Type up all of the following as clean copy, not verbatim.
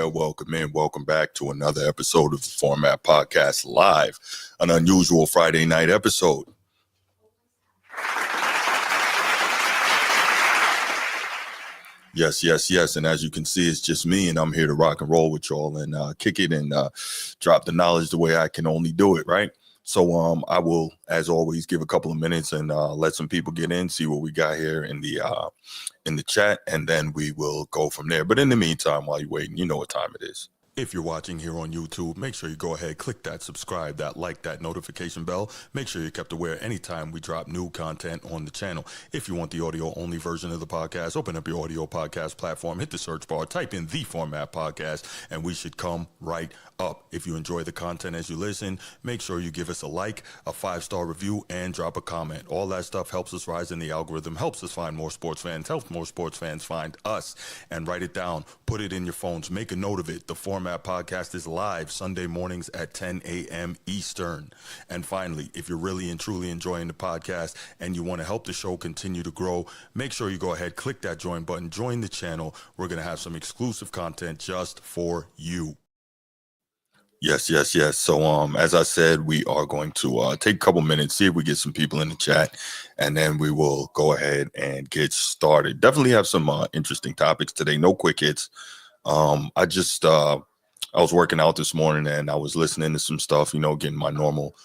welcome in. Welcome back to another episode of the Format Podcast Live, an unusual Friday night episode. Yes. And as you can see, it's just me, and I'm here to rock and roll with y'all and kick it and drop the knowledge the way I can only do it, right? So I will, as always, give a couple of minutes and let some people get in, see what we got here in the chat, and then we will go from there. But in the meantime, while you're waiting, you know what time it is. If you're watching here on YouTube, make sure you go ahead, click that subscribe, that like, that notification bell. Make sure you're kept aware anytime we drop new content on the channel. If you want the audio-only version of the podcast, open up your audio podcast platform, hit the search bar, type in The Format Podcast, and we should come right up. If you enjoy the content as you listen, make sure you give us a like, a 5-star review, and drop a comment. All that stuff helps us rise in the algorithm, helps us find more sports fans, helps more sports fans find us. And write it down, put it in your phones, make a note of it. The Format Podcast is live Sunday mornings at 10 a.m. Eastern. And finally, if you're really and truly enjoying the podcast and you want to help the show continue to grow, make sure you go ahead, click that join button, join the channel. We're going to have some exclusive content just for you. Yes. So, as I said, we are going to take a couple minutes, see if we get some people in the chat, and then we will go ahead and get started. Definitely have some interesting topics today. No quick hits. I was working out this morning and I was listening to some stuff, getting my normal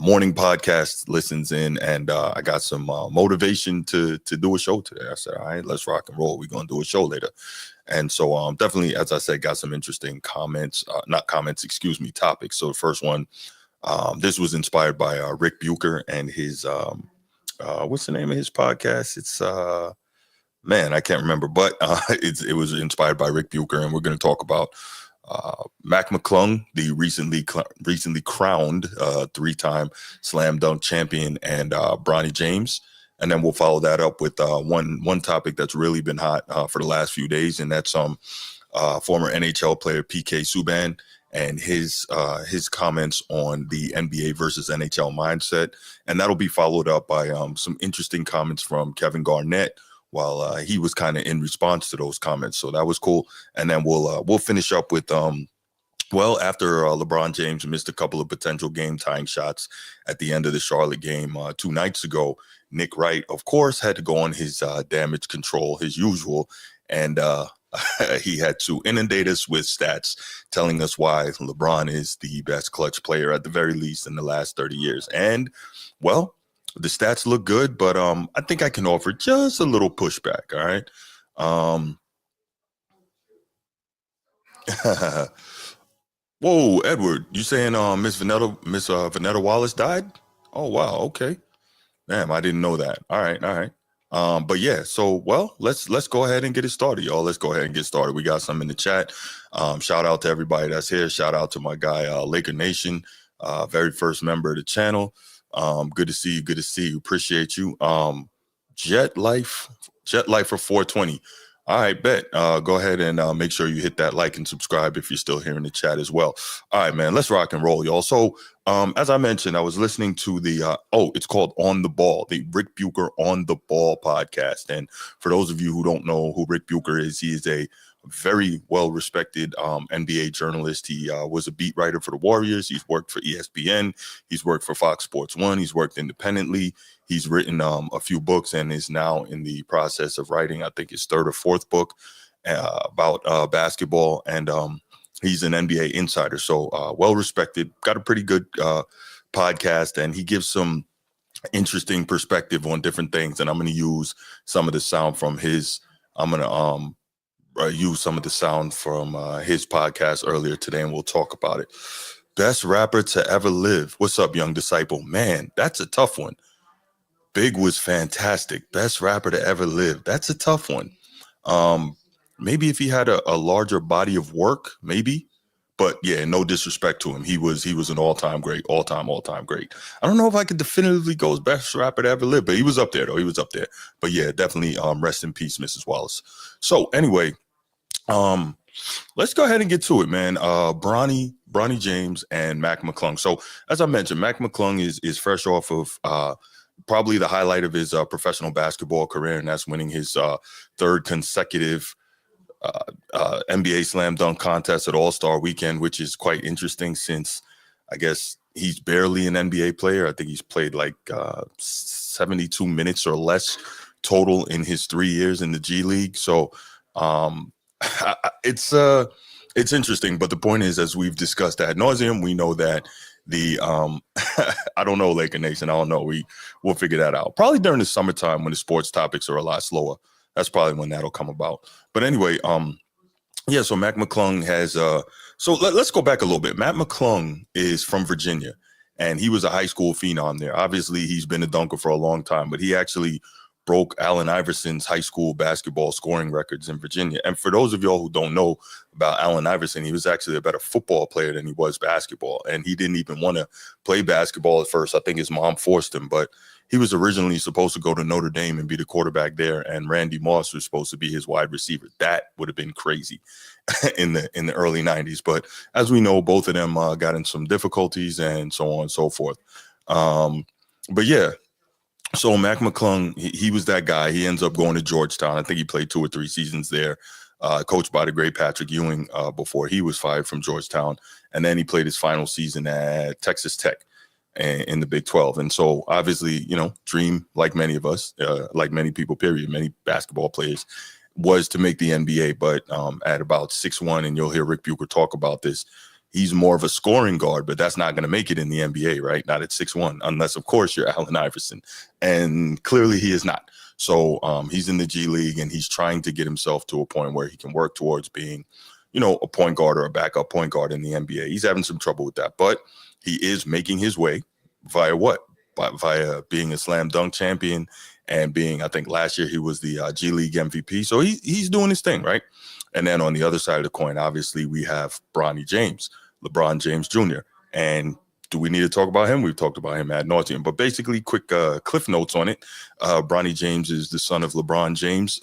morning podcast listens in, and I got some motivation to do a show today. I said, all right, let's rock and roll. We're going to do a show later. And so definitely, as I said, got some interesting topics. So the first one, this was inspired by Rick Bucher and his, what's the name of his podcast? It's, I can't remember, but it was inspired by Rick Bucher, and we're going to talk about Mac McClung, the recently crowned 3-time slam dunk champion, and Bronny James. And then we'll follow that up with one topic that's really been hot for the last few days, and that's former NHL player PK Subban and his comments on the NBA versus NHL mindset. And that'll be followed up by some interesting comments from Kevin Garnett while he was kind of in response to those comments. So that was cool. And then we'll finish up with, after LeBron James missed a couple of potential game-tying shots at the end of the Charlotte game 2 nights ago, Nick Wright, of course, had to go on his damage control, his usual, and he had to inundate us with stats telling us why LeBron is the best clutch player, at the very least, in the last 30 years. And, well, the stats look good, but I think I can offer just a little pushback, all right? Whoa, Edward, you saying Miss Vanetta Wallace died? Oh, wow, okay. Damn, I didn't know that. All right. But yeah, so, let's go ahead and get it started, y'all. Let's go ahead and get started. We got some in the chat. Shout out to everybody that's here. Shout out to my guy, Laker Nation, very first member of the channel. Good to see you. Appreciate you. Jet Life for 420. All right, bet. Go ahead and make sure you hit that like and subscribe if you're still here in the chat as well. All right, man, let's rock and roll, y'all. So, as I mentioned, I was listening to the, it's called On the Ball, the Rick Bucher On the Ball podcast. And for those of you who don't know who Rick Bucher is, he is a very well-respected NBA journalist. He was a beat writer for the Warriors. He's worked for ESPN. He's worked for Fox Sports 1. He's worked independently. He's written a few books and is now in the process of writing, I think, his 3rd or 4th book about basketball. And he's an NBA insider, so well-respected, got a pretty good podcast, and he gives some interesting perspective on different things. And I'm going to use some of the sound from his podcast earlier today, and we'll talk about it. Best rapper to ever live. What's up, young disciple? Man, that's a tough one. Big was fantastic. Best rapper to ever live. That's a tough one. Maybe if he had a larger body of work, maybe. But yeah, no disrespect to him. He was an all-time great. I don't know if I could definitively go as best rapper to ever live, but he was up there, though. He was up there. But yeah, definitely rest in peace, Mrs. Wallace. So anyway, let's go ahead and get to it, man. Bronny James and Mac McClung. So as I mentioned, Mac McClung is fresh off of probably the highlight of his professional basketball career, and that's winning his 3rd consecutive NBA slam dunk contest at All-Star Weekend, which is quite interesting since I guess he's barely an NBA player. I think he's played like 72 minutes or less total in his 3 years in the G League. So it's interesting. But the point is, as we've discussed ad nauseum, we know that the I don't know, Laker Nation. I don't know. We'll figure that out. Probably during the summertime when the sports topics are a lot slower. That's probably when that'll come about. But anyway, yeah, so Mac McClung has so let's go back a little bit. Mac McClung is from Virginia, and he was a high school phenom there. Obviously, he's been a dunker for a long time, but he actually broke Allen Iverson's high school basketball scoring records in Virginia. And for those of y'all who don't know about Allen Iverson, he was actually a better football player than he was basketball. And he didn't even want to play basketball at first. I think his mom forced him, but he was originally supposed to go to Notre Dame and be the quarterback there. And Randy Moss was supposed to be his wide receiver. That would have been crazy in the early 90s. But as we know, both of them got in some difficulties and so on and so forth. But yeah, so Mac McClung, he was that guy. He ends up going to Georgetown. I think he played 2 or 3 seasons there, coached by the great Patrick Ewing before he was fired from Georgetown. And then he played his final season at Texas Tech in the Big 12. And so obviously, you know, dream, like many of us, like many people, period, many basketball players, was to make the NBA. But at about 6'1", and you'll hear Rick Bucher talk about this, he's more of a scoring guard, but that's not going to make it in the NBA, right? Not at 6'1", unless, of course, you're Allen Iverson. And clearly he is not. So he's in the G League, and he's trying to get himself to a point where he can work towards being, you know, a point guard or a backup point guard in the NBA. He's having some trouble with that, but he is making his way via what? Via being a slam dunk champion and being, I think last year he was the G League MVP. So he's doing his thing, right? And then on the other side of the coin, obviously we have Bronny James, LeBron James Jr. And do we need to talk about him? We've talked about him ad nauseum, but basically quick cliff notes on it. Bronny James is the son of LeBron James,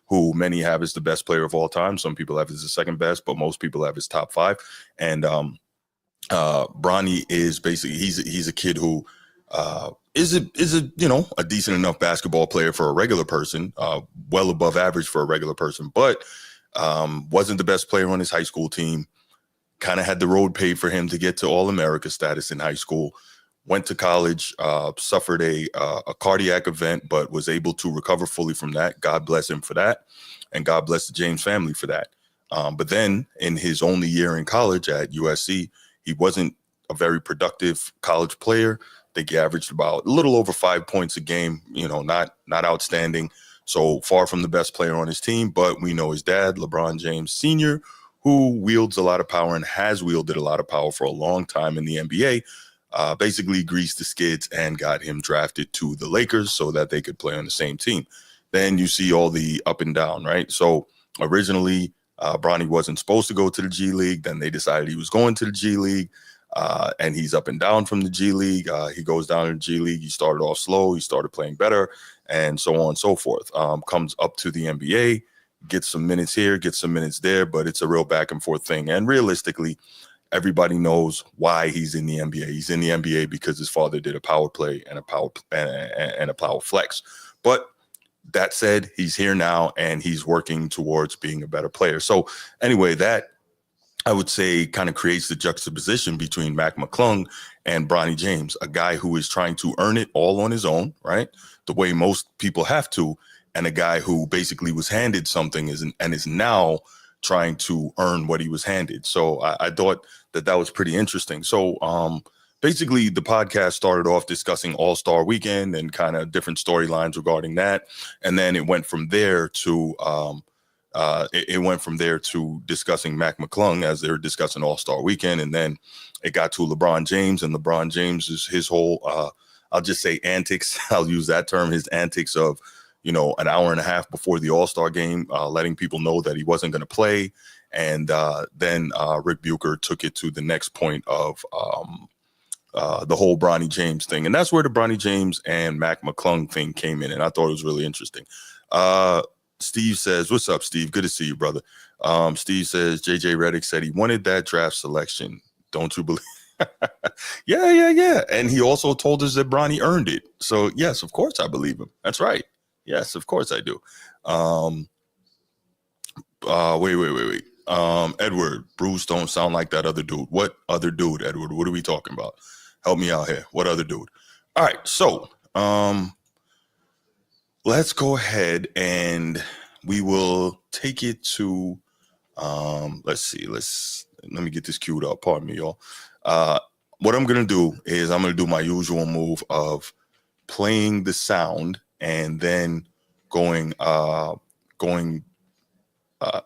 who many have as the best player of all time. Some people have as the second best, but most people have his top 5. And Bronny is basically, he's a kid who is a you know, a decent enough basketball player for a regular person, well above average for a regular person, but wasn't the best player on his high school team. Kind of had the road paved for him to get to All-America status in high school. Went to college, suffered a cardiac event, but was able to recover fully from that. God bless him for that, and God bless the James family for that. But then in his only year in college at USC, he wasn't a very productive college player. I think he averaged about a little over 5 points a game, you know, not outstanding. So far from the best player on his team, but we know his dad, LeBron James Sr., who wields a lot of power and has wielded a lot of power for a long time in the NBA, basically greased the skids and got him drafted to the Lakers so that they could play on the same team. Then you see all the up and down, right? So originally, Bronny wasn't supposed to go to the G League. Then they decided he was going to the G League, and he's up and down from the G League. He goes down to the G League. He started off slow. He started playing better, and so on and so forth. Comes up to the NBA, gets some minutes here, gets some minutes there, but it's a real back and forth thing. And realistically, everybody knows why he's in the NBA. He's in the NBA because his father did a power play and a power flex. But that said, he's here now and he's working towards being a better player. So anyway, that I would say kind of creates the juxtaposition between Mac McClung and Bronny James, a guy who is trying to earn it all on his own, right? The way most people have to, and a guy who basically was handed something and is now trying to earn what he was handed. So I thought that was pretty interesting. So basically, the podcast started off discussing All-Star Weekend and kind of different storylines regarding that, and then it went from there to discussing Mac McClung as they were discussing All-Star Weekend, and then it got to LeBron James, and LeBron James is his whole I'll just say antics. I'll use that term, his antics of, you know, an hour and a half before the All-Star game, letting people know that he wasn't going to play. And then Rick Bucher took it to the next point of the whole Bronny James thing. And that's where the Bronny James and Mac McClung thing came in. And I thought it was really interesting. Steve says, what's up, Steve? Good to see you, brother. Steve says, JJ Redick said he wanted that draft selection. Don't you believe? Yeah. And he also told us that Bronny earned it. So, yes, of course I believe him. That's right. Yes, of course I do. Wait. Edward, Bruce don't sound like that other dude. What other dude, Edward? What are we talking about? Help me out here. What other dude? All right, so let's go ahead and we will take it to let's see. Let me get this queued up. Pardon me, y'all. What I'm gonna do is I'm gonna do my usual move of playing the sound and then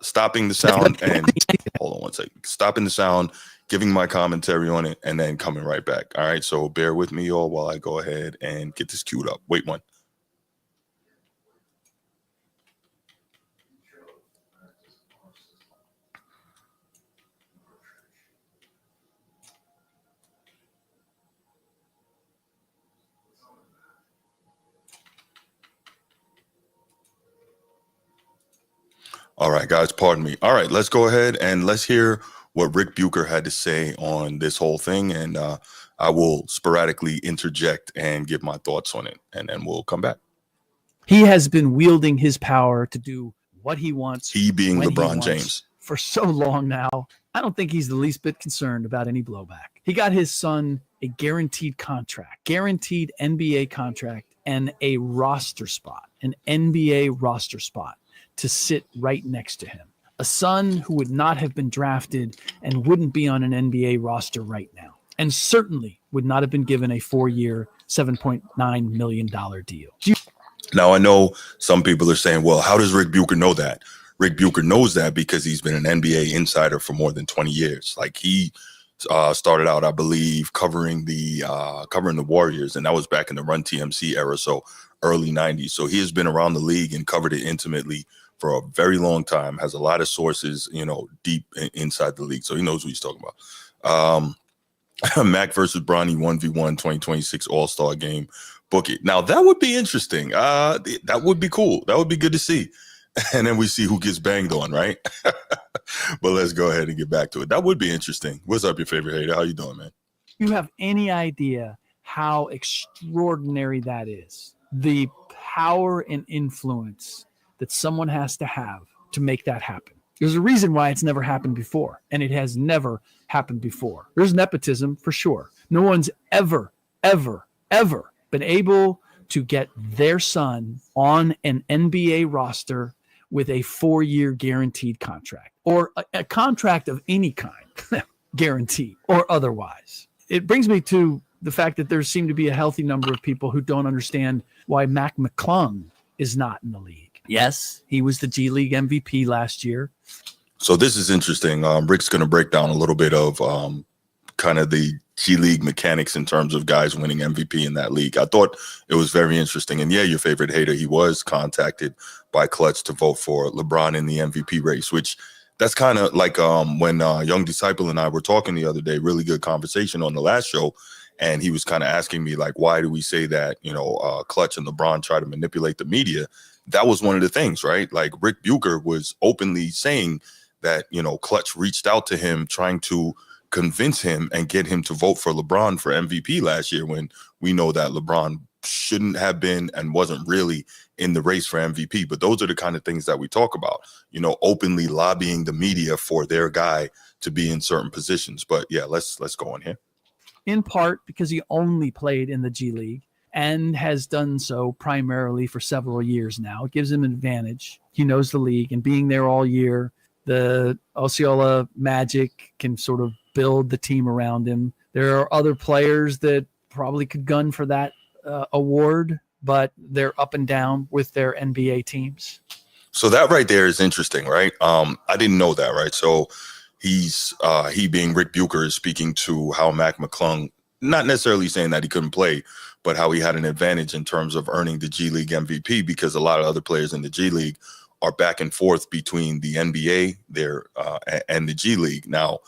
stopping the sound and hold on one second. Stopping the sound, giving my commentary on it, and then coming right back. All right, so bear with me, y'all, while I go ahead and get this queued up. Wait one. All right, guys, pardon me. All right, let's go ahead and let's hear what Rick Bucher had to say on this whole thing. And I will sporadically interject and give my thoughts on it, and then we'll come back. He has been wielding his power to do what he wants. He being LeBron James. For so long now. I don't think he's the least bit concerned about any blowback. He got his son a guaranteed contract, guaranteed NBA contract, and a roster spot, an NBA roster spot to sit right next to him. A son who would not have been drafted and wouldn't be on an NBA roster right now, and certainly would not have been given a 4-year, $7.9 million deal. Now, I know some people are saying, well, how does Rick Bucher know that? Rick Bucher knows that because he's been an NBA insider for more than 20 years. Like he started out, I believe, covering the Warriors, and that was back in the Run TMC era, so early 90s. So he has been around the league and covered it intimately for a very long time, has a lot of sources, deep inside the league. So he knows what he's talking about. Mac versus Bronny 1v1 2026 All-Star game. Book it. Now, that would be interesting. That would be cool. That would be good to see. And then we see who gets banged on, right? But let's go ahead and get back to it. That would be interesting. What's up, your favorite hater? How you doing, man? You have any idea how extraordinary that is? The power and influence that someone has to have to make that happen. There's a reason why it's never happened before, and it has never happened before. There's nepotism for sure. No one's ever been able to get their son on an NBA roster with a 4-year guaranteed contract or a contract of any kind, guaranteed or otherwise. It brings me to the fact that there seem to be a healthy number of people who don't understand why Mac McClung is not in the league. Yes, he was the G League MVP last year. So this is interesting. Rick's going to break down a little bit of kind of the G League mechanics in terms of guys winning MVP in that league. I thought it was very interesting. And yeah, your favorite hater, he was contacted by Clutch to vote for LeBron in the MVP race, which that's kind of like when Young Disciple and I were talking the other day, really good conversation on the last show. And he was kind of asking me, like, why do we say that, Clutch and LeBron try to manipulate the media? That was one of the things, right? Like Rick Bucher was openly saying that, Clutch reached out to him trying to convince him and get him to vote for LeBron for MVP last year, when we know that LeBron shouldn't have been and wasn't really in the race for MVP. But those are the kind of things that we talk about, openly lobbying the media for their guy to be in certain positions. But yeah, let's go on here. In part because he only played in the G League and has done so primarily for several years now. It gives him an advantage. He knows the league, and being there all year, the Osceola Magic can sort of build the team around him. There are other players that probably could gun for that award, but they're up and down with their NBA teams. So that right there is interesting, right? I didn't know that, right? So he being Rick Bucher is speaking to how Mac McClung, not necessarily saying that he couldn't play, but how he had an advantage in terms of earning the G League MVP, because a lot of other players in the G League are back and forth between the NBA and the G League. Now,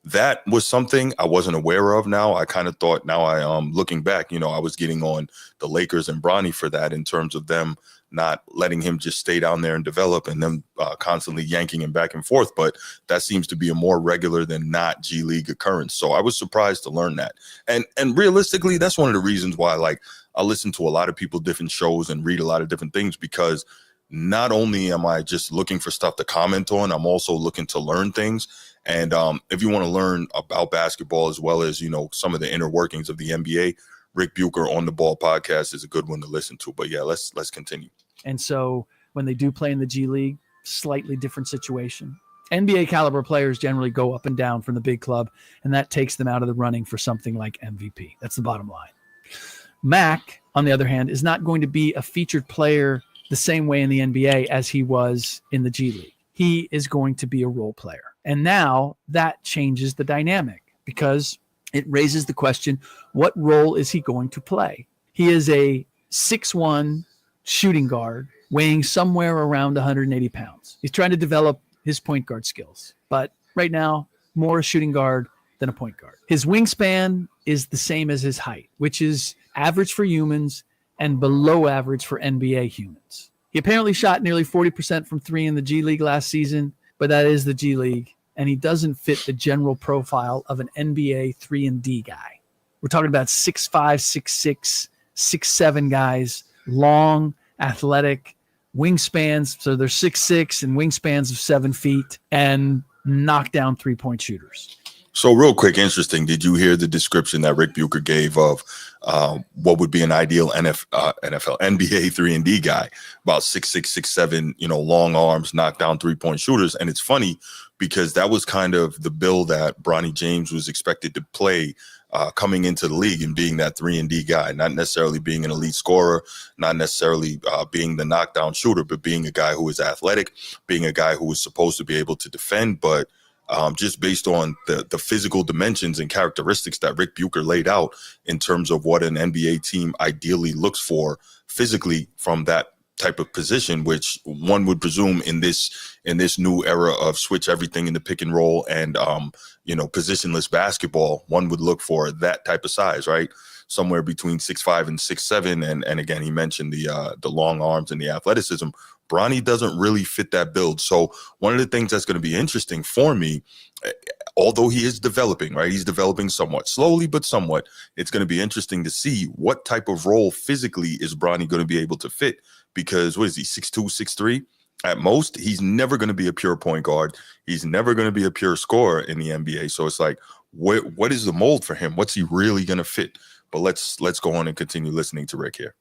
that was something I wasn't aware of. Now I kind of thought, now looking back, I was getting on the Lakers and Bronny for that, in terms of them not letting him just stay down there and develop, and them constantly yanking him back and forth. But that seems to be a more regular than not G League occurrence. So I was surprised to learn that. And realistically, that's one of the reasons why, like, I listen to a lot of people, different shows, and read a lot of different things, because not only am I just looking for stuff to comment on, I'm also looking to learn things. And if you want to learn about basketball as well as, some of the inner workings of the NBA, Rick Bucher on the Ball podcast is a good one to listen to. But yeah, let's continue. And so when they do play in the G League, slightly different situation. NBA caliber players generally go up and down from the big club, and that takes them out of the running for something like MVP. That's the bottom line. Mac, on the other hand, is not going to be a featured player the same way in the NBA as he was in the G League. He is going to be a role player. And now that changes the dynamic because it raises the question, what role is he going to play? He is a 6'1" shooting guard weighing somewhere around 180 pounds. He's trying to develop his point guard skills, but right now, more a shooting guard than a point guard. His wingspan is the same as his height, which is average for humans and below average for NBA humans. He apparently shot nearly 40% from three in the G League last season, but that is the G League, and he doesn't fit the general profile of an NBA 3-and-D guy. We're talking about 6'5", 6'6", 6'7" guys, long, athletic, wingspans, so they're 6'6" and wingspans of 7 feet, and knockdown three-point shooters. So real quick, interesting. Did you hear the description that Rick Bucher gave of what would be an ideal NFL NBA 3-and-D guy? About 6'6", 6'7", long arms, knockdown three-point shooters. And it's funny because that was kind of the bill that Bronny James was expected to play coming into the league and being that 3-and-D guy, not necessarily being an elite scorer, not necessarily being the knockdown shooter, but being a guy who is athletic, being a guy who is supposed to be able to defend, but just based on the physical dimensions and characteristics that Rick Bucher laid out in terms of what an NBA team ideally looks for physically from that type of position, which one would presume in this new era of switch everything in the pick and roll and positionless basketball, one would look for that type of size, right? Somewhere between 6'5" and 6'7", and again he mentioned the long arms and the athleticism. Bronny doesn't really fit that build. So one of the things that's going to be interesting for me, although he is developing, right? He's developing somewhat slowly, but somewhat. It's going to be interesting to see what type of role physically is Bronny going to be able to fit. Because what is he, 6'2", 6'3"? At most, he's never going to be a pure point guard. He's never going to be a pure scorer in the NBA. So it's like, what is the mold for him? What's he really going to fit? But let's go on and continue listening to Rick here.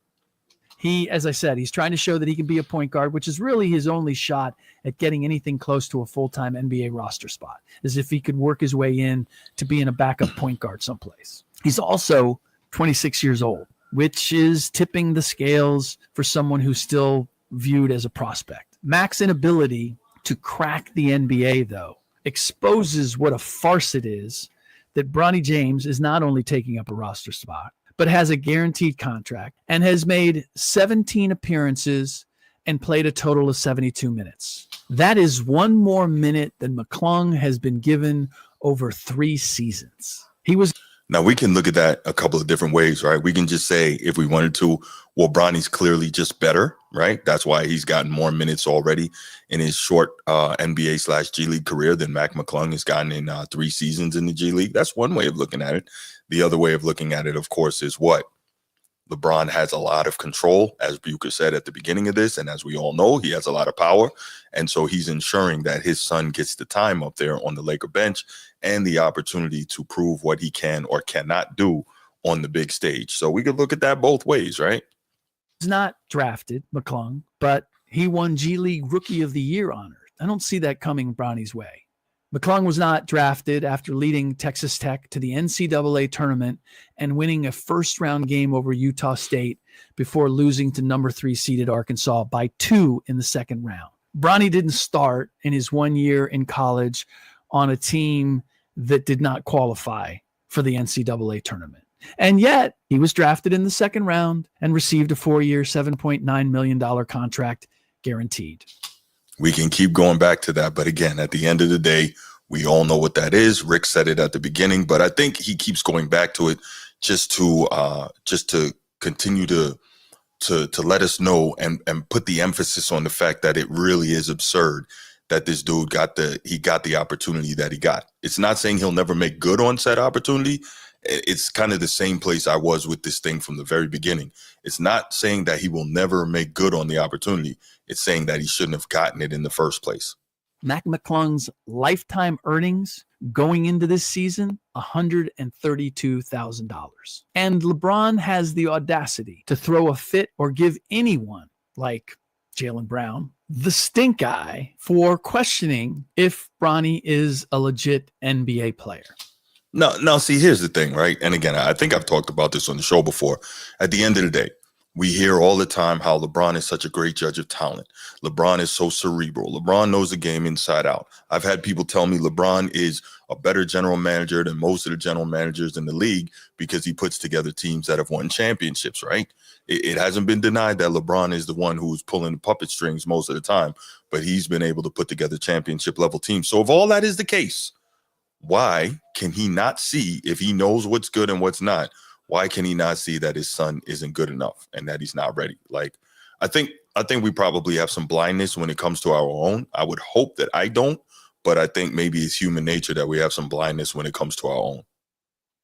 He, as I said, he's trying to show that he can be a point guard, which is really his only shot at getting anything close to a full-time NBA roster spot, as if he could work his way in to being a backup point guard someplace. He's also 26 years old, which is tipping the scales for someone who's still viewed as a prospect. Mac's inability to crack the NBA, though, exposes what a farce it is that Bronny James is not only taking up a roster spot, but has a guaranteed contract and has made 17 appearances and played a total of 72 minutes. That is one more minute than McClung has been given over 3 seasons. Now, we can look at that a couple of different ways, right? We can just say, if we wanted to, well, Bronny's clearly just better, right? That's why he's gotten more minutes already in his short NBA/G League career than Mac McClung has gotten in 3 seasons in the G League. That's one way of looking at it. The other way of looking at it, of course, is what? LeBron has a lot of control, as Bucher said at the beginning of this. And as we all know, he has a lot of power. And so he's ensuring that his son gets the time up there on the Laker bench and the opportunity to prove what he can or cannot do on the big stage. So we could look at that both ways, right? He's not drafted, McClung, but he won G League Rookie of the Year honors. I don't see that coming Bronny's way. McClung was not drafted after leading Texas Tech to the NCAA tournament and winning a first-round game over Utah State before losing to number 3 seeded Arkansas by 2 in the second round. Bronny didn't start in his 1 year in college on a team that did not qualify for the NCAA tournament. And yet he was drafted in the second round and received a 4-year, $7.9 million contract guaranteed. We can keep going back to that. But again, at the end of the day, we all know what that is. Rick said it at the beginning, but I think he keeps going back to it just to continue to let us know and put the emphasis on the fact that it really is absurd that this dude got the opportunity that he got. It's not saying he'll never make good on said opportunity. It's kind of the same place I was with this thing from the very beginning. It's not saying that he will never make good on the opportunity. It's saying that he shouldn't have gotten it in the first place. Mac McClung's lifetime earnings going into this season, $132,000. And LeBron has the audacity to throw a fit or give anyone, like Jaylen Brown, the stink eye for questioning if Bronny is a legit NBA player. No, see, here's the thing, right? And again, I think I've talked about this on the show before. At the end of the day, we hear all the time how LeBron is such a great judge of talent. LeBron is so cerebral. LeBron knows the game inside out. I've had people tell me LeBron is a better general manager than most of the general managers in the league because he puts together teams that have won championships, right? It hasn't been denied that LeBron is the one who's pulling the puppet strings most of the time, but he's been able to put together championship level teams. So if all that is the case, why can he not see, if he knows what's good and what's not, why can he not see that his son isn't good enough and that he's not ready? Like, I think we probably have some blindness when it comes to our own. I would hope that I don't, but I think maybe it's human nature that we have some blindness when it comes to our own.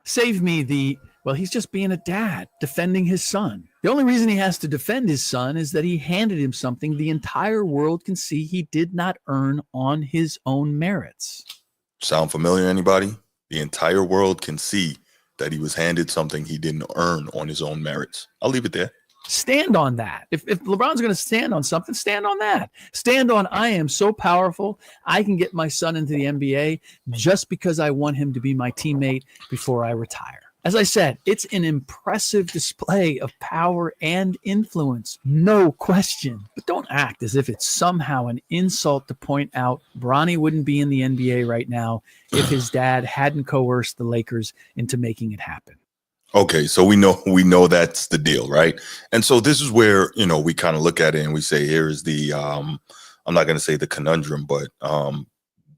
Save me well, he's just being a dad, defending his son. The only reason he has to defend his son is that he handed him something the entire world can see he did not earn on his own merits. Sound familiar, anybody? The entire world can see that he was handed something he didn't earn on his own merits. I'll leave it there. Stand on that. If LeBron's going to stand on something, stand on that. Stand on, I am so powerful, I can get my son into the NBA just because I want him to be my teammate before I retire. As I said, it's an impressive display of power and influence, no question. But don't act as if it's somehow an insult to point out Bronny wouldn't be in the NBA right now if his dad hadn't coerced the Lakers into making it happen. Okay, so we know that's the deal, right? And so this is where, we kind of look at it and we say, here's the, I'm not going to say the conundrum, but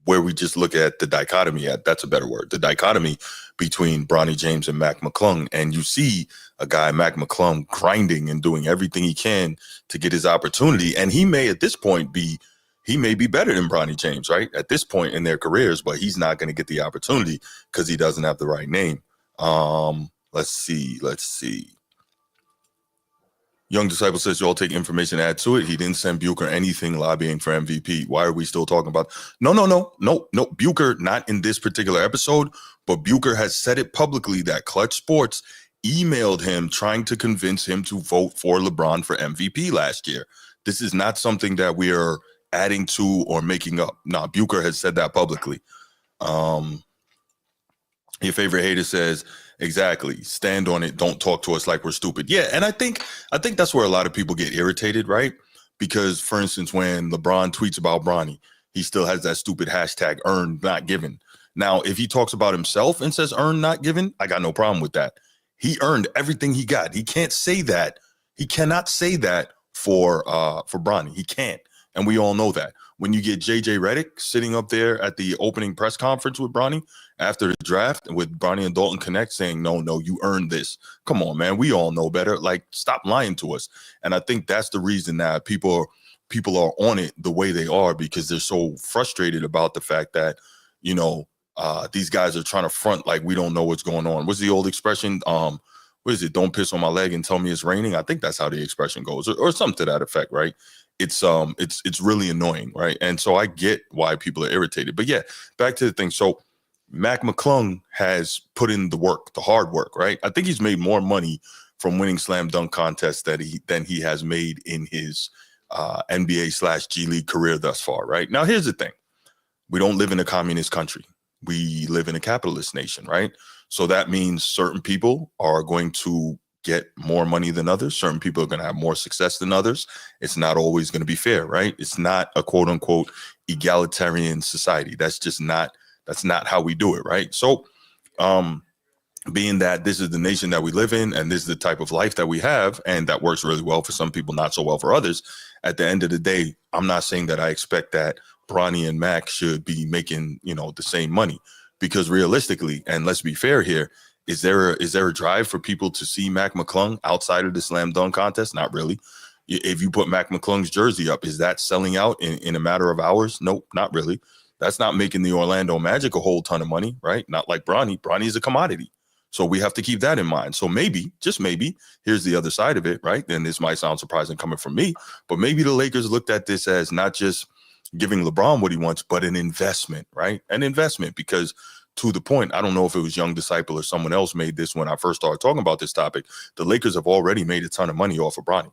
where we just look at the dichotomy, that's a better word, the dichotomy between Bronny James and Mac McClung. And you see a guy, Mac McClung, grinding and doing everything he can to get his opportunity. And he may at this point be better than Bronny James, right? At this point in their careers, but he's not going to get the opportunity because he doesn't have the right name. Let's see. Young Disciple says, y'all take information, add to it. He didn't send Bucher anything lobbying for MVP. Why are we still talking about? No. Bucher, not in this particular episode, but Bucher has said it publicly that Clutch Sports emailed him trying to convince him to vote for LeBron for MVP last year. This is not something that we are adding to or making up. Nah, Bucher has said that publicly. Your favorite hater says, exactly, stand on it. Don't talk to us like we're stupid. Yeah, and I think that's where a lot of people get irritated, right? Because, for instance, when LeBron tweets about Bronny, he still has that stupid hashtag earned, not given. Now, if he talks about himself and says earned, not given, I got no problem with that. He earned everything he got. He can't say that. He cannot say that for Bronny. He can't. And we all know that. When you get JJ Redick sitting up there at the opening press conference with Bronny after the draft with Bronny and Dalton Connect saying, no, you earned this. Come on, man. We all know better. Like, stop lying to us. And I think that's the reason that people are on it the way they are, because they're so frustrated about the fact that, these guys are trying to front like we don't know what's going on. What's the old expression? What is it? Don't piss on my leg and tell me it's raining. I think that's how the expression goes, or something to that effect, right? It's really annoying, right? And so I get why people are irritated. But yeah, back to the thing. So Mac McClung has put in the work, the hard work, right? I think he's made more money from winning slam dunk contests than he has made in his NBA/G League career thus far, right? Now, here's the thing. We don't live in a communist country. We live in a capitalist nation, right? So that means certain people are going to get more money than others. Certain people are going to have more success than others. It's not always going to be fair, right? It's not a quote unquote egalitarian society. That's not how we do it, right? So being that this is the nation that we live in and this is the type of life that we have, and that works really well for some people, not so well for others, at the end of the day, I'm not saying that I expect that Bronny and Mac should be making, the same money, because realistically, and let's be fair here, is there a drive for people to see Mac McClung outside of the slam dunk contest? Not really. If you put Mac McClung's jersey up, is that selling out in a matter of hours? Nope, not really. That's not making the Orlando Magic a whole ton of money, right? Not like Bronny. Bronny's a commodity. So we have to keep that in mind. So maybe, just maybe, here's the other side of it, right? And this might sound surprising coming from me, but maybe the Lakers looked at this as not just giving LeBron what he wants, but an investment, right? An investment, because to the point, I don't know if it was Young Disciple or someone else made this when I first started talking about this topic, the Lakers have already made a ton of money off of Bronny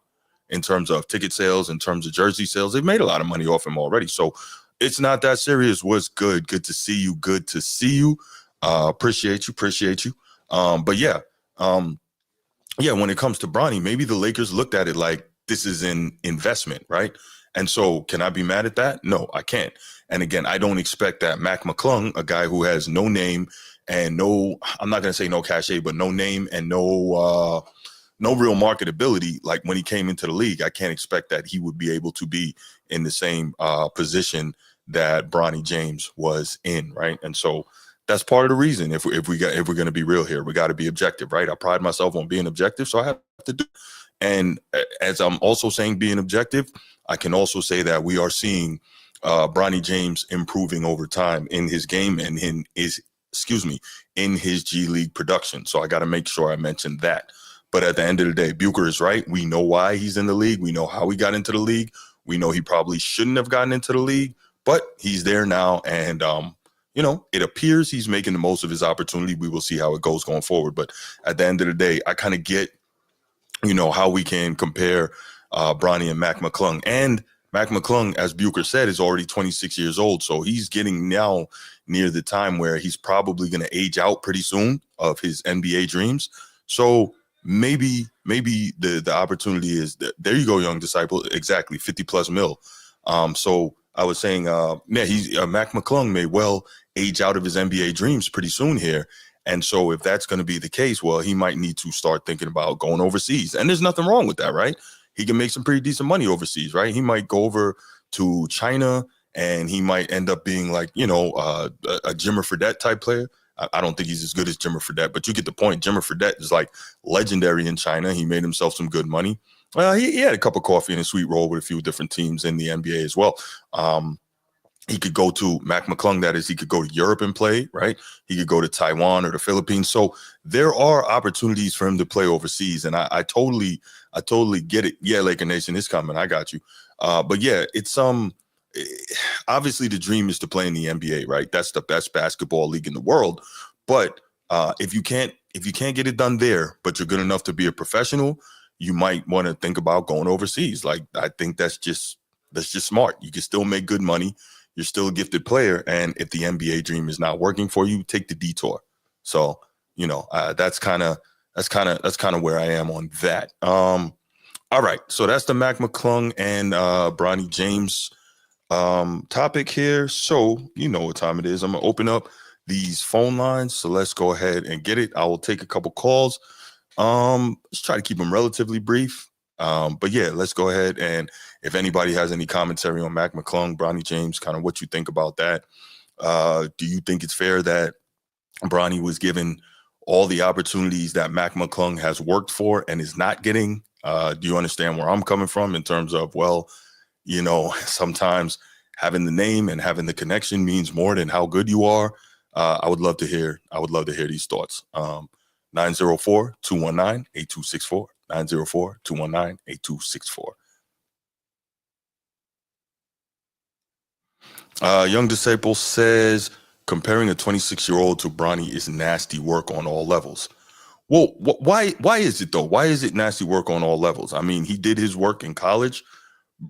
in terms of ticket sales, in terms of jersey sales. They've made a lot of money off him already. So it's not that serious. What's good? Good to see you. Good to see you. Appreciate you. But yeah, when it comes to Bronny, maybe the Lakers looked at it like this is an investment, right? And so can I be mad at that? No, I can't. And again, I don't expect that Mac McClung, a guy who has no name and no, I'm not going to say no cachet, but no name and no real marketability. Like when he came into the league, I can't expect that he would be able to be in the same position that Bronny James was in, right? And so that's part of the reason. If we're going to be real here, we got to be objective, right? I pride myself on being objective, so I have to do. And as I'm also saying being objective, I can also say that we are seeing Bronny James improving over time in his game and in his G League production. So I got to make sure I mention that. But at the end of the day, Bucher is right. We know why he's in the league. We know how he got into the league. We know he probably shouldn't have gotten into the league, but he's there now. And, it appears he's making the most of his opportunity. We will see how it goes going forward. But at the end of the day, I kind of get, how we can compare Bronny and Mac McClung. And Mac McClung, as Bucher said, is already 26 years old. So he's getting now near the time where he's probably going to age out pretty soon of his NBA dreams. So maybe the opportunity is that, there you go, Young Disciple. Exactly. 50 plus mil. So I was saying, Mac McClung may well age out of his NBA dreams pretty soon here. And so if that's going to be the case, well, he might need to start thinking about going overseas. And there's nothing wrong with that, right? He can make some pretty decent money overseas, right? He might go over to China and he might end up being like, a Jimmer Fredette type player. I don't think he's as good as Jimmer Fredette, but you get the point. Jimmer Fredette is like legendary in China. He made himself some good money. He had a cup of coffee and a sweet roll with a few different teams in the NBA as well. He could go to Mac McClung, that is, he could go to Europe and play, right? He could go to Taiwan or the Philippines. So there are opportunities for him to play overseas. And I totally get it. Yeah, Laker Nation is coming. I got you. But yeah, it's obviously the dream is to play in the NBA, right? That's the best basketball league in the world. But if you can't get it done there, but you're good enough to be a professional, you might want to think about going overseas. Like, I think that's just smart. You can still make good money. You're still a gifted player. And if the NBA dream is not working for you, take the detour. So, that's kind of where I am on that. All right. So that's the Mac McClung and Bronny James topic here. So you know what time it is. I'm going to open up these phone lines. So let's go ahead and get it. I will take a couple calls. Let's try to keep them relatively brief. But yeah, let's go ahead. And if anybody has any commentary on Mac McClung, Bronny James, kind of what you think about that. Do you think it's fair that Bronny was given all the opportunities that Mac McClung has worked for and is not getting? Do you understand where I'm coming from in terms of, well, sometimes having the name and having the connection means more than how good you are? I would love to hear these thoughts. 904-219-8264. 904-219-8264. Young Disciple says, comparing a 26-year-old to Bronny is nasty work on all levels. Well, why is it though? Why is it nasty work on all levels? I mean, he did his work in college.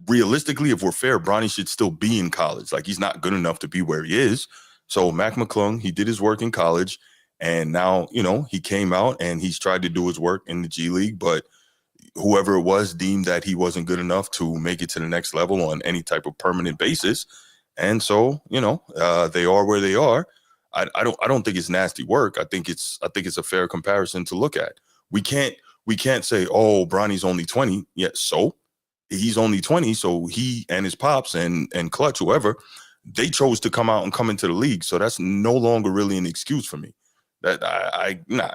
Realistically, if we're fair, Bronny should still be in college. Like, he's not good enough to be where he is. So Mac McClung, he did his work in college, and now, he came out and he's tried to do his work in the G League, but whoever it was deemed that he wasn't good enough to make it to the next level on any type of permanent basis. And so, they are where they are. I don't think it's nasty work. I think it's a fair comparison to look at. We can't say, oh, Bronny's only 20. Yeah, so he's only 20. So he and his pops and Clutch, whoever, they chose to come out and come into the league. So that's no longer really an excuse for me. That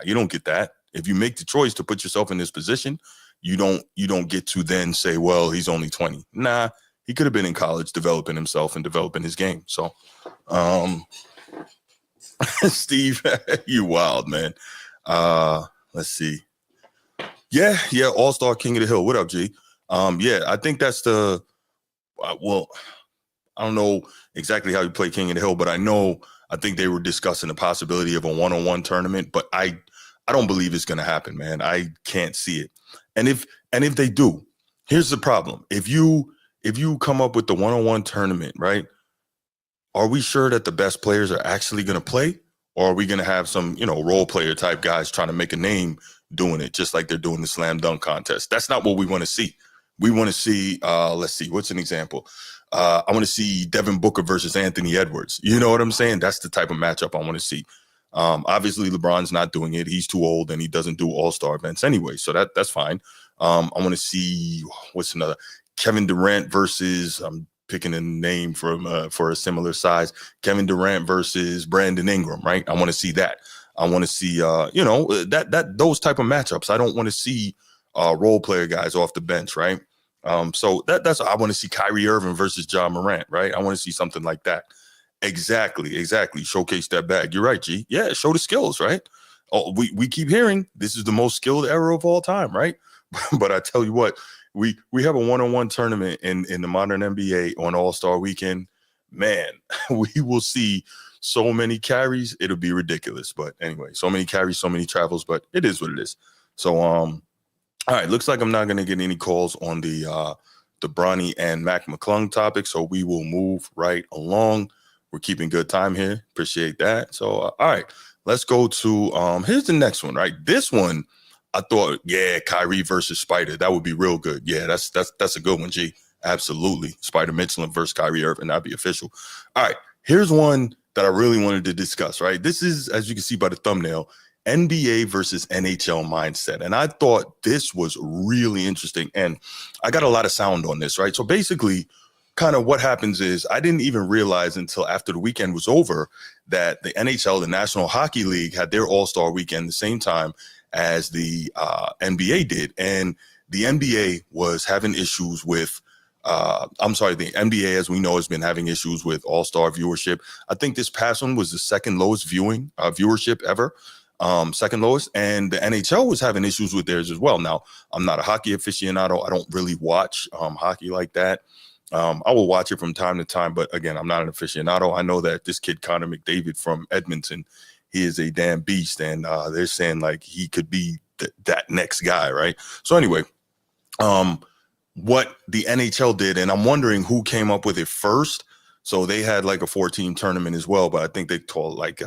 you don't get that. If you make the choice to put yourself in this position, you don't get to then say, well, he's only 20. Nah, he could have been in college developing himself and developing his game. So, Steve, you wild, man. Let's see. Yeah, All-Star King of the Hill. What up, G? Yeah, I think that's the well, I don't know exactly how you play King of the Hill, but I think they were discussing the possibility of a one-on-one tournament, but I don't believe it's going to happen, man. I can't see it. And if they do, here's the problem. If you come up with the one-on-one tournament, right? Are we sure that the best players are actually going to play? Or are we going to have some, role player type guys trying to make a name doing it, just like they're doing the slam dunk contest? That's not what we want to see. We want to see, let's see, what's an example? I want to see Devin Booker versus Anthony Edwards. You know what I'm saying? That's the type of matchup I want to see. Obviously, LeBron's not doing it. He's too old and he doesn't do all-star events anyway. So that's fine. I want to see, what's another? Kevin Durant versus, I'm picking a name for a similar size, Kevin Durant versus Brandon Ingram, right? I want to see that. I want to see, that those type of matchups. I don't want to see role player guys off the bench, right? So that's I want to see Kyrie Irving versus John Morant, right? I want to see something like that. Exactly. Showcase that bag. You're right, G. Yeah, show the skills, right? Oh, we keep hearing this is the most skilled era of all time, right? But I tell you what, we have a one-on-one tournament in the modern NBA on All-Star Weekend. Man, we will see so many carries, it'll be ridiculous. But anyway, so many carries, so many travels, but it is what it is. So all right, looks like I'm not going to get any calls on the Bronny and Mac McClung topic, so we will move right along. We're keeping good time here. Appreciate that. So, all right, let's go to here's the next one, right? This one, I thought, yeah, Kyrie versus Spider. That would be real good. Yeah, that's a good one, G. Absolutely. Spider Michelin versus Kyrie Irving. That'd be official. All right, here's one that I really wanted to discuss, right? This is, as you can see by the thumbnail, NBA versus NHL mindset. And I thought this was really interesting. And I got a lot of sound on this, right? So basically, kind of what happens is I didn't even realize until after the weekend was over that the NHL, the National Hockey League, had their All-Star weekend the same time as the NBA did. And the NBA was having issues with the NBA, as we know, has been having issues with All-Star viewership. I think this past one was the second lowest viewership ever. Second lowest, and the NHL was having issues with theirs as well. Now, I'm not a hockey aficionado. I don't really watch hockey like that. I will watch it from time to time, but again, I'm not an aficionado. I know that this kid, Connor McDavid from Edmonton, he is a damn beast, and they're saying like he could be that next guy, right? So anyway, what the NHL did, and I'm wondering who came up with it first. So they had like a 14 tournament as well, but I think they call it like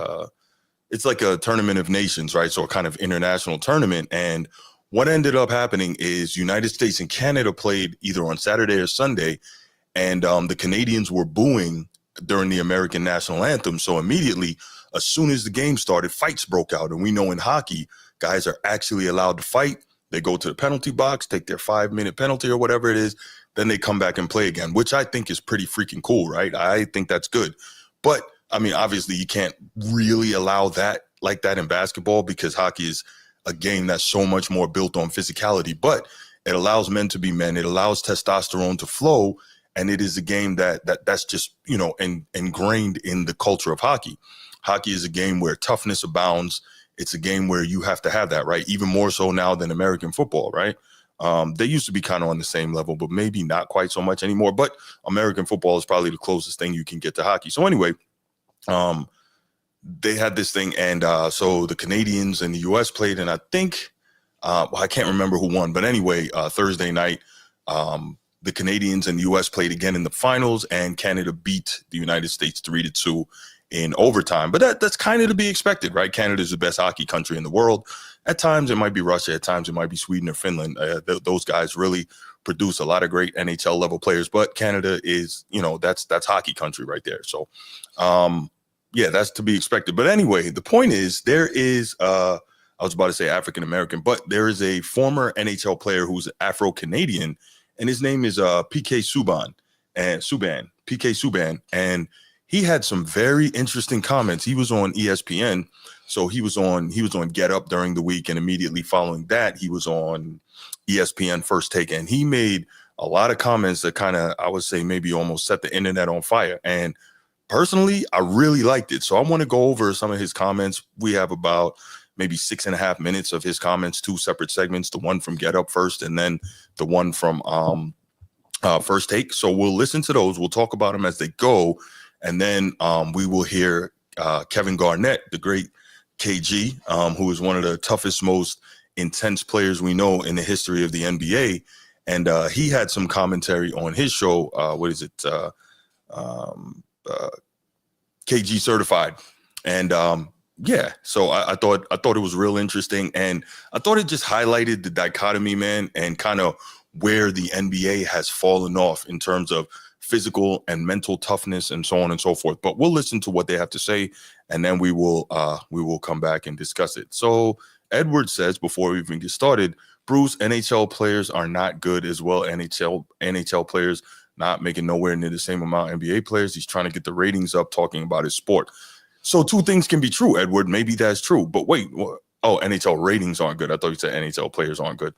it's like a tournament of nations, right? So a kind of international tournament. And what ended up happening is United States and Canada played either on Saturday or Sunday, and the Canadians were booing during the American national anthem. So immediately, as soon as the game started, fights broke out. And we know in hockey, guys are actually allowed to fight. They go to the penalty box, take their 5-minute penalty or whatever it is. Then they come back and play again, which I think is pretty freaking cool, right? I think that's good. But I mean, obviously, you can't really allow that like that in basketball because hockey is a game that's so much more built on physicality. But it allows men to be men. It allows testosterone to flow. And it is a game that's just, ingrained in the culture of hockey. Hockey is a game where toughness abounds. It's a game where you have to have that, right? Even more so now than American football, right? They used to be kind of on the same level, but maybe not quite so much anymore. But American football is probably the closest thing you can get to hockey. So anyway, they had this thing, and so the Canadians and the U.S. played, and I think, I can't remember who won, but anyway, Thursday night, the Canadians and the U.S. played again in the finals, and Canada beat the United States 3-2 in overtime. But that's kind of to be expected, right? Canada is the best hockey country in the world. At times, it might be Russia. At times, it might be Sweden or Finland. Those guys really produce a lot of great NHL level players, but Canada is, that's hockey country right there. So, yeah, that's to be expected. But anyway, the point is there is, I was about to say African-American, but there is a former NHL player who's Afro-Canadian, and his name is PK Subban, and he had some very interesting comments. He was on ESPN, so he was on Get Up during the week, and immediately following that, he was on ESPN First Take, and he made a lot of comments that kind of, I would say, maybe almost set the internet on fire. And personally, I really liked it. So I want to go over some of his comments. We have about maybe 6.5 minutes of his comments, 2 separate segments, the one from Get Up First and then the one from First Take. So we'll listen to those. We'll talk about them as they go. And then we will hear Kevin Garnett, the great KG, who is one of the toughest, most intense players we know in the history of the NBA. And he had some commentary on his show. KG Certified. And so I thought it was real interesting. And I thought it just highlighted the dichotomy, man, and kind of where the NBA has fallen off in terms of physical and mental toughness and so on and so forth. But we'll listen to what they have to say, and then we will come back and discuss it. So Edward says, before we even get started, Bruce, NHL players are not good as well. NHL players not making nowhere near the same amount NBA players. He's trying to get the ratings up, talking about his sport. So 2 things can be true, Edward. Maybe that's true. But wait, NHL ratings aren't good. I thought you said NHL players aren't good.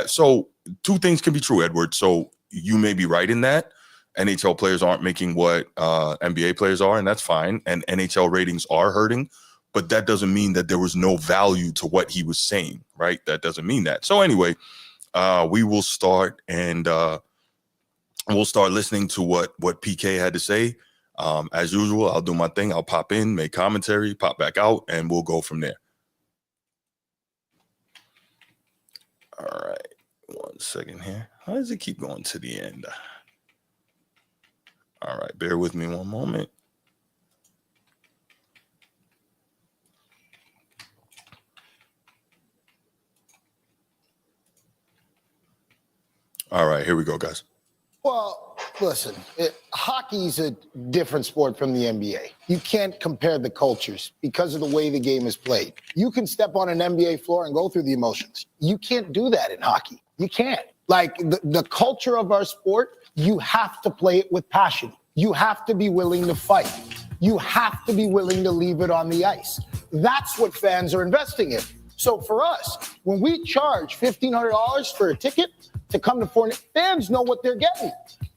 So 2 things can be true, Edward. So you may be right in that. NHL players aren't making what NBA players are, and that's fine. And NHL ratings are hurting. But that doesn't mean that there was no value to what he was saying, right? That doesn't mean that. So anyway, we will start and we'll start listening to what PK had to say. As usual, I'll do my thing. I'll pop in, make commentary, pop back out, and we'll go from there. All right. 1 second here. How does it keep going to the end? All right. Bear with me one moment. All right. Here we go, guys. Well, listen, hockey's a different sport from the NBA. You can't compare the cultures because of the way the game is played. You can step on an NBA floor and go through the emotions. You can't do that in hockey. You can't. Like the culture of our sport, you have to play it with passion. You have to be willing to fight. You have to be willing to leave it on the ice. That's what fans are investing in. So for us, when we charge $1,500 for a ticket to come to Fortnite, fans know what they're getting.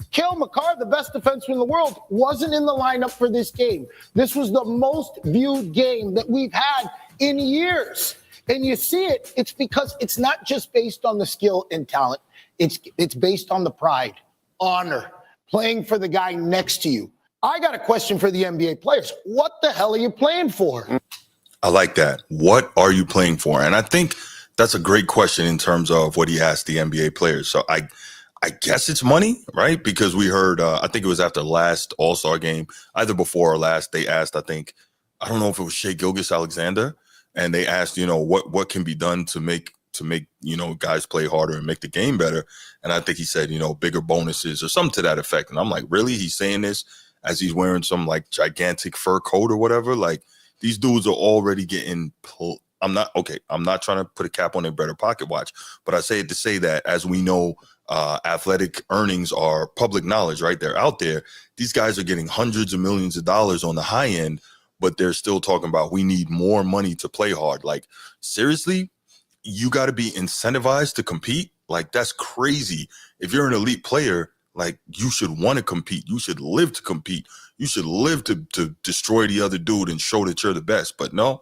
Cale Makar, the best defenseman in the world, wasn't in the lineup for this game. This was the most viewed game that we've had in years. And you see it, it's because it's not just based on the skill and talent. It's based on the pride, honor, playing for the guy next to you. I got a question for the NBA players. What the hell are you playing for? I like that. What are you playing for? And I think that's a great question in terms of what he asked the NBA players. So I guess it's money, right? Because we heard, I think it was after last All-Star game, either before or last, they asked, I don't know if it was Shai Gilgeous-Alexander, and they asked, what can be done to make guys play harder and make the game better. And I think he said, bigger bonuses or something to that effect. And I'm like, really? He's saying this as he's wearing some like gigantic fur coat or whatever? Like, these dudes are already getting I'm not trying to put a cap on their better pocket watch, but I say it to say that, as we know, athletic earnings are public knowledge, right? They're out there. These guys are getting hundreds of millions of dollars on the high end, but they're still talking about we need more money to play hard. Like, seriously, you got to be incentivized to compete? Like, that's crazy. If you're an elite player, like, you should want to compete. You should live to compete. You should live to destroy the other dude and show that you're the best. But no,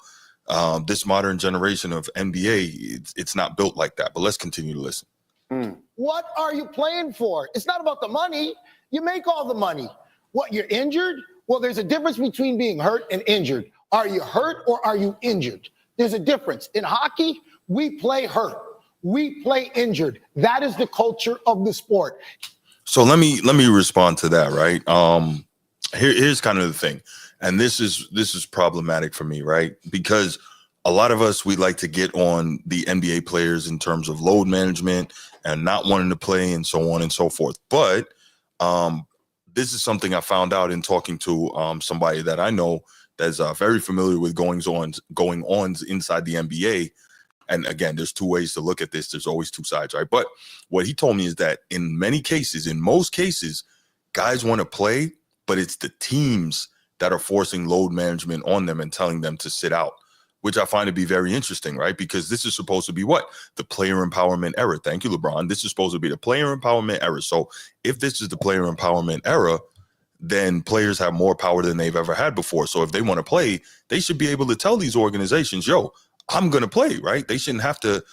this modern generation of NBA, it's not built like that. But let's continue to listen. What are you playing for? It's not about the money. You make all the money. What, you're injured? Well, there's a difference between being hurt and injured. Are you hurt or are you injured? There's a difference. In hockey, we play hurt. We play injured. That is the culture of the sport. So let me respond to that, right? Here's kind of the thing. And this is problematic for me, right? Because a lot of us, we like to get on the NBA players in terms of load management and not wanting to play and so on and so forth. But this is something I found out in talking to somebody that I know that's very familiar with going-ons inside the NBA. And again, there's 2 ways to look at this. There's always 2 sides, right? But what he told me is that in most cases, guys want to play, but it's the teams that are forcing load management on them and telling them to sit out, which I find to be very interesting, right? Because this is supposed to be what? The player empowerment era. Thank you, LeBron. This is supposed to be the player empowerment era. So if this is the player empowerment era, then players have more power than they've ever had before. So if they want to play, they should be able to tell these organizations, yo, I'm going to play, right? They shouldn't have to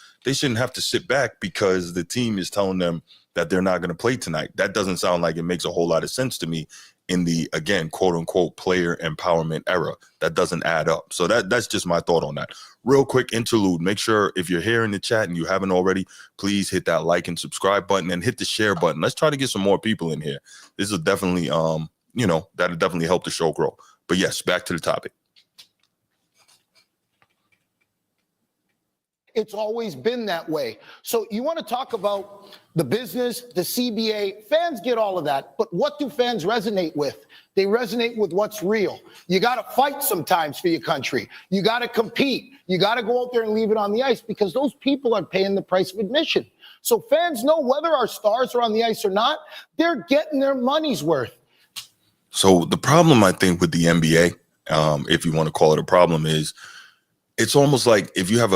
sit back because the team is telling them that they're not going to play tonight. That doesn't sound like it makes a whole lot of sense to me in the, again, quote unquote, player empowerment era. That doesn't add up. So that's just my thought on that. Real quick interlude. Make sure if you're here in the chat and you haven't already, please hit that like and subscribe button and hit the share button. Let's try to get some more people in here. This is definitely, that'll definitely help the show grow. But yes, back to the topic. It's always been that way. So you want to talk about the business, the CBA, fans get all of that. But what do fans resonate with? They resonate with what's real. You got to fight sometimes for your country. You got to compete. You got to go out there and leave it on the ice because those people are paying the price of admission. So fans know whether our stars are on the ice or not, they're getting their money's worth. So the problem, I think, with the NBA, if you want to call it a problem, is it's almost like if you have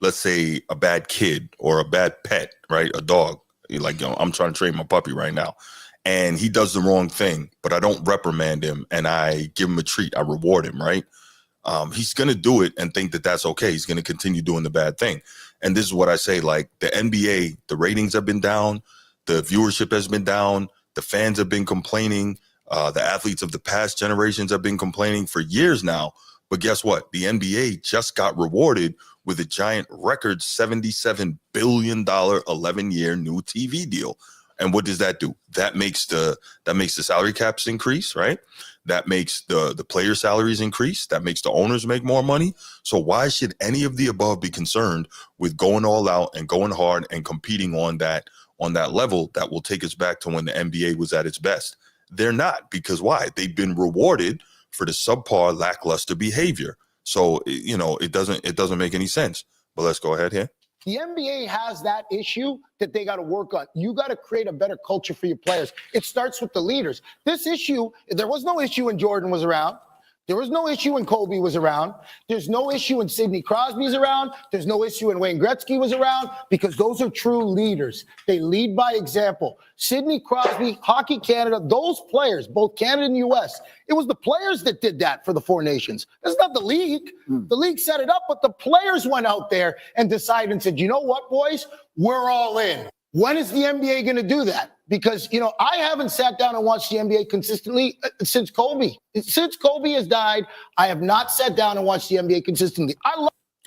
let's say a bad kid or a bad pet, right? A dog, like, I'm trying to train my puppy right now and he does the wrong thing, but I don't reprimand him and I give him a treat. I reward him, right? He's going to do it and think that that's okay. He's going to continue doing the bad thing. And this is what I say, like the NBA, the ratings have been down. The viewership has been down. The fans have been complaining. The athletes of the past generations have been complaining for years now. But guess what? The NBA just got rewarded with a giant record $77 billion 11-year new TV deal. And what does that do? That makes the salary caps increase, right? That makes the player salaries increase. That makes the owners make more money. So why should any of the above be concerned with going all out and going hard and competing on that level that will take us back to when the NBA was at its best? They're not, because why? They've been rewarded for the subpar, lackluster behavior. So, it doesn't make any sense. But let's go ahead here. The NBA has that issue that they got to work on. You got to create a better culture for your players. It starts with the leaders. This issue, there was no issue when Jordan was around. There was no issue when Kobe was around. There's no issue when Sidney Crosby's around. There's no issue when Wayne Gretzky was around, because those are true leaders. They lead by example. Sidney Crosby, Hockey Canada, those players, both Canada and U.S., it was the players that did that for the four nations. It's not the league. The league set it up, but the players went out there and decided and said, you know what, boys? We're all in. When is the NBA going to do that? Because, I haven't sat down and watched the NBA consistently since Kobe. Since Kobe has died, I have not sat down and watched the NBA consistently.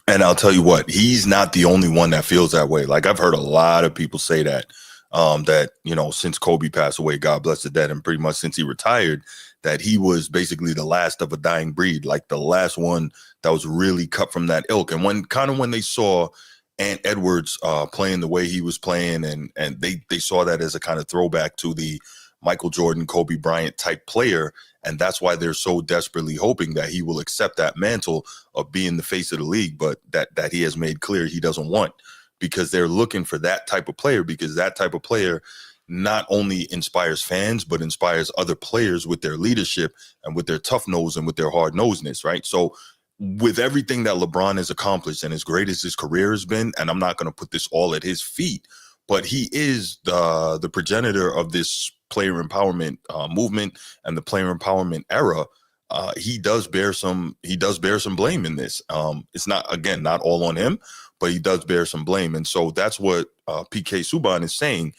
And I'll tell you what, he's not the only one that feels that way. Like, I've heard a lot of people say that, since Kobe passed away, God bless the dead, and pretty much since he retired, that he was basically the last of a dying breed, like the last one that was really cut from that ilk. And when they saw Ant Edwards playing the way he was playing, and they saw that as a kind of throwback to the Michael Jordan, Kobe Bryant type player, and that's why they're so desperately hoping that he will accept that mantle of being the face of the league, but that he has made clear he doesn't want, because they're looking for that type of player, because that type of player not only inspires fans, but inspires other players with their leadership and with their tough nose and with their hard nosedness, right? So with everything that LeBron has accomplished, and as great as his career has been, and I'm not going to put this all at his feet, but he is the progenitor of this player empowerment movement and the player empowerment era. He does bear some blame in this. It's not all on him, but he does bear some blame. And so that's what PK Subban is saying.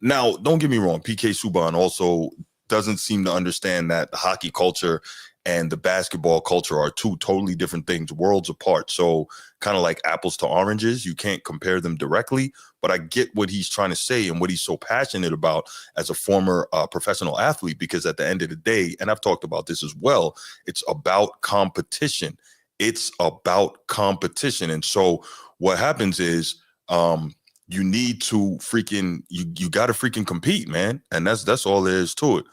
Now, don't get me wrong. PK Subban also doesn't seem to understand that the hockey culture and the basketball culture are two totally different things, worlds apart. So kind of like apples to oranges, you can't compare them directly, but I get what he's trying to say and what he's so passionate about as a former professional athlete, because at the end of the day, and I've talked about this as well, it's about competition. It's about competition. And so what happens is you need to you got to freaking compete, man. And that's all there is to it.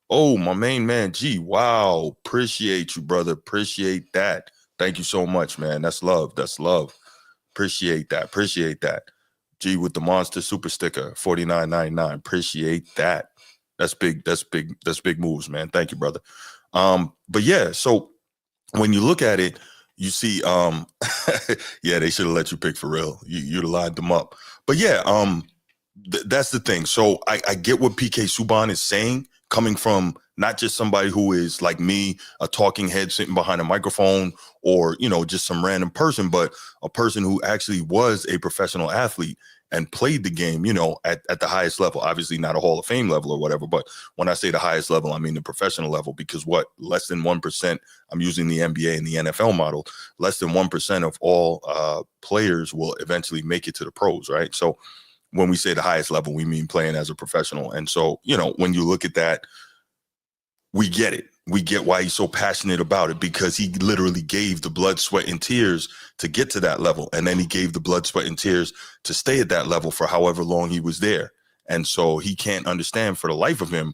Oh, my main man, G. Wow. Appreciate you, brother. Appreciate that. Thank you so much, man. That's love. That's love. Appreciate that. Appreciate that. G with the monster super sticker, $49.99. Appreciate that. That's big. That's big. That's big moves, man. Thank you, brother. But yeah, so when you look at it, you see, yeah, they should have let you pick for real. You'd have lined them up. But yeah, that's the thing. So I get what PK Subban is saying, coming from not just somebody who is like me, a talking head sitting behind a microphone, or, just some random person, but a person who actually was a professional athlete and played the game, at the highest level. Obviously not a Hall of Fame level or whatever, but when I say the highest level, I mean the professional level, because less than 1%, I'm using the NBA and the NFL model, less than 1% of all players will eventually make it to the pros, right? So when we say the highest level, we mean playing as a professional. And so, when you look at that, we get it. We get why he's so passionate about it, because he literally gave the blood, sweat, and tears to get to that level. And then he gave the blood, sweat, and tears to stay at that level for however long he was there. And so he can't understand for the life of him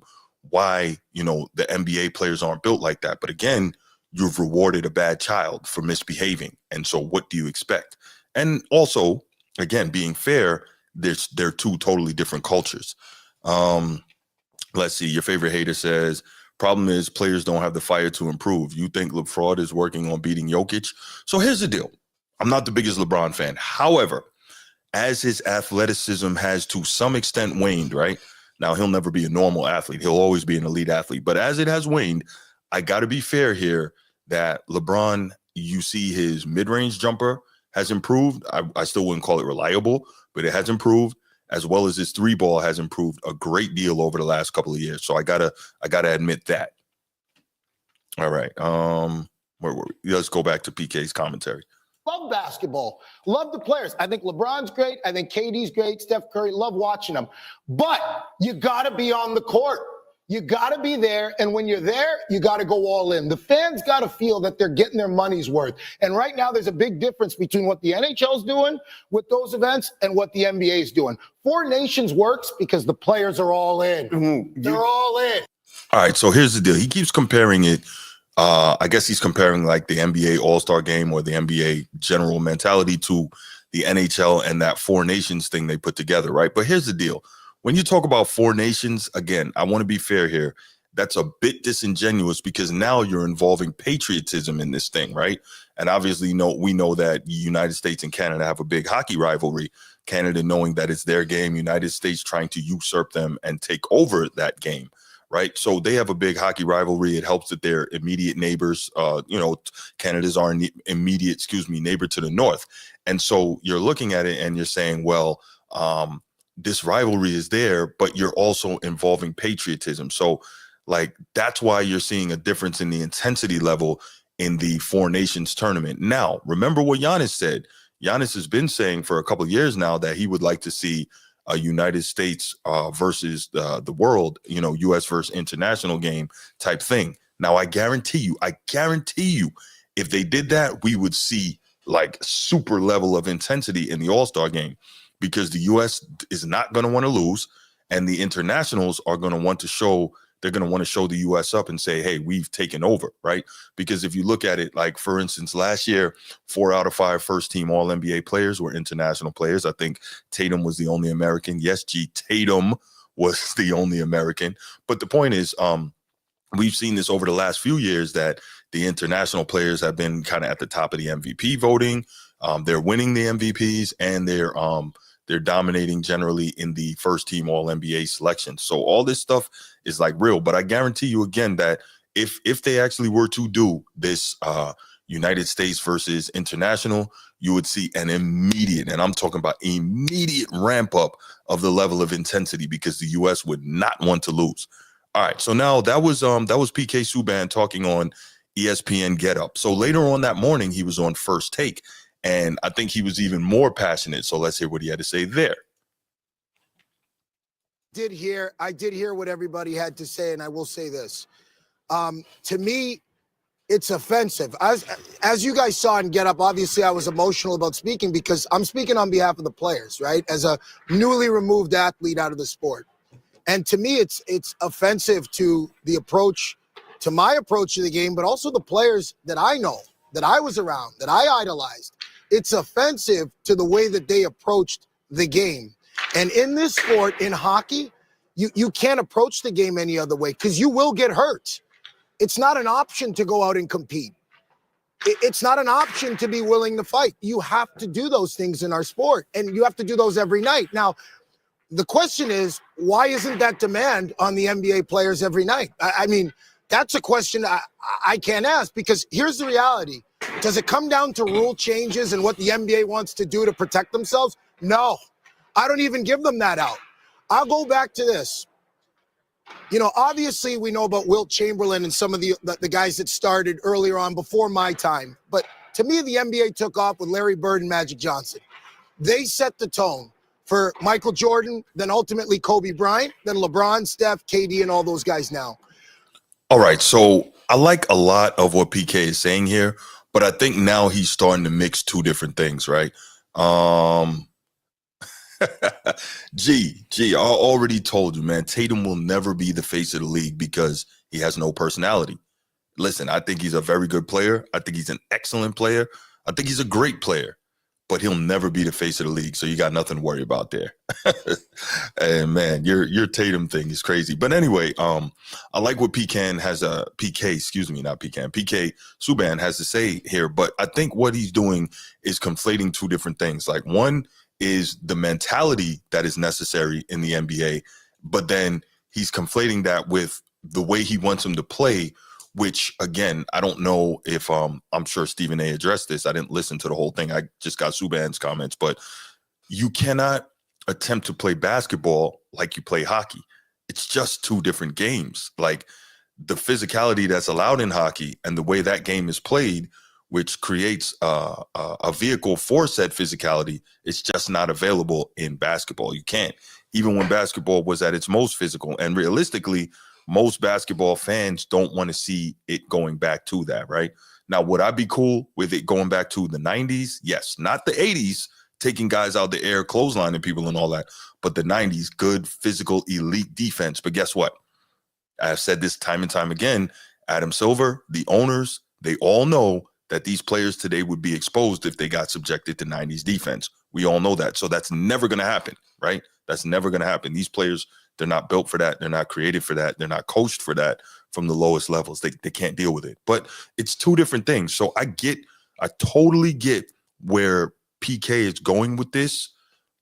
why, the NBA players aren't built like that. But again, you've rewarded a bad child for misbehaving. And so what do you expect? And also, again, being fair, they're two totally different cultures. Let's see. Your favorite hater says, problem is players don't have the fire to improve. You think LeBron is working on beating Jokic? So here's the deal. I'm not the biggest LeBron fan. However, as his athleticism has to some extent waned, right? Now, he'll never be a normal athlete. He'll always be an elite athlete. But as it has waned, I got to be fair here that LeBron, you see his mid-range jumper has improved. I still wouldn't call it reliable, but it has improved, as well as his three ball has improved a great deal over the last couple of years. So I gotta admit that. All right. Where were we? Let's go back to PK's commentary. Love basketball. Love the players. I think LeBron's great. I think KD's great. Steph Curry, love watching them. But you got to be on the court. You got to be there. And when you're there, you got to go all in. The fans got to feel that they're getting their money's worth. And right now, there's a big difference between what the NHL's doing with those events and what the NBA's doing. Four Nations works because the players are all in. Mm-hmm. They're all in. All right. So here's the deal. He keeps comparing it. I guess he's comparing like the NBA All-Star game or the NBA general mentality to the NHL and that Four Nations thing they put together, right? But here's the deal. When you talk about Four Nations, again, I want to be fair here. That's a bit disingenuous because now you're involving patriotism in this thing, right? And obviously, we know that the United States and Canada have a big hockey rivalry. Canada knowing that it's their game, United States trying to usurp them and take over that game, right? So they have a big hockey rivalry. It helps that they're immediate neighbors. Canada's our immediate, neighbor to the north. And so you're looking at it and you're saying, well, this rivalry is there, but you're also involving patriotism. So like, that's why you're seeing a difference in the intensity level in the Four Nations tournament. Now, remember what Giannis said. Giannis has been saying for a couple of years now that he would like to see a United States versus the world, U.S. versus international game type thing. Now, I guarantee you, if they did that, we would see like super level of intensity in the All-Star game, because the U.S. is not going to want to lose, and the internationals are going to want to show. They're going to want to show the U.S. up and say, hey, we've taken over, right? Because if you look at it, like, for instance, last year, 4 out of 5 first-team All-NBA players were international players. I think Tatum was the only American. Yes, Tatum was the only American. But the point is, we've seen this over the last few years that the international players have been kind of at the top of the MVP voting. They're winning the MVPs, and they're dominating generally in the first team All-NBA selection. So all this stuff is like real, but I guarantee you again that if they actually were to do this United States versus international, you would see an immediate, and I'm talking about immediate ramp up of the level of intensity, because the US would not want to lose. All right. So now that was PK Subban talking on ESPN Get Up. So later on that morning, he was on First Take, and I think he was even more passionate. So let's hear what he had to say there. I did hear what everybody had to say, and I will say this. To me, it's offensive. As you guys saw in Get Up, obviously I was emotional about speaking because I'm speaking on behalf of the players, right? As a newly removed athlete out of the sport. And to me, it's offensive to the approach, to my approach to the game, but also the players that I know, that I was around, that I idolized. It's offensive to the way that they approached the game. And in this sport, in hockey, you can't approach the game any other way because you will get hurt. It's not an option to go out and compete. It's not an option to be willing to fight. You have to do those things in our sport, and you have to do those every night. Now, The question is, why isn't that demand on the NBA players every night? I mean, that's a question I can't ask, because here's the reality. Does it come down to rule changes and what the NBA wants to do to protect themselves? No, I don't even give them that out. I'll go back to this. You know, obviously we know about Wilt Chamberlain and some of the guys that started earlier on before my time. But to me, the NBA took off with Larry Bird and Magic Johnson. They set the tone for Michael Jordan, then ultimately Kobe Bryant, then LeBron, Steph, KD, and all those guys now. All right, so I like a lot of what PK is saying here, but I think now he's starting to mix two different things, right? I already told you, man, Tatum will never be the face of the league because he has no personality. Listen, I think he's a very good player. I think he's an excellent player. I think he's a great player, but he'll never be the face of the league. So you got nothing to worry about there. And man, your Tatum thing is crazy. But anyway, I like what PK Subban has to say here. But I think what he's doing is conflating two different things. Like, one is the mentality that is necessary in the NBA, but then he's conflating that with the way he wants him to play, which, again, I don't know if I'm sure Stephen A addressed this. I didn't listen to the whole thing. I just got Subban's comments, but you cannot attempt to play basketball like you play hockey. It's just two different games. Like, the physicality that's allowed in hockey and the way that game is played, which creates a vehicle for said physicality, it's just not available in basketball. You can't. Even when basketball was at its most physical, and realistically, most basketball fans don't want to see it going back to that, right? Now, would I be cool with it going back to the 90s? Yes. Not the 80s, taking guys out the air, clotheslining people and all that, but the 90s, good physical elite defense. But guess what? I've said this time and time again, Adam Silver, the owners, they all know that these players today would be exposed if they got subjected to 90s defense. We all know that. So that's never going to happen, right? That's never going to happen. These players, they're not built for that. They're not created for that. They're not coached for that from the lowest levels. They can't deal with it. But it's two different things. So I totally get where PK is going with this,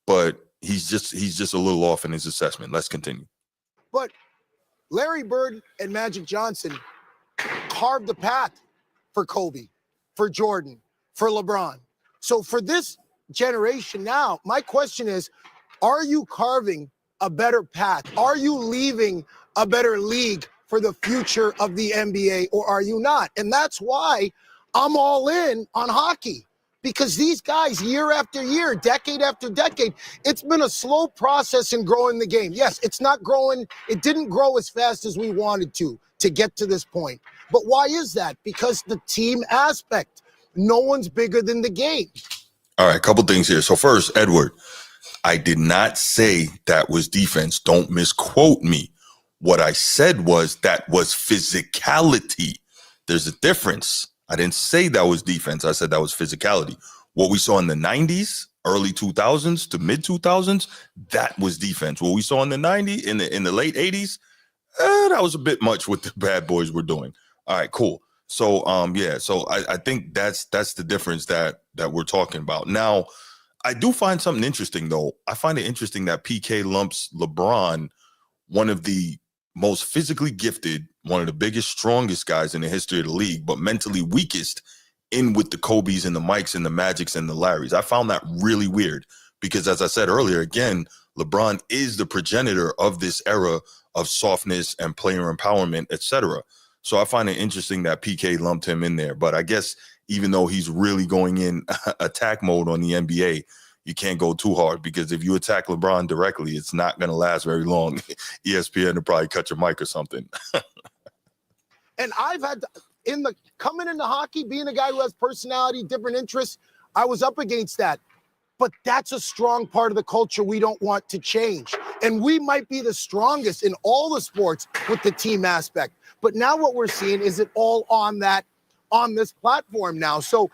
but he's just a little off in his assessment. Let's continue. But Larry Bird and Magic Johnson carved the path for Kobe, for Jordan, for LeBron. So for this generation now, my question is, are you carving a better path? Are you leaving a better league for the future of the NBA, or are you not? And that's why I'm all in on hockey, because these guys, year after year, decade after decade, it's been a slow process in growing the game. Yes, it's not growing. It didn't grow as fast as we wanted to get to this point. But why is that? Because the team aspect. No one's bigger than the game. All right, a couple things here. So first, Edward, I did not say that was defense. Don't misquote me. What I said was that was physicality. There's a difference. I didn't say that was defense. I said that was physicality. What we saw in the 90s, early 2000s to mid 2000s, that was defense. What we saw in the 90s, in the late 80s, that was a bit much what the bad boys were doing. All right, cool. So so I think that's the difference that we're talking about. Now, I do find something interesting, though. I find it interesting that PK lumps LeBron, one of the most physically gifted, one of the biggest, strongest guys in the history of the league, but mentally weakest, in with the Kobes and the Mikes and the Magics and the Larrys. I found that really weird because, as I said earlier, again, LeBron is the progenitor of this era of softness and player empowerment, etc. So I find it interesting that PK lumped him in there. But I guess even though he's really going in attack mode on the NBA, you can't go too hard, because if you attack LeBron directly, it's not going to last very long. ESPN will probably cut your mic or something. And I've had coming into hockey, being a guy who has personality, different interests, I was up against that. But that's a strong part of the culture we don't want to change. And we might be the strongest in all the sports with the team aspect. But now what we're seeing is it all on this platform now. So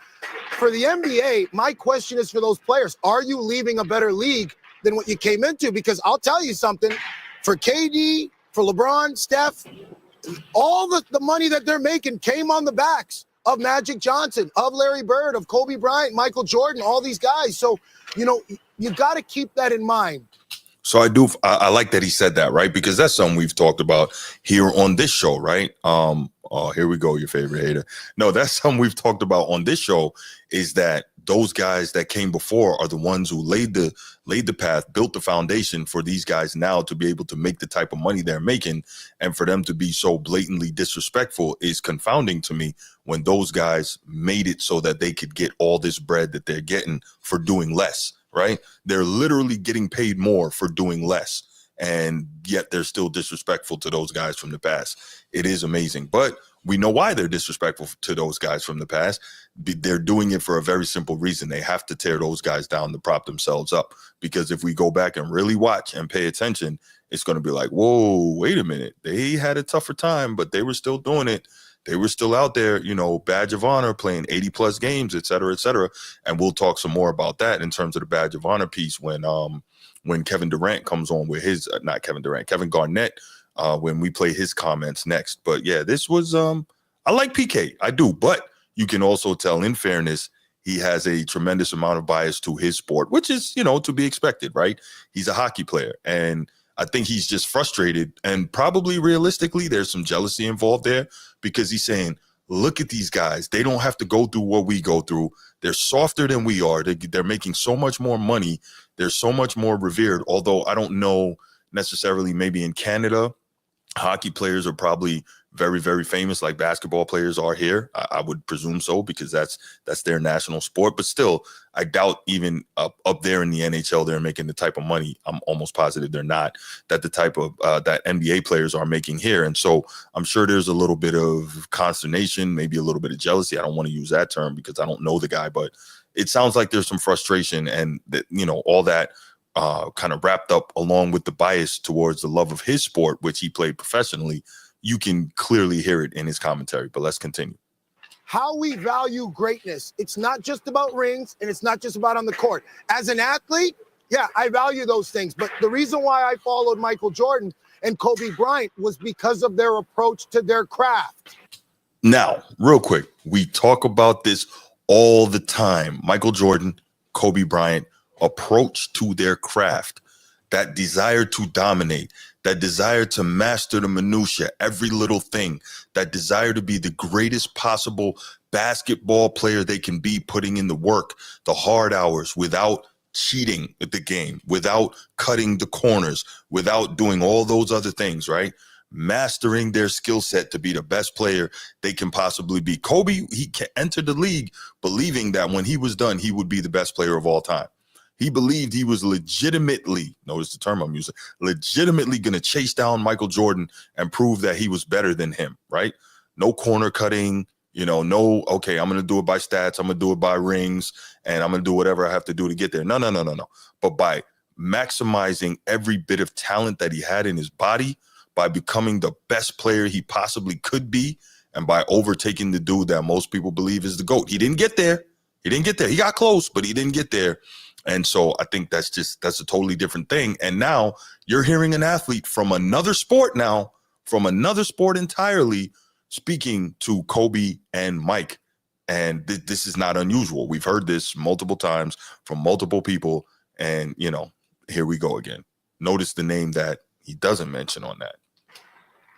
for the NBA, my question is for those players, are you leaving a better league than what you came into? Because I'll tell you something, for KD, for LeBron, Steph, all the money that they're making came on the backs of Magic Johnson, of Larry Bird, of Kobe Bryant, Michael Jordan, all these guys. So, you got to keep that in mind. So I like that he said that, right? Because that's something we've talked about here on this show, right? Oh, here we go, your favorite hater. No, that's something we've talked about on this show, is that those guys that came before are the ones who laid the path, built the foundation for these guys now to be able to make the type of money they're making. And for them to be so blatantly disrespectful is confounding to me, when those guys made it so that they could get all this bread that they're getting for doing less, right? They're literally getting paid more for doing less, and yet they're still disrespectful to those guys from the past. It is amazing. But we know why they're disrespectful to those guys from the past. They're doing it for a very simple reason. They have to tear those guys down to prop themselves up. Because if we go back and really watch and pay attention, it's going to be like, whoa, wait a minute. They had a tougher time, but they were still doing it. They were still out there, badge of honor, playing 80 plus games, et cetera, et cetera. And we'll talk some more about that in terms of the badge of honor piece when Kevin Durant comes on with his, not Kevin Durant, Kevin Garnett, when we play his comments next. But yeah, this was, I like PK, I do. But you can also tell, in fairness, he has a tremendous amount of bias to his sport, which is, to be expected, right? He's a hockey player. And I think he's just frustrated, and probably realistically, there's some jealousy involved there, because he's saying, look at these guys. They don't have to go through what we go through. They're softer than we are. They're making so much more money. They're so much more revered. Although I don't know necessarily, maybe in Canada, hockey players are probably very, very famous like basketball players are here. I would presume so, because that's their national sport. But still, I doubt even up there in the NHL, they're making the type of money. I'm almost positive they're not, that the type of that NBA players are making here. And so I'm sure there's a little bit of consternation, maybe a little bit of jealousy. I don't want to use that term because I don't know the guy, but it sounds like there's some frustration, and that, all that kind of wrapped up along with the bias towards the love of his sport, which he played professionally. You can clearly hear it in his commentary, but let's continue. How we value greatness. It's not just about rings, and it's not just about on the court. As an athlete, yeah, I value those things. But the reason why I followed Michael Jordan and Kobe Bryant was because of their approach to their craft. Now, real quick, we talk about this all the time. Michael Jordan, Kobe Bryant, approach to their craft, that desire to dominate, that desire to master the minutia, every little thing, that desire to be the greatest possible basketball player they can be, putting in the work, the hard hours, without cheating at the game, without cutting the corners, without doing all those other things, right? Mastering their skill set to be the best player they can possibly be. Kobe, he entered the league believing that when he was done, he would be the best player of all time. He believed he was legitimately, notice the term I'm using, legitimately going to chase down Michael Jordan and prove that he was better than him, right? No corner cutting, no, okay, I'm going to do it by stats, I'm going to do it by rings, and I'm going to do whatever I have to do to get there. No. But by maximizing every bit of talent that he had in his body, by becoming the best player he possibly could be, and by overtaking the dude that most people believe is the GOAT. He didn't get there. He got close, but he didn't get there. And so I think that's a totally different thing. And now you're hearing an athlete from another sport entirely, speaking to Kobe and Mike. And this is not unusual. We've heard this multiple times from multiple people. And, here we go again. Notice the name that he doesn't mention on that.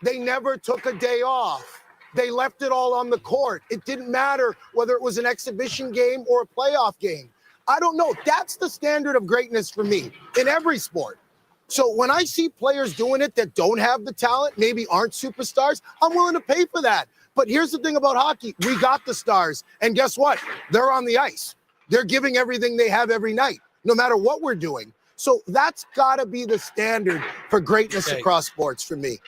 They never took a day off. They left it all on the court. It didn't matter whether it was an exhibition game or a playoff game. I don't know. That's the standard of greatness for me in every sport. So when I see players doing it that don't have the talent, maybe aren't superstars, I'm willing to pay for that. But here's the thing about hockey. We got the stars. And guess what? They're on the ice. They're giving everything they have every night, no matter what we're doing. So that's got to be the standard for greatness across sports for me.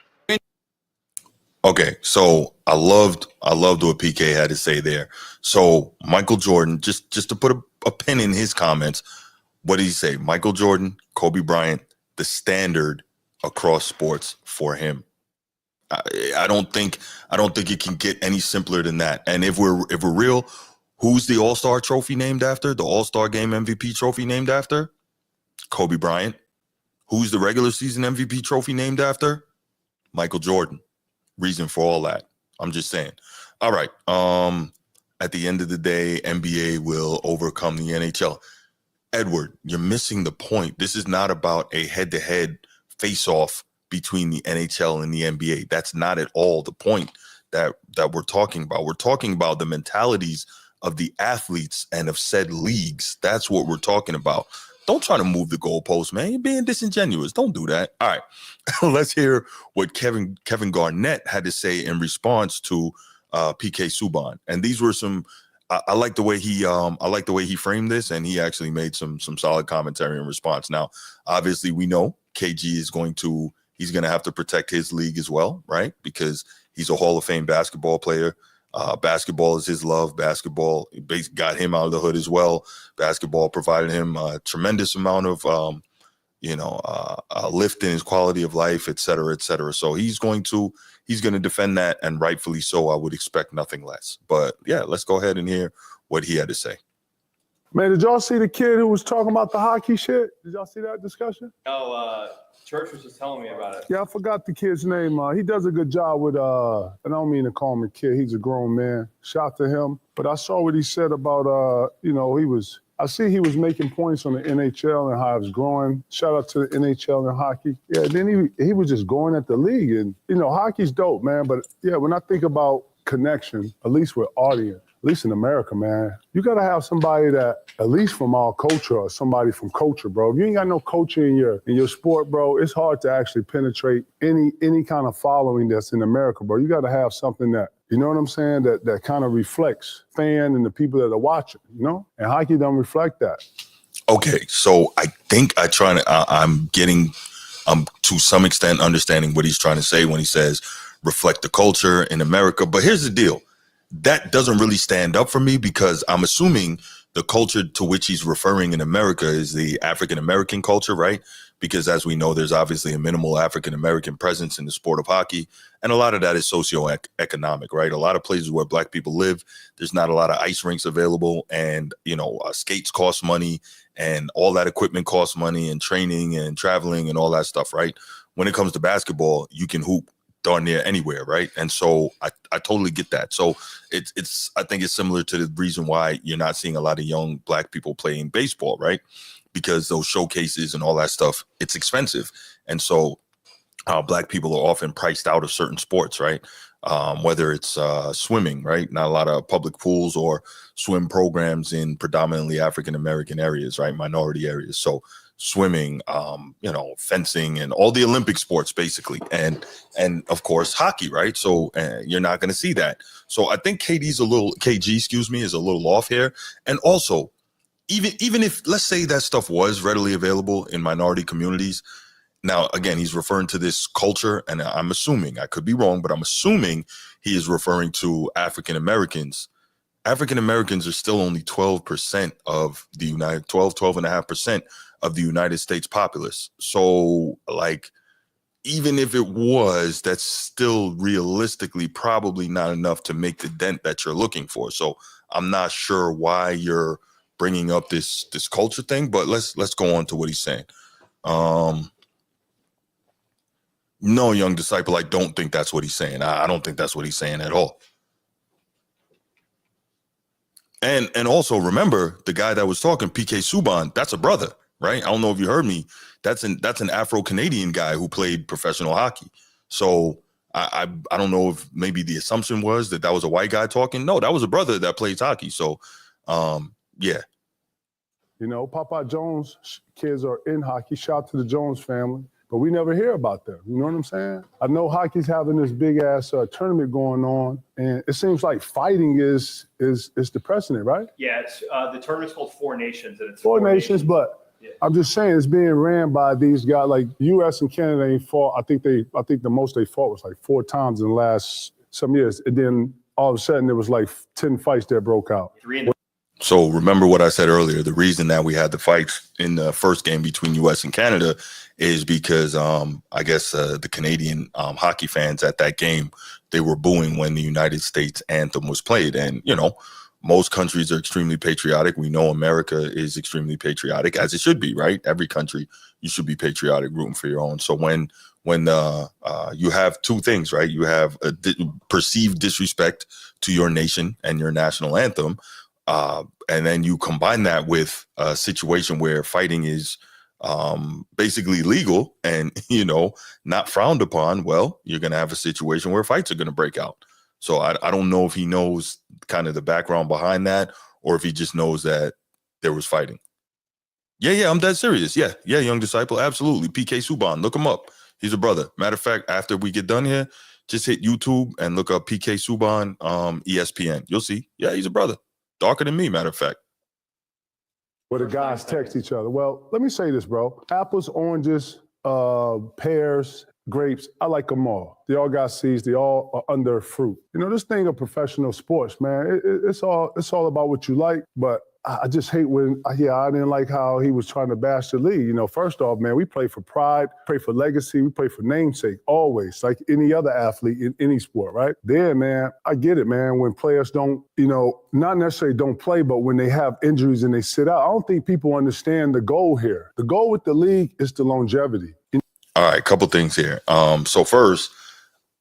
Okay, so I loved what PK had to say there. So Michael Jordan, just to put a pin in his comments, what did he say? Michael Jordan, Kobe Bryant, the standard across sports for him. I don't think it can get any simpler than that. And if we're real, who's the All-Star trophy named after? The All-Star Game MVP trophy named after? Kobe Bryant. Who's the regular season MVP trophy named after? Michael Jordan. Reason for all that. I'm just saying. All right. At the end of the day, NBA will overcome the NHL. Edward, you're missing the point. This is not about a head-to-head face-off between the NHL and the NBA. That's not at all the point that we're talking about. We're talking about the mentalities of the athletes and of said leagues. That's what we're talking about. Don't try to move the goalpost, man. You're being disingenuous. Don't do that. All right. Let's hear what Kevin Garnett had to say in response to PK Subban. And these were some I like the way he framed this, and he actually made some solid commentary in response. Now, obviously, we know KG is going to have to protect his league as well, right? Because he's a Hall of Fame basketball player. Basketball is his love. Basketball got him out of the hood as well. Basketball provided him a tremendous amount of, lift in his quality of life, et cetera, et cetera. So he's going to defend that, and rightfully so. I would expect nothing less. But yeah, let's go ahead and hear what he had to say. Man, did y'all see the kid who was talking about the hockey shit? Did y'all see that discussion? Oh, Church was just telling me about it. Yeah, I forgot the kid's name. He does a good job with, and I don't mean to call him a kid. He's a grown man. Shout to him. But I saw what he said about, I see he was making points on the NHL and how it was growing. Shout out to the NHL and hockey. Yeah, then he was just going at the league. And, hockey's dope, man. But, yeah, when I think about connection, at least with audience, at least in America, man, you got to have somebody that, at least from our culture, or somebody from culture, bro. If you ain't got no culture in your sport, bro, it's hard to actually penetrate any kind of following that's in America, bro. You got to have something that, you know what I'm saying, that kind of reflects fan and the people that are watching, And hockey don't reflect that. Okay, so I think I'm getting to some extent understanding what he's trying to say when he says reflect the culture in America. But here's the deal. That doesn't really stand up for me, because I'm assuming the culture to which he's referring in America is the African-American culture, right? Because as we know, there's obviously a minimal African-American presence in the sport of hockey. And a lot of that is socioeconomic, right? A lot of places where Black people live, there's not a lot of ice rinks available. And, skates cost money, and all that equipment costs money, and training and traveling and all that stuff, right? When it comes to basketball, you can hoop darn near anywhere, right? And so I totally get that. So I think it's similar to the reason why you're not seeing a lot of young Black people playing baseball, right? Because those showcases and all that stuff, it's expensive. And so Black people are often priced out of certain sports, right? Whether it's swimming, right? Not a lot of public pools or swim programs in predominantly African-American areas, right? Minority areas. So swimming, fencing, and all the Olympic sports, basically. And of course, hockey, right? So you're not going to see that. So I think KG is a little off here. And also, even if, let's say that stuff was readily available in minority communities. Now, again, he's referring to this culture, and I'm assuming, I could be wrong, but I'm assuming he is referring to African Americans. African Americans are still only 12% of the 12.5% of the United States populace. So, even if it was, that's still realistically probably not enough to make the dent that you're looking for. So I'm not sure why you're bringing up this culture thing, but let's go on to what he's saying. No, young disciple, I don't think that's what he's saying. I don't think that's what he's saying at all. And also remember, the guy that was talking, PK Subban, that's a brother, right? I don't know if you heard me. That's an Afro-Canadian guy who played professional hockey. So I don't know if maybe the assumption was that was a white guy talking. No, that was a brother that plays hockey. So yeah. Papa Jones' kids are in hockey. Shout to the Jones family. But we never hear about them. You know what I'm saying? I know hockey's having this big-ass tournament going on, and it seems like fighting is the precedent, right? Yeah, it's the tournament's called Four Nations, and it's Four Nations, but yeah. I'm just saying it's being ran by these guys. Like U.S. and Canada ain't fought. I think the most they fought was like 4 times in the last some years, and then all of a sudden there was like 10 fights that broke out. So remember what I said earlier, the reason that we had the fights in the first game between U.S. and Canada is because I guess the Canadian hockey fans at that game, they were booing when the United States anthem was played. And, most countries are extremely patriotic. We know America is extremely patriotic, as it should be, right? Every country, you should be patriotic, rooting for your own. So when you have two things, right? You have a perceived disrespect to your nation and your national anthem, And then you combine that with a situation where fighting is basically legal and, not frowned upon. Well, you're going to have a situation where fights are going to break out. So I don't know if he knows kind of the background behind that or if he just knows that there was fighting. Yeah, I'm dead serious. Yeah, young disciple. Absolutely. PK Subban, look him up. He's a brother. Matter of fact, after we get done here, just hit YouTube and look up PK Subban, ESPN. You'll see. Yeah, he's a brother. Darker than me, matter of fact. Where the guys text each other. Well, let me say this, bro. Apples, oranges, pears, grapes, I like them all. They all got seeds. They all are under fruit. This thing of professional sports, man, it's all about what you like, but I just hate when I didn't like how he was trying to bash the league. First off, man, we play for pride, play for legacy, we play for namesake, always, like any other athlete in any sport, right? There, man, I get it, man, when players don't, not necessarily don't play, but when they have injuries and they sit out, I don't think people understand the goal here. The goal with the league is the longevity. All right, couple things here. So first,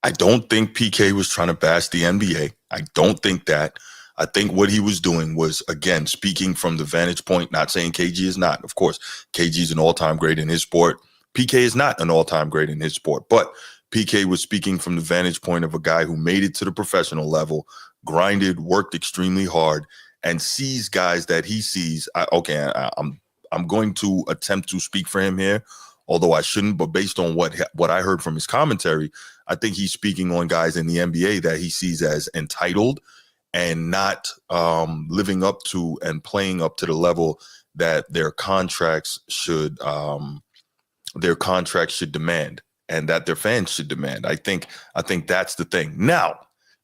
I don't think PK was trying to bash the NBA. I don't think that. I think what he was doing was, again, speaking from the vantage point, not saying KG is not. Of course, KG is an all-time great in his sport. PK is not an all-time great in his sport. But PK was speaking from the vantage point of a guy who made it to the professional level, grinded, worked extremely hard, and sees guys that he sees. I'm going to attempt to speak for him here, although I shouldn't. But based on what I heard from his commentary, I think he's speaking on guys in the NBA that he sees as entitled and not living up to and playing up to the level that their contracts should demand and that their fans should demand. I think that's the thing. Now,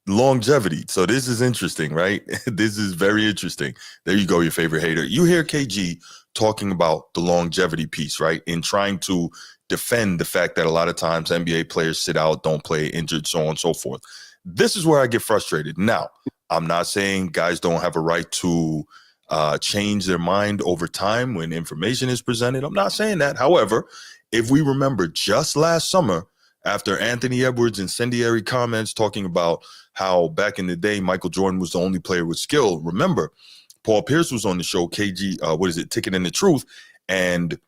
longevity. So this is interesting, right? This is very interesting. There you go, your favorite hater. You hear KG talking about the longevity piece, right? In trying to defend the fact that a lot of times NBA players sit out, don't play, injured, so on and so forth. This is where I get frustrated. Now, I'm not saying guys don't have a right to change their mind over time when information is presented. I'm not saying that. However, if we remember just last summer, after Anthony Edwards' incendiary comments talking about how back in the day, Michael Jordan was the only player with skill. Remember, Paul Pierce was on the show, KG, Ticket and the Truth, and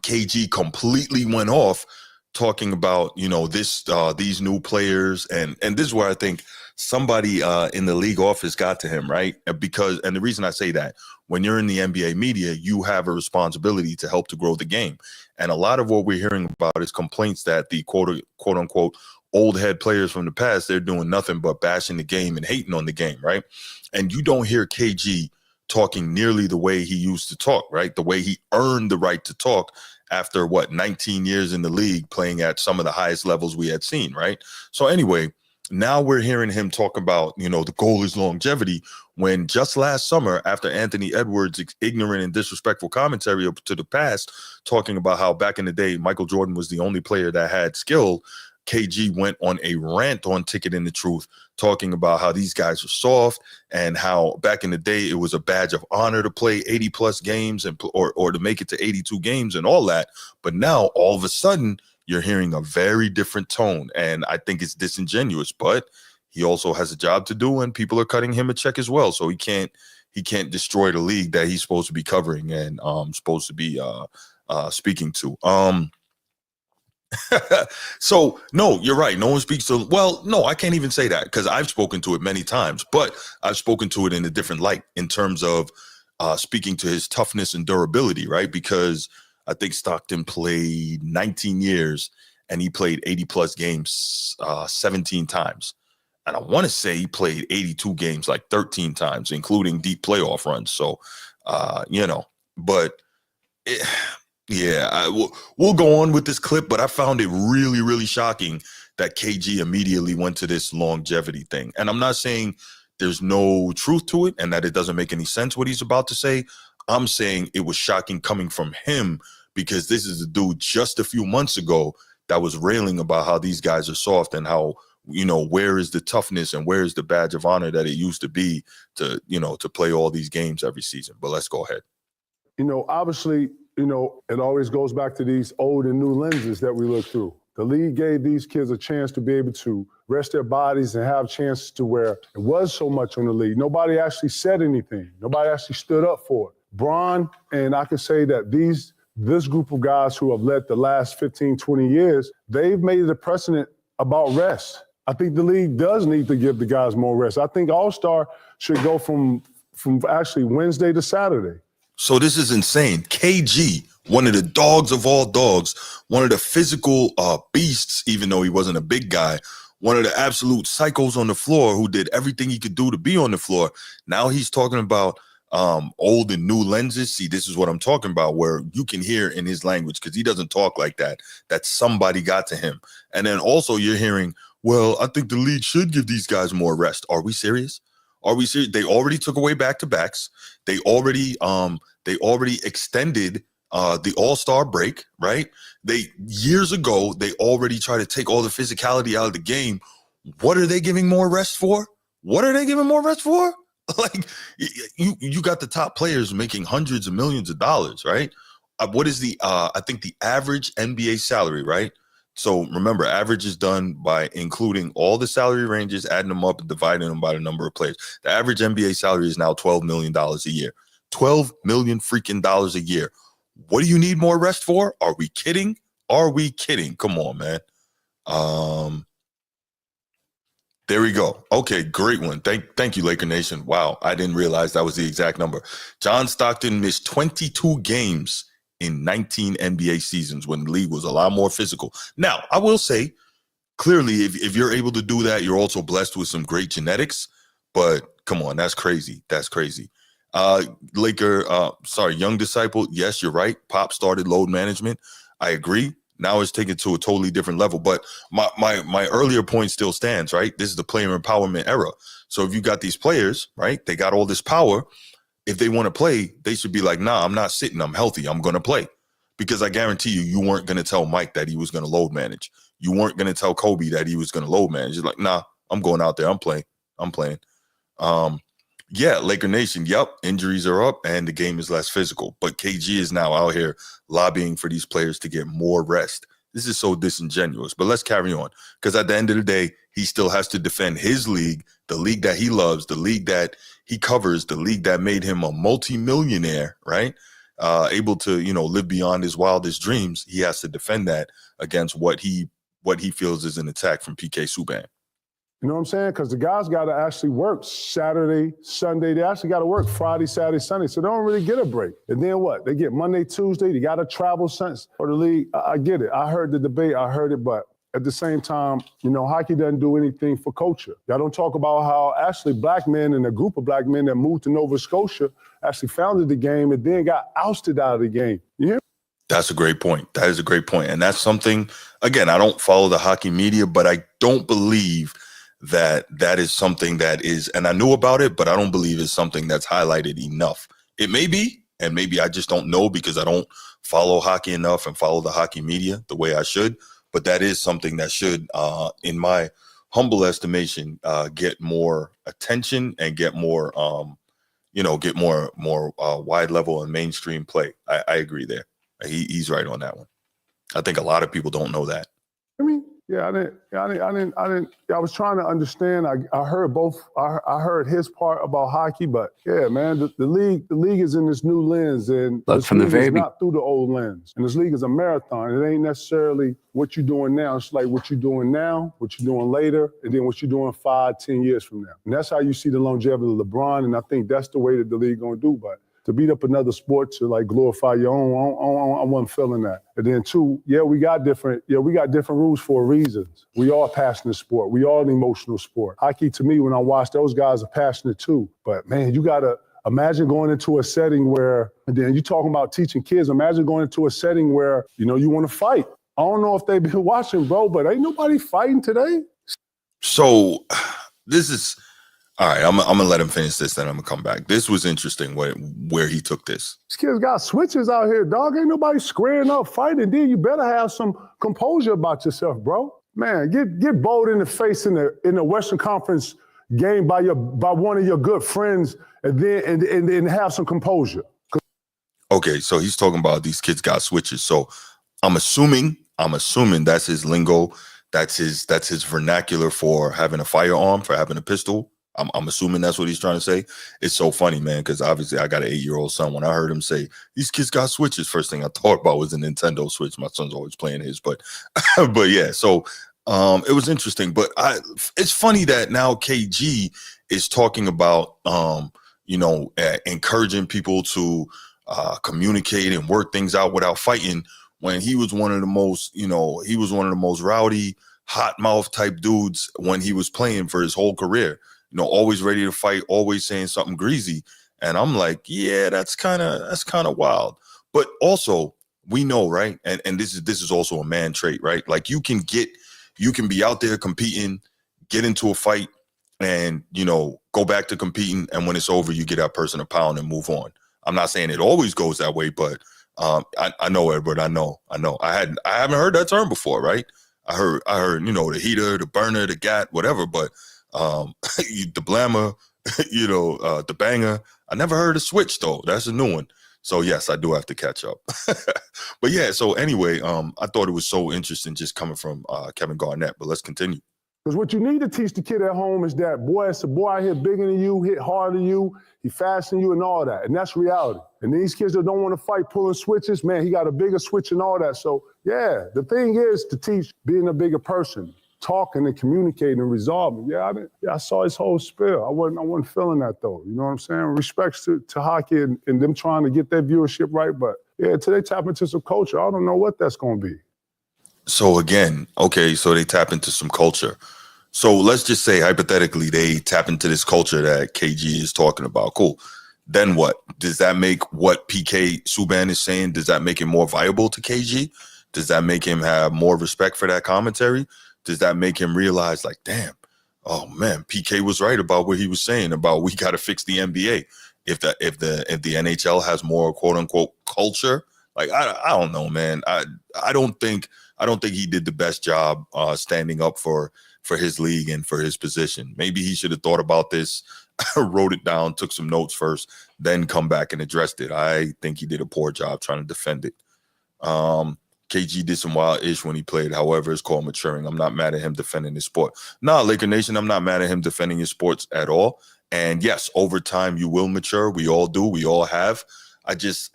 KG completely went off talking about, these new players. And this is where I think somebody in the league office got to him, right? And the reason I say that, when you're in the NBA media, you have a responsibility to help to grow the game. And a lot of what we're hearing about is complaints that the quote unquote old head players from the past, they're doing nothing but bashing the game and hating on the game, right? And you don't hear KG talking nearly the way he used to talk, right? The way he earned the right to talk after 19 years in the league, playing at some of the highest levels we had seen, right? So anyway, now we're hearing him talk about, the goal is longevity, when just last summer, after Anthony Edwards' ignorant and disrespectful commentary to the past, talking about how back in the day, Michael Jordan was the only player that had skill, KG went on a rant on Ticket and the Truth, talking about how these guys are soft and how back in the day it was a badge of honor to play 80 plus games or to make it to 82 games and all that. But now all of a sudden you're hearing a very different tone, and I think it's disingenuous. But he also has a job to do, and people are cutting him a check as well, so he can't destroy the league that he's supposed to be covering and supposed to be speaking to. So no, you're right. No one speaks to, no, I can't even say that because I've spoken to it many times, but I've spoken to it in a different light in terms of speaking to his toughness and durability, right? Because I think Stockton played 19 years and he played 80 plus games 17 times. And I want to say he played 82 games like 13 times, including deep playoff runs. So, but we'll go on with this clip, but I found it really, really shocking that KG immediately went to this longevity thing. And I'm not saying there's no truth to it and that it doesn't make any sense what he's about to say. I'm saying it was shocking coming from him because this is a dude just a few months ago that was railing about how these guys are soft and how, where is the toughness and where is the badge of honor that it used to be to play all these games every season. But let's go ahead. Obviously, it always goes back to these old and new lenses that we look through. The league gave these kids a chance to be able to rest their bodies and have chances to where it was so much on the league. Nobody actually said anything. Nobody actually stood up for it. Bron, and I can say that this group of guys who have led the last 15, 20 years, they've made it a precedent about rest. I think the league does need to give the guys more rest. I think All-Star should go from actually Wednesday to Saturday. So this is insane. KG, one of the dogs of all dogs, one of the physical beasts, even though he wasn't a big guy, one of the absolute psychos on the floor who did everything he could do to be on the floor. Now he's talking about old and new lenses. See, this is what I'm talking about, where you can hear in his language, because he doesn't talk like that somebody got to him. And then also you're hearing, well, I think the league should give these guys more rest. Are we serious? Are we serious? They already took away back-to-backs. They already extended the All-Star break, right? Years ago, they already tried to take all the physicality out of the game. What are they giving more rest for? What are they giving more rest for? Like, you got the top players making hundreds of millions of dollars, right? What is I think the average NBA salary, right? So remember, average is done by including all the salary ranges, adding them up and dividing them by the number of players. The average NBA salary is now $12 million a year. $12 million freaking dollars a year. What do you need more rest for? Are we kidding? Are we kidding? Come on, man. There we go. Okay, great one. Thank you, Laker Nation. Wow, I didn't realize that was the exact number. John Stockton missed 22 games in 19 NBA seasons when the league was a lot more physical. Now, I will say, clearly, if you're able to do that, you're also blessed with some great genetics. But come on, that's crazy. That's crazy. Young disciple. Yes, you're right. Pop started load management. I agree. Now it's taken to a totally different level. But my earlier point still stands, right? This is the player empowerment era. So if you got these players, right, they got all this power. If they want to play, they should be like, nah, I'm not sitting. I'm healthy. I'm going to play. Because I guarantee you weren't going to tell Mike that he was going to load manage. You weren't going to tell Kobe that he was going to load manage. You're like, nah, I'm going out there. I'm playing. Yeah, Laker Nation, yep, injuries are up and the game is less physical. But KG is now out here lobbying for these players to get more rest. This is so disingenuous. But let's carry on, because at the end of the day, he still has to defend his league, the league that he loves, the league that he covers, the league that made him a multimillionaire, right? Able to, live beyond his wildest dreams. He has to defend that against what he feels is an attack from PK Subban. You know what I'm saying? Because the guys got to actually work Saturday, Sunday. They actually got to work Friday, Saturday, Sunday. So they don't really get a break. And then what? They get Monday, Tuesday. They got to travel for the league. I get it. I heard the debate. I heard it. But at the same time, hockey doesn't do anything for culture. Y'all don't talk about how actually black men and a group of black men that moved to Nova Scotia actually founded the game and then got ousted out of the game. You hear? That's a great point. That is a great point. And that's something, again, I don't follow the hockey media, but I don't believe that is something that is, and I knew about it, but I don't believe it's something that's highlighted enough. It may be, and maybe I just don't know because I don't follow hockey enough and follow the hockey media the way I should. But that is something that should, in my humble estimation, get more attention and get more, wide level and mainstream play. I agree there. He's right on that one. I think a lot of people don't know that. I mean, yeah, I was trying to understand. I heard both. I heard his part about hockey, but yeah, man, the league is in this new lens, and this league is not through the old lens. And this league is a marathon. It ain't necessarily what you're doing now. It's like what you're doing now, what you're doing later, and then what you're doing 5, 10 years from now. And that's how you see the longevity of LeBron. And I think that's the way that the league gonna do. But to beat up another sport to like glorify your own, I wasn't feeling that. And then two, we got different rules for reasons. We are a passionate sport. We are an emotional sport. Hockey, to me, when I watch those guys, are passionate too. But man, you gotta imagine going into a setting where, and then you talking about teaching kids, imagine going into a setting where, you want to fight. I don't know if they've been watching, bro, but ain't nobody fighting today. So this is, all right, I'm going to let him finish this, then I'm going to come back. This was interesting where he took this. These kids got switches out here, dog. Ain't nobody squaring up fighting. Then you better have some composure about yourself, bro. Man, get bowled in the face in the Western Conference game by one of your good friends, and then have some composure. Okay, so he's talking about these kids got switches. So I'm assuming I'm assuming that's his lingo. That's his vernacular for having a firearm, for having a pistol. I'm assuming that's what he's trying to say. It's so funny, man, because obviously I got an 8-year-old son. When I heard him say, these kids got Switches, first thing I thought about was a Nintendo Switch. My son's always playing his, but but yeah, so it was interesting. But it's funny that now KG is talking about, encouraging people to communicate and work things out without fighting, when he was one of the most rowdy, hot mouth type dudes when he was playing for his whole career. Always ready to fight, always saying something greasy. And I'm like, yeah, that's kind of wild. But also, we know, right? And this is also a man trait, right? Like you can be out there competing, get into a fight, and go back to competing, and when it's over, you get that person a pound and move on. I'm not saying it always goes that way, but I know, Edward. I know. I haven't heard that term before, right? I heard, the heater, the burner, the gat, whatever, but the blammer, the banger. I never heard a switch though. That's a new one. So yes, I do have to catch up. But yeah, so anyway, I thought it was so interesting just coming from Kevin Garnett, but let's continue. Because what you need to teach the kid at home is that, boy, it's a boy out here bigger than you, hit harder than you, he faster than you and all that. And that's reality. And these kids that don't want to fight pulling switches, man, he got a bigger switch and all that. So yeah, the thing is to teach being a bigger person, talking and communicating and resolving. Yeah, I saw his whole spiel. I wasn't feeling that though. You know what I'm saying? Respects to hockey and them trying to get their viewership right. But yeah, till they tap into some culture, I don't know what that's going to be. So again, okay, so they tap into some culture. So let's just say hypothetically they tap into this culture that KG is talking about. Cool. Then what? Does that make what PK Subban is saying, does that make it more viable to KG? Does that make him have more respect for that commentary? Does that make him realize like, damn, oh man, PK was right about what he was saying about we got to fix the NBA. If the NHL has more quote unquote culture, like I don't know, man. I don't think he did the best job standing up for his league and for his position. Maybe he should have thought about this, wrote it down, took some notes first, then come back and addressed it. I think he did a poor job trying to defend it. KG did some wild-ish when he played. However, it's called maturing. I'm not mad at him defending his sport. Nah, Laker Nation, I'm not mad at him defending his sports at all. And yes, over time you will mature. We all do. We all have. I just,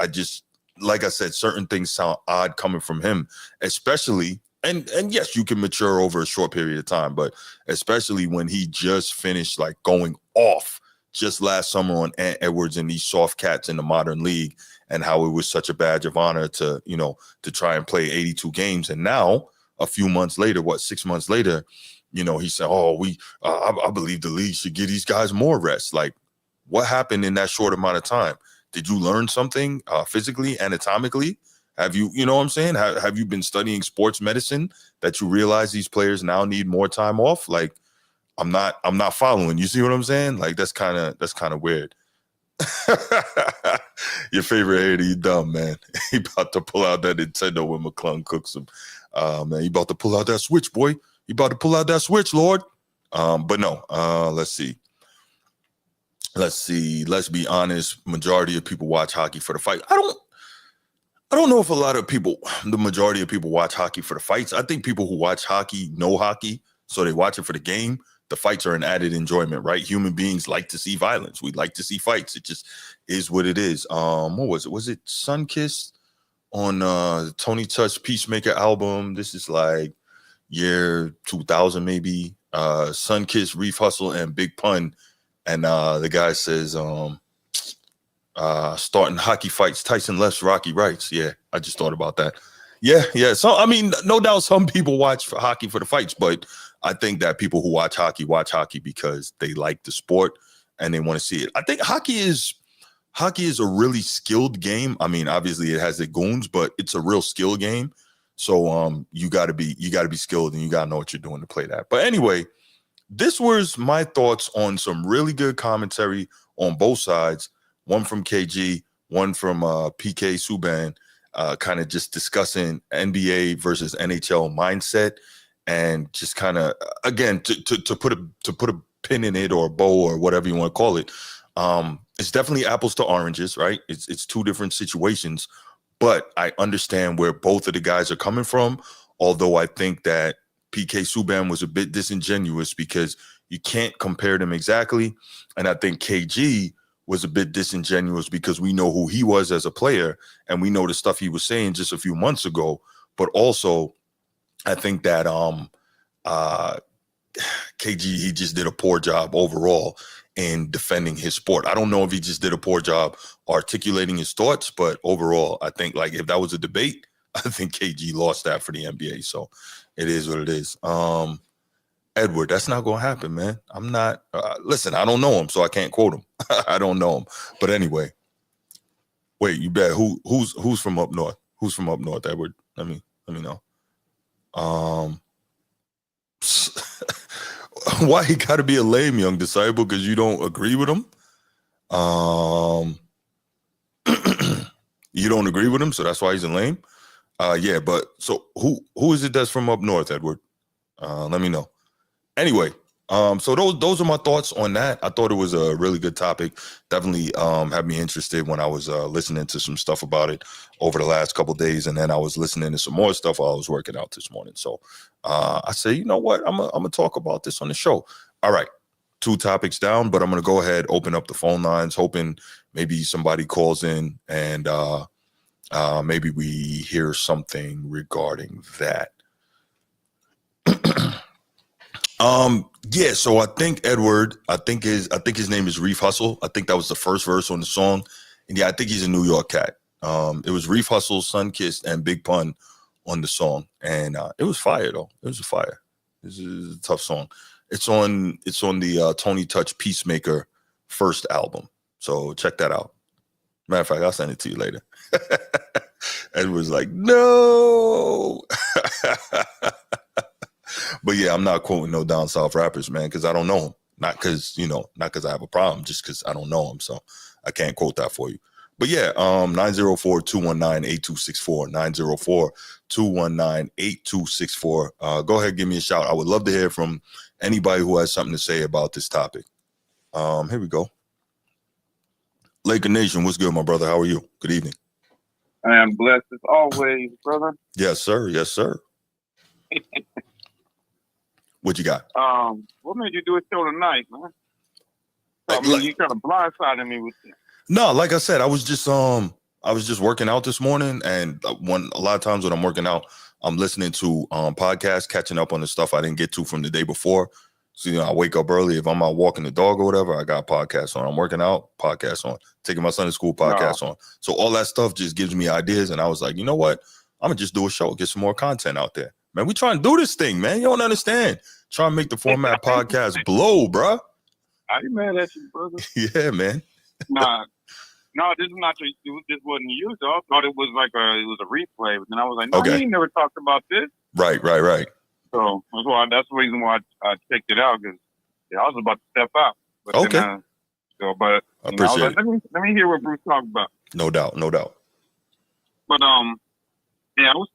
like I said, certain things sound odd coming from him, especially, and yes, you can mature over a short period of time, but especially when he just finished like going off just last summer on Ant Edwards and these soft cats in the modern league, and how it was such a badge of honor to try and play 82 games. And now a few months later, 6 months later, he said, I believe the league should give these guys more rest. Like, what happened in that short amount of time? Did you learn something physically, anatomically? Have you, what I'm saying? Have you been studying sports medicine that you realize these players now need more time off? Like, I'm not following. You see what I'm saying? Like, that's kind of weird. Your favorite hater, you dumb, man. He about to pull out that Nintendo when McClung cooks him. Man, he about to pull out that Switch, boy. He about to pull out that Switch, Lord. But no, let's see. Let's be honest. Majority of people watch hockey for the fight. I don't know if the majority of people watch hockey for the fights. I think people who watch hockey know hockey, so they watch it for the game. The fights are an added enjoyment, right? Human beings like to see violence. We like to see fights. It just is what it is. What was it? Was it Sunkiss on Tony Touch Peacemaker album? This is like year 2000 maybe. Sunkiss, Reef Hustle, and Big Pun. And the guy says, starting hockey fights, Tyson lefts, Rocky rights. Yeah, I just thought about that. Yeah. So, I mean, no doubt some people watch hockey for the fights, but I think that people who watch hockey because they like the sport and they want to see it. I think hockey is a really skilled game. I mean, obviously it has its goons, but it's a real skill game. So you gotta be skilled and you gotta know what you're doing to play that. But anyway, this was my thoughts on some really good commentary on both sides. One from KG, one from PK Subban, kind of just discussing NBA versus NHL mindset. And just kind of, again, to put a pin in it or a bow or whatever you want to call it, it's definitely apples to oranges, right? It's two different situations, but I understand where both of the guys are coming from. Although I think that PK Subban was a bit disingenuous because you can't compare them exactly. And I think KG was a bit disingenuous because we know who he was as a player and we know the stuff he was saying just a few months ago. But also, I think that KG, he just did a poor job overall in defending his sport. I don't know if he just did a poor job articulating his thoughts, but overall, I think like if that was a debate, I think KG lost that for the NBA. So it is what it is. Edward, that's not going to happen, man. I'm not, listen, I don't know him, so I can't quote him. I don't know him. But anyway, wait, you bet. Who's from up north? Who's from up north, Edward? Let me know. Why he got to be a lame young disciple? Because you don't agree with him? You don't agree with him, so that's why he's a lame? Yeah, but so who is it that's from up north, Edward? Let me know. Anyway, so those are my thoughts on that. I thought it was a really good topic. Definitely had me interested when I was listening to some stuff about it over the last couple of days, and then I was listening to some more stuff while I was working out this morning. So I said, you know what? I'm gonna talk about this on the show. All right, 2 topics down, but I'm gonna go ahead, open up the phone lines, hoping maybe somebody calls in and maybe we hear something regarding that. Yeah, so I think Edward, I think his name is Reef Hustle. I think that was the first verse on the song. And yeah, I think he's a New York cat. It was Reef Hustle, Sunkissed, and Big Pun on the song. And it was fire though. It was a fire. This is a tough song. It's on the Tony Touch Peacemaker first album. So check that out. Matter of fact, I'll send it to you later. Edward's like, no. But yeah, I'm not quoting no down south rappers, man, because I don't know them. Not because I have a problem, just because I don't know them. So I can't quote that for you. But yeah, 904-219-8264, 904-219-8264. Go ahead, give me a shout. I would love to hear from anybody who has something to say about this topic. Here we go. Laker Nation, what's good, my brother? How are you? Good evening. I am blessed as always, brother. Yes, sir. Yes, sir. What you got? What made you do a show tonight, man? You kind of blindsided me with it. No, like I said, I was just working out this morning, and a lot of times when I'm working out, I'm listening to podcasts, catching up on the stuff I didn't get to from the day before. So I wake up early. If I'm out walking the dog or whatever, I got podcasts on. I'm working out, podcasts on. Taking my son to school, podcasts on. So all that stuff just gives me ideas, and I was like, you know what? I'm gonna just do a show, get some more content out there. Man, we trying to do this thing, man. You don't understand. Trying to make the Format Podcast blow, bro. I ain't mad at you, brother. Yeah, man. No, this is not. This wasn't you, though. I thought it was like it was a replay, but then I was like, no, okay. You ain't never talked about this. Right. So that's the reason why I checked it out, because I was about to step out. But okay. Then, I appreciate it. Let me hear what Bruce talked about. No doubt. But yeah, it was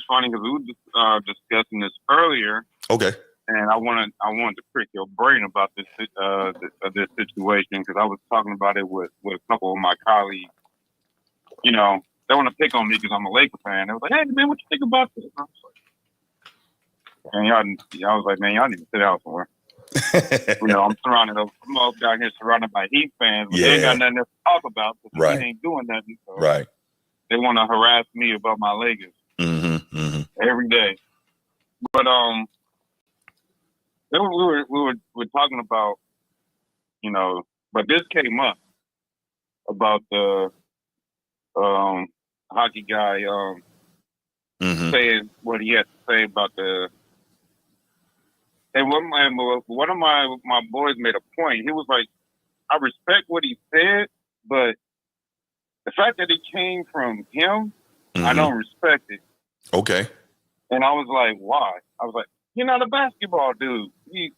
funny because we were just discussing this earlier. Okay. And I wanted to prick your brain about this situation, because I was talking about it with a couple of my colleagues. They want to pick on me because I'm a Laker fan. They was like, "Hey man, what you think about this?" And I was like, "Man, y'all need to sit down somewhere." I'm up down here surrounded by Heat fans, but they ain't got nothing else to talk about because right. Heat ain't doing nothing. So right. They want to harass me about my Lakers every day. But then we were talking about, but this came up about the hockey guy saying what he had to say about the. And one of my boys made a point. He was like, I respect what he said, but the fact that it came from him, I don't respect it. Okay. And I was like, why? I was like, you're not a basketball dude. He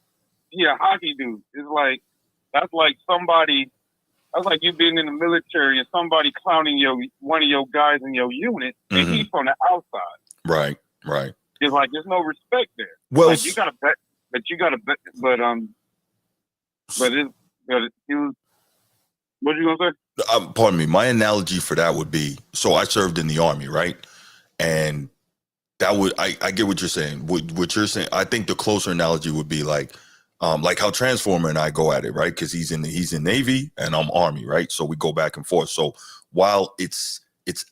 a hockey dude. It's like, that's like you being in the military and somebody clowning one of your guys in your unit, and he's from the outside. Right. It's like, there's no respect there. Well, like, you gotta bet, but it was, what you gonna say? Pardon me. My analogy for that would be, so I served in the Army, right? And That would I get what you're saying. What you're saying, I think the closer analogy would be like how Transformer and I go at it, right? Because he's in Navy and I'm Army, right? So we go back and forth. So while it's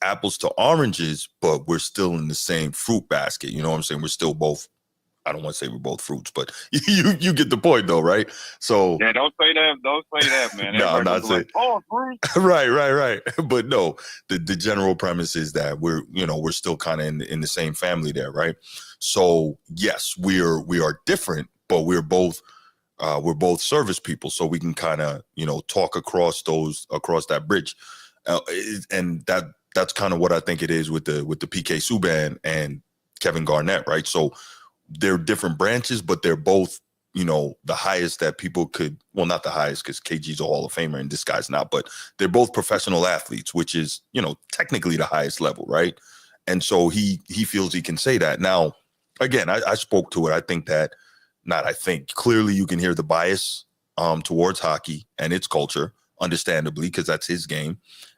apples to oranges, but we're still in the same fruit basket. You know what I'm saying? We're still both. I don't want to say we're both fruits, but you get the point though, right? So Yeah, don't say that. Don't say that, man. No, I'm not saying. Like, oh, fruit. Right. But no, the general premise is that we're still kind of in the same family there, right? So yes, we are different, but we're both service people, so we can kind of talk across that bridge, and that's kind of what I think it is with the PK Subban and Kevin Garnett, right? So they're different branches, but they're both the highest that people could, well, not the highest because KG's a Hall of Famer and this guy's not, but they're both professional athletes, which is, technically the highest level, right? And so he feels he can say that. Now, again, I spoke to it. I think that, clearly you can hear the bias towards hockey and its culture, understandably, because that's his game.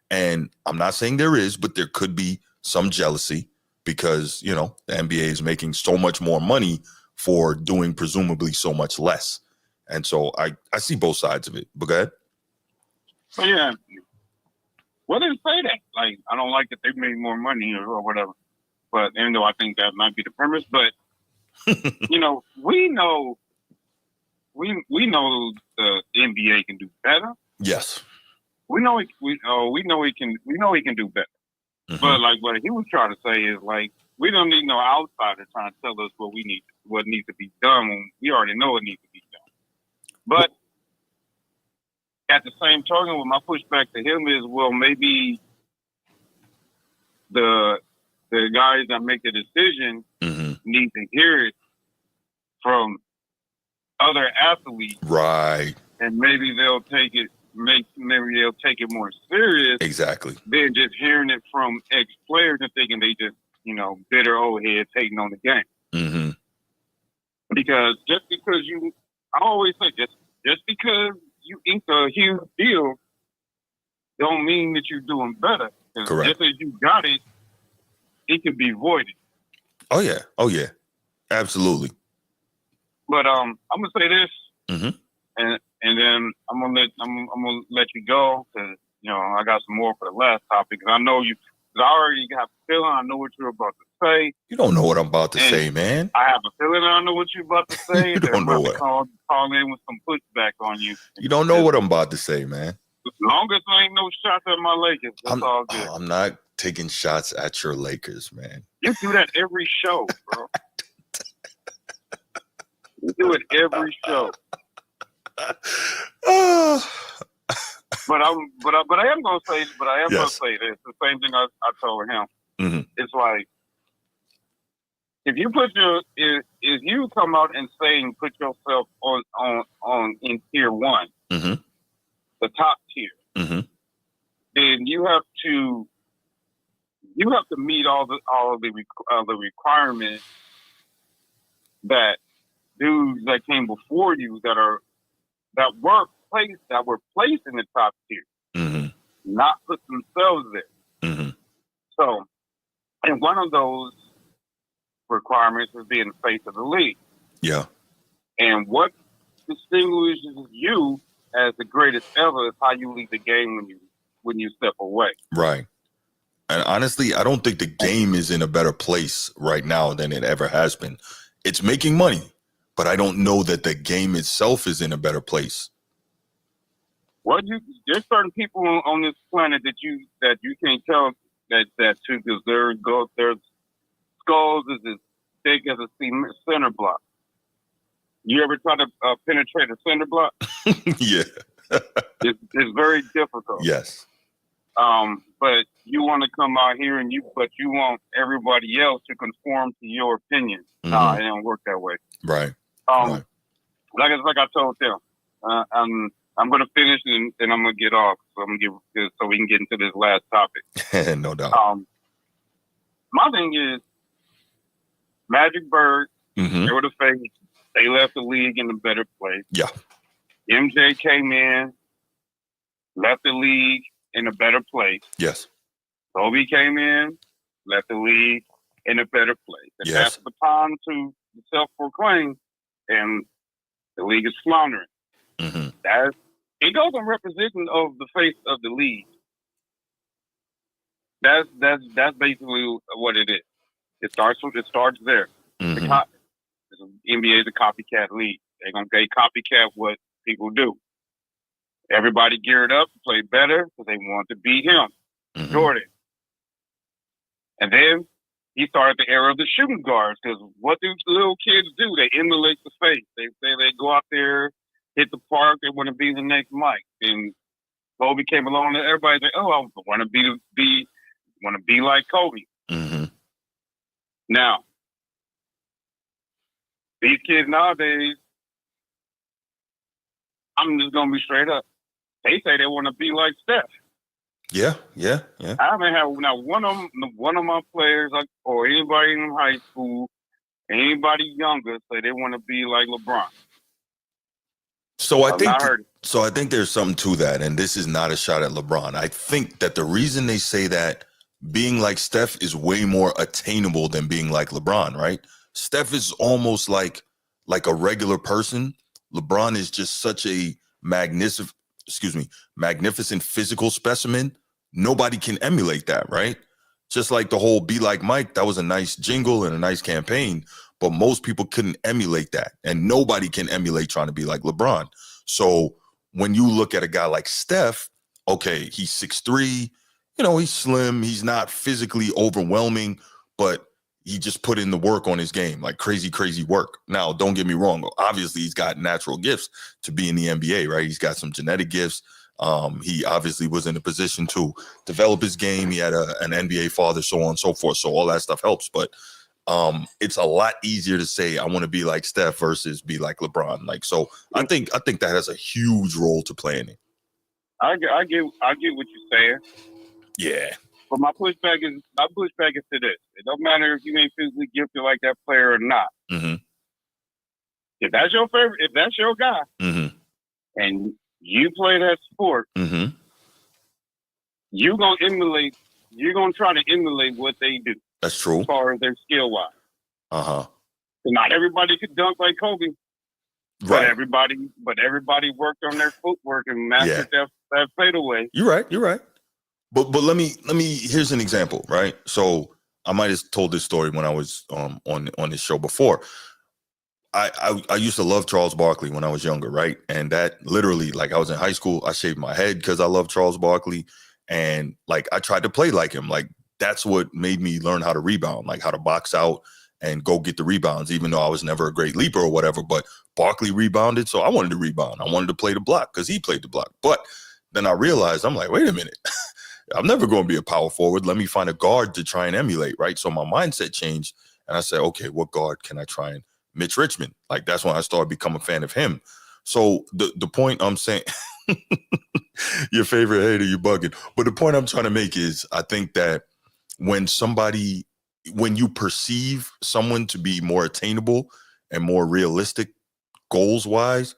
And I'm not saying there is, but there could be some jealousy because, the NBA is making so much more money for doing presumably so much less. And so I see both sides of it. But go ahead. So yeah, well, they say that. Like, I don't like that they made more money or whatever. But even though I think that might be the premise, but we know the NBA can do better. Yes. We know he can do better. Mm-hmm. But like what he was trying to say is like we don't need no outsider trying to tell us what needs to be done when we already know it needs to be done. But at the same token, what my pushback to him is, well, maybe the guys that make the decision need to hear it from other athletes, right? And maybe they'll take it. Maybe they'll take it more serious, exactly, than just hearing it from ex-players and thinking they just bitter old heads hating on the game. Mm-hmm. Because just because I always say just because you ink a huge deal, don't mean that you're doing better. Correct. Just as you got it, it can be voided. Oh yeah, absolutely. But I'm gonna say this, and then I'm gonna let you go because I got some more for the last topic. Cause I know you. Cause I already have a feeling I know what you're about to say. You don't know what I'm about to say, man. I have a feeling I know what you're about to say. You don't know what. Call in with some pushback on you. You don't know what I'm about to say, man. As long as there ain't no shots at my Lakers, that's all good. I'm not taking shots at your Lakers, man. You do that every show, bro. You do it every show. But I am gonna say this. The same thing I told him. Mm-hmm. It's like if you come out and say and put yourself on in tier one, the top tier, then you have to meet all the requirements that dudes that came before you that were placed in the top tier, not put themselves there. So, and one of those requirements is being the face of the league. Yeah. And what distinguishes you as the greatest ever is how you leave the game when you step away. Right. And honestly, I don't think the game is in a better place right now than it ever has been. It's making money, but I don't know that the game itself is in a better place. Well, there's certain people on this planet that you can't tell that to because their skulls is as big as a center block. You ever try to penetrate a center block? Yeah. It's very difficult. Yes. But you want to come out here but you want everybody else to conform to your opinion. No, it don't work that way. Right. Like I told them, I'm going to finish and then I'm going to get off. So so we can get into this last topic. No doubt. My thing is Magic Bird. They were the face. They left the league in a better place. Yeah. MJ came in, left the league in a better place. Yes. Kobe came in, left the league in a better place. They Yes. pass the baton to the self-proclaimed, and the league is floundering. Mm-hmm. It goes on representing of the face of the league. That's basically what it is. It starts there. Mm-hmm. The NBA is a copycat league. They're gonna copycat what people do. Everybody geared up to play better because they want to beat him, Mm-hmm. Jordan. And then he started the era of the shooting guards because what do little kids do? They emulate the face. They say they go out there, hit the park. They want to be the next Mike. And Kobe came along, and everybody's like, "Oh, I want to be like Kobe." Mm-hmm. Now, these kids nowadays, I'm just gonna be straight up. They say they want to be like Steph. Yeah. I haven't had one of my players or anybody in high school, anybody younger, say they want to be like LeBron. So I've not heard it. So I think there's something to that, and this is not a shot at LeBron. I think that the reason they say that being like Steph is way more attainable than being like LeBron, right? Steph is almost like a regular person. LeBron is just such a magnificent physical specimen. Nobody can emulate that, right? Just like the whole "Be Like Mike," that was a nice jingle and a nice campaign, but most people couldn't emulate that, and nobody can emulate trying to be like LeBron. So when you look at a guy like Steph, okay, he's 6'3", he's slim, he's not physically overwhelming, but he just put in the work on his game, like crazy work. Now, don't get me wrong. Obviously, he's got natural gifts to be in the NBA, right? He's got some genetic gifts. He obviously was in a position to develop his game. He had an NBA father, so on and so forth. So all that stuff helps. But it's a lot easier to say I want to be like Steph versus be like LeBron. I think that has a huge role to play in it. I get what you're saying. Yeah. But my pushback is to this. It don't matter if you ain't physically gifted like that player or not. Mm-hmm. If that's your favorite, if that's your guy, mm-hmm. and you play that sport, mm-hmm. you're gonna try to emulate what they do. That's true. As far as their skill wise. Uh-huh. So not everybody could dunk like Kobe. Right. But everybody worked on their footwork and mastered that fadeaway. You're right. But let me here's an example, right? So I might have told this story when I was on this show before. I used to love Charles Barkley when I was younger, right? And that literally, like, I was in high school, I shaved my head because I love Charles Barkley, and like I tried to play like him. Like that's what made me learn how to rebound, like how to box out and go get the rebounds, even though I was never a great leaper or whatever. But Barkley rebounded, so I wanted to rebound. I wanted to play the block because he played the block. But then I realized, I'm like, wait a minute. I'm never going to be a power forward. Let me find a guard to try and emulate, right? So my mindset changed, and I said, okay, what guard can I try and Mitch Richmond? Like, that's when I started becoming a fan of him. So the point I'm saying, your favorite hater, you bugging. But the point I'm trying to make is, I think that when you perceive someone to be more attainable and more realistic goals-wise,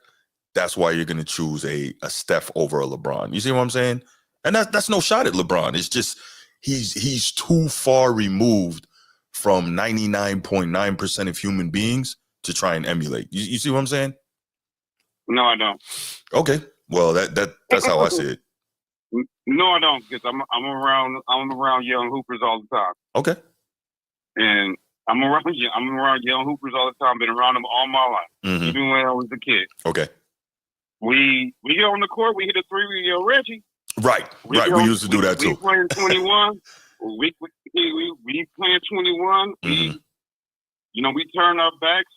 that's why you're going to choose a Steph over a LeBron. You see what I'm saying? And that's no shot at LeBron. It's just he's too far removed from 99.9% of human beings to try and emulate. You see what I'm saying? No, I don't. Okay. Well, that's how I see it. No, I don't, because I'm around young hoopers all the time. Okay. And I'm around young hoopers all the time. Been around them all my life, Mm-hmm. even when I was a kid. Okay. We get on the court. We hit a 3-year Reggie. Right. We used to do that too. We playing 21. we playing 21. Mm-hmm. We turn our backs.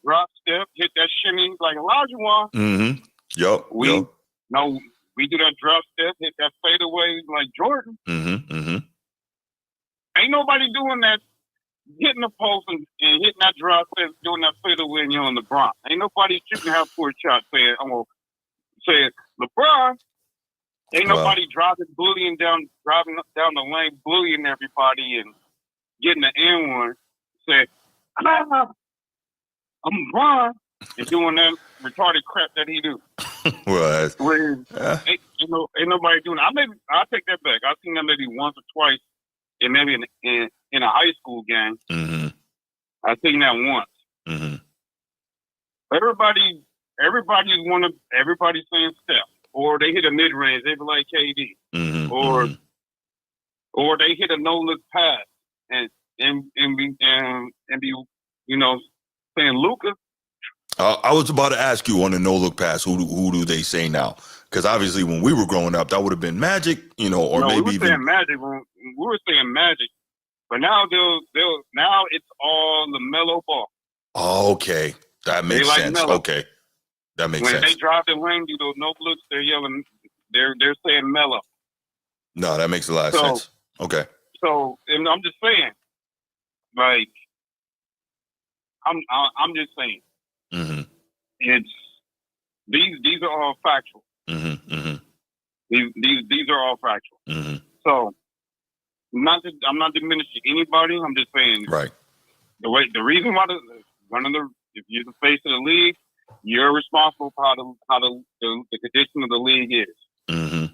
Drop step, hit that shimmy like Olajuwon. Mm-hmm. Yup. We do that drop step, hit that fadeaway like Jordan. Mm-hmm. Mm-hmm. Ain't nobody doing that, hitting the post and hitting that drop step, doing that fadeaway and you're on LeBron. Ain't nobody shooting half-court shots saying, I'm going to say LeBron. Ain't nobody driving down the lane, bullying everybody and getting the N1. Say, I'm LeBron, and doing that retarded crap that he do. Well, ain't nobody doing it. I'll take that back. I've seen that maybe once or twice, and maybe in in a high school game. Mm-hmm. I seen that once. Mm-hmm. Everybody's saying Steph, or they hit a mid range, they be like KD, Mm-hmm. or they hit a no look pass and be saying Luka. I was about to ask you on the no look pass, who do they say now? Because obviously when we were growing up, that would have been Magic, or maybe we were even saying Magic. We were saying Magic, but now now it's all LaMelo Ball. Oh, okay, that makes sense. Melo. Okay, that makes when sense. they drive the lane, do those no looks, they're yelling. They're saying Melo. No, that makes a lot of sense. Okay. So, and I'm just saying, like, I'm just saying, Mm-hmm. it's these are all factual. Mm-hmm. Mm-hmm. These are all factual. Mm-hmm. So, I'm not diminishing anybody. I'm just saying, Right. The reason why if you're the face of the league, you're responsible for how the condition of the league is. Mm-hmm.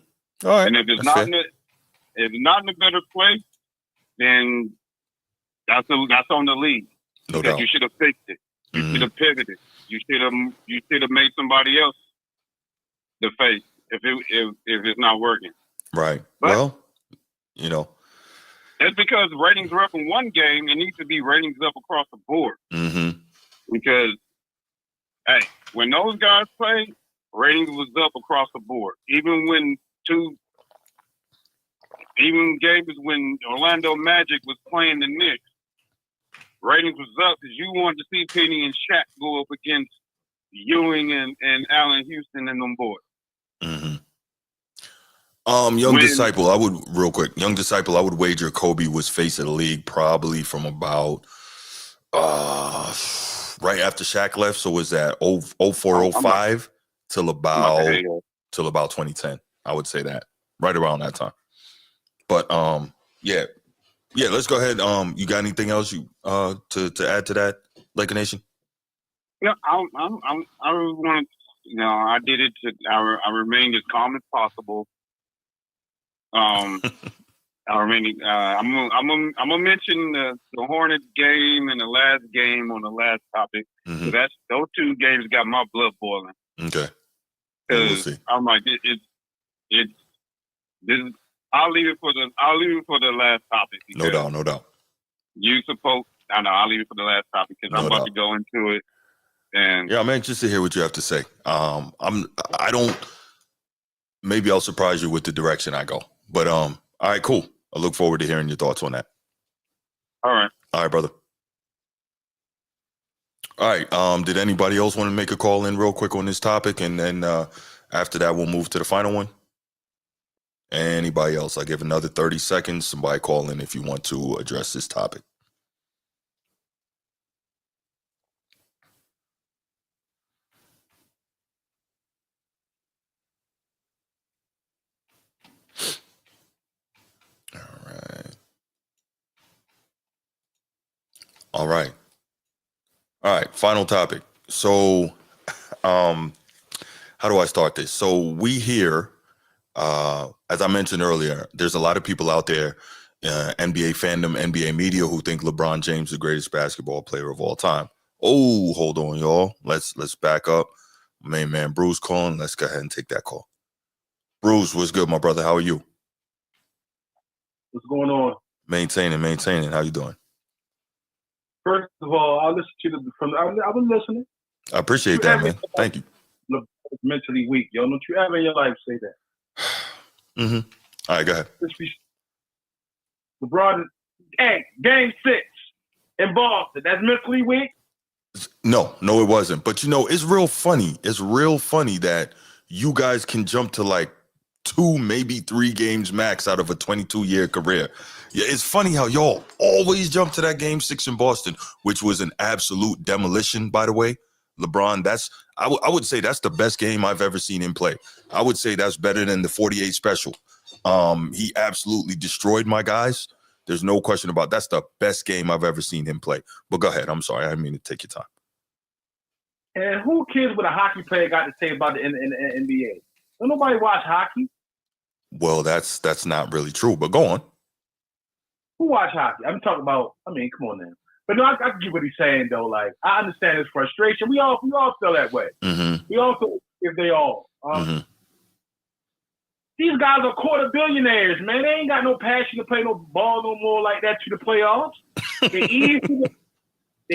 All right. And if it's not in a better place, then that's on the league. No because doubt. you should have fixed it. You should have pivoted. You should have made somebody else the face if it's not working. Right. But well, it's because ratings are up in one game. It needs to be ratings up across the board. Mm-hmm. Because hey, when those guys played, ratings was up across the board. Even games when Orlando Magic was playing the Knicks, ratings was up because you wanted to see Penny and Shaq go up against Ewing and Allen Houston and them boys. Mm-hmm. Young Disciple, I would wager Kobe was face of the league probably from about right after Shaq left. So was that 04, 05 till about 2010? I would say that right around that time. But yeah, let's go ahead. You got anything else to add to that, Laker Nation? Yeah, I want to. I did it I remained as calm as possible. I'm gonna mention the Hornets game and the last game on the last topic. Mm-hmm. So those two games got my blood boiling. Okay. We'll see. I'm like it's this. I'll leave it for the last topic. No doubt. I'll leave it for the last topic because I'm about to go into it. And yeah, I'm anxious to hear what you have to say. Maybe I'll surprise you with the direction I go. But all right, cool. I look forward to hearing your thoughts on that. All right, brother. All right. Did anybody else want to make a call in real quick on this topic? And then after that, we'll move to the final one. Anybody else? I give another 30 seconds. Somebody call in if you want to address this topic. All right. Final topic. So, how do I start this? So we hear, as I mentioned earlier, there's a lot of people out there, NBA fandom, NBA media, who think LeBron James is the greatest basketball player of all time. Oh, hold on, y'all. Let's back up. Main man Bruce calling. Let's go ahead and take that call. Bruce, what's good, my brother? How are you? What's going on? Maintaining. How you doing? First of all, I'll listen to I've been listening. I appreciate that, man. Thank you. Mentally weak, yo. Don't you ever in your life say that. Mm-hmm. All right, go ahead. LeBron, game 6 in Boston. That's mentally weak? No, it wasn't. But it's real funny. It's real funny that you guys can jump to like 2, maybe 3 games max out of a 22-year career. Yeah, it's funny how y'all always jump to that game 6 in Boston, which was an absolute demolition, by the way. LeBron, I would say that's the best game I've ever seen him play. I would say that's better than the 48 special. He absolutely destroyed my guys. There's no question about it. That's the best game I've ever seen him play. But go ahead. I'm sorry. I didn't mean to take your time. And who cares what a hockey player got to say about it in the NBA? Don't nobody watch hockey. Well, that's not really true, but go on. Who watch hockey? I'm talking about. I mean, come on now. But no, I get what he's saying though. Like, I understand his frustration. We all feel that way. Mm-hmm. We all feel if they all. Mm-hmm. These guys are quarter billionaires, man. They ain't got no passion to play no ball no more like that to the playoffs. They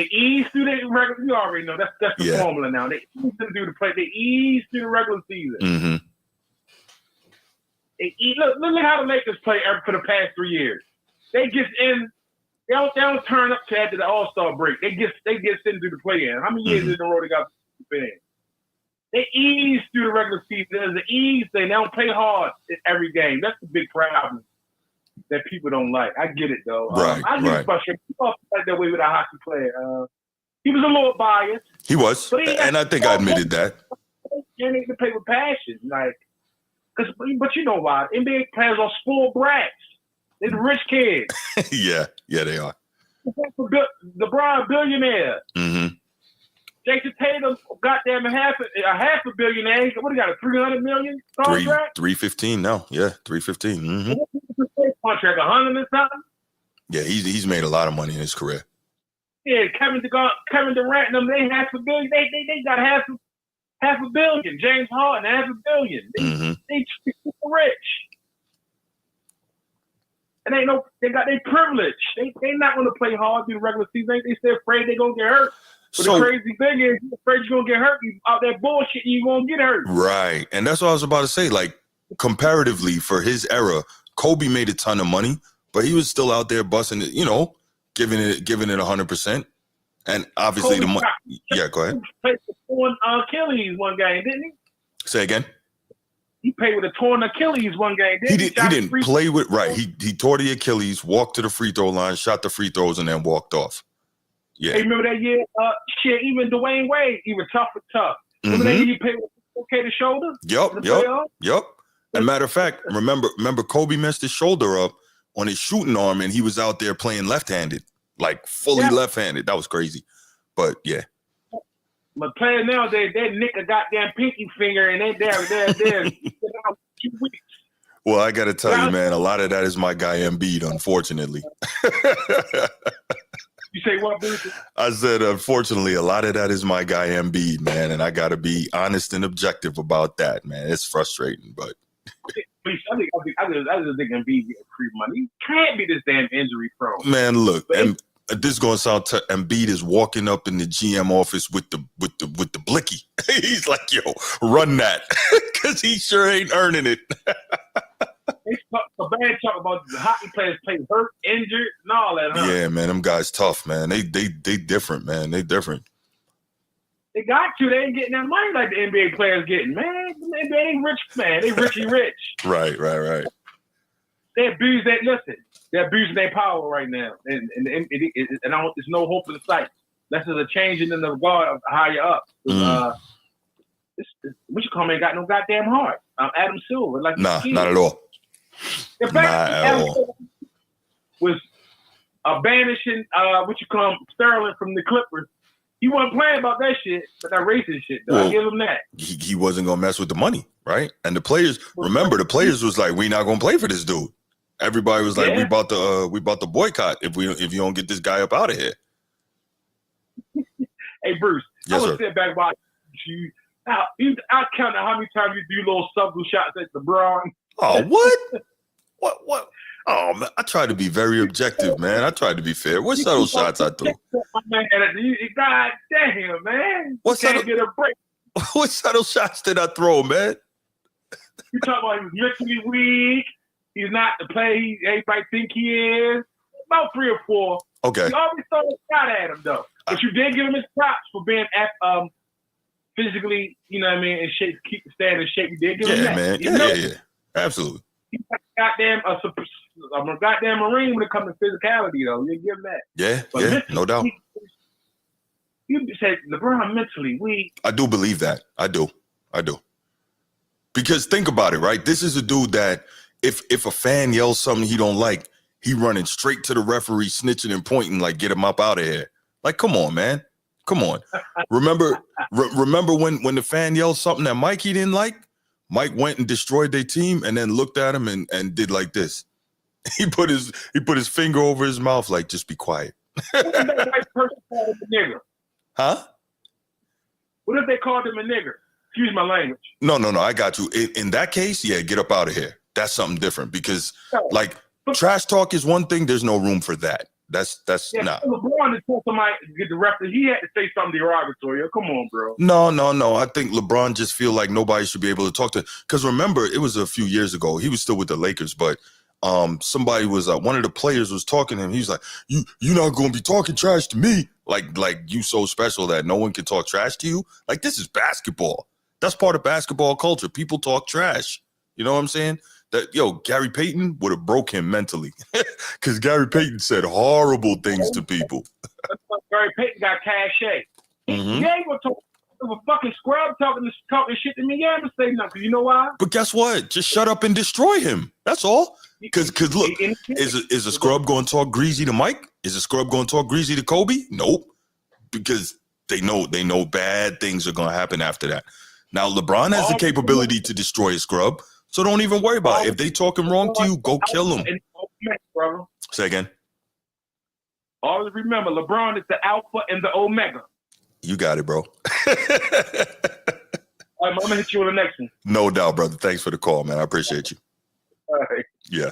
ease through the regular. You already know that's the formula now. They ease through the play. They ease through the regular season. Mm-hmm. Look how the Lakers play for the past 3 years. They get in. They don't turn up to after the All-Star break. They get sent through the play-in. How many years in a row they got in? They ease through the regular season. There's an ease thing. They don't play hard in every game. That's the big problem that people don't like. I get it though. I get frustrated. People like that way with a hockey player. He was a little biased. He was, and I think I admitted that. You need to play with passion, like, but you know why? NBA players are spoiled brats. They're the rich kids. yeah, they are. LeBron, billionaire. Mm-hmm. Jason Tatum, goddamn, a half a billionaire. What, he got a $300 million contract? 315 now. Yeah, 315. Mm-hmm. Contract, 100 and something? Yeah, he's made a lot of money in his career. Yeah, Kevin Durant and them, they half a billion. They got half a billion. James Harden, half a billion. They super rich. And they got their privilege. They not going to play hard through the regular season. They still afraid they're going to get hurt. But the crazy thing is, you're afraid you're going to get hurt. You out there bullshit, you're going to get hurt. Right. And that's what I was about to say. Like, comparatively, for his era, Kobe made a ton of money, but he was still out there busting it, giving it 100%. And obviously the money. Yeah, go ahead. He played with a torn Achilles one game, didn't he? Say again. He played with a torn Achilles one game. He didn't play with He tore the Achilles, walked to the free throw line, shot the free throws, and then walked off. Yeah. Hey, remember that year? Even Dwayne Wade, he was tough. Remember that year he played with the shoulder? Yep. And matter of fact, remember Kobe messed his shoulder up on his shooting arm, and he was out there playing left-handed, like fully left-handed. That was crazy. But yeah. But players nowadays, they nick a goddamn pinky finger, and they're 2 weeks. Well, I got to tell you, man, a lot of that is my guy Embiid, unfortunately. You say what, Bruce? I said, unfortunately, a lot of that is my guy Embiid, man, and I got to be honest and objective about that, man. It's frustrating, but. I just think Embiid getting free money. He can't be this damn injury prone. Man, look, this is going to sound Embiid is walking up in the GM office with the blicky. He's like, yo, run that, because he sure ain't earning it. Subban talk about the hockey players play hurt, injured, and all that. Huh? Yeah, man, them guys tough, man. They different, man. They different. They got to. They ain't getting that money like the NBA players getting, man. They ain't rich, man. They rich. Right. They abuse that. Listen, they're abusing their power right now, and there's no hope in sight. This is a change in the regard of higher up. What you call me? Ain't got no goddamn heart. Adam Silver, like not at all. The fact Adam Silver was banishing Sterling from the Clippers. He wasn't playing about that shit, but that racist shit. Though. Well, I give him that. He wasn't gonna mess with the money, right? And the players, remember, the players was like, "We not gonna play for this dude." Everybody was like, "We about to boycott if you don't get this guy up out of here." Hey Bruce, yes, I was sitting back watching you. Now, I counted how many times you do little subtle shots at LeBron. Oh, what? What? Oh, man, I tried to be very objective, man. I tried to be fair. What subtle shots I threw? God damn, man. What can't get a break. What subtle shots did I throw, man? You talking about he was mentally weak. He's not the play everybody think he is. About 3 or 4. Okay. You always throw a shot at him, though. But you did give him his props for being physically, you know what I mean, in shape, keep the stand in shape. You did give him that. Man. Yeah. Absolutely. He's like a goddamn Marine when it comes to physicality, though. You give him that. Yeah, no doubt. You said LeBron mentally weak. I do believe that. I do. Because think about it, right? This is a dude that if a fan yells something he don't like, he running straight to the referee, snitching and pointing like, get him up out of here. Like, come on, man. Come on. Remember when the fan yelled something that Mikey didn't like? Mike went and destroyed their team and then looked at him and did like this. He put his finger over his mouth like, just be quiet. What if that white person called him a nigger? Huh? What if they called him a nigger? Excuse my language. No, I got you. In that case, yeah, get up out of here. That's something different because, like, trash talk is one thing. There's no room for that. That's nah. LeBron is told somebody to get the referee. He had to say something derogatory. Come on, bro. No. I think LeBron just feel like nobody should be able to talk to. Because remember, it was a few years ago. He was still with the Lakers, but somebody was one of the players was talking to him. He's like, you're not going to be talking trash to me. Like you so special that no one can talk trash to you. Like, this is basketball. That's part of basketball culture. People talk trash. You know what I'm saying? Gary Payton would have broke him mentally because Gary Payton said horrible things to people. Gary Payton got cachet. Mm-hmm. He ain't gonna talk to a fucking scrub talking shit to me. Yeah, I'm gonna say nothing. You know why? But guess what? Just shut up and destroy him. That's all. Because look, is a scrub going to talk greasy to Mike? Is a scrub going to talk greasy to Kobe? Nope. Because they know bad things are going to happen after that. Now LeBron has the capability to destroy a scrub. So don't even worry about it. If they talking wrong to you, go kill them. Say again. Always remember, LeBron is the alpha and the omega. You got it, bro. All right, I'm going to hit you on the next one. No doubt, brother. Thanks for the call, man. I appreciate you. All right. Yeah.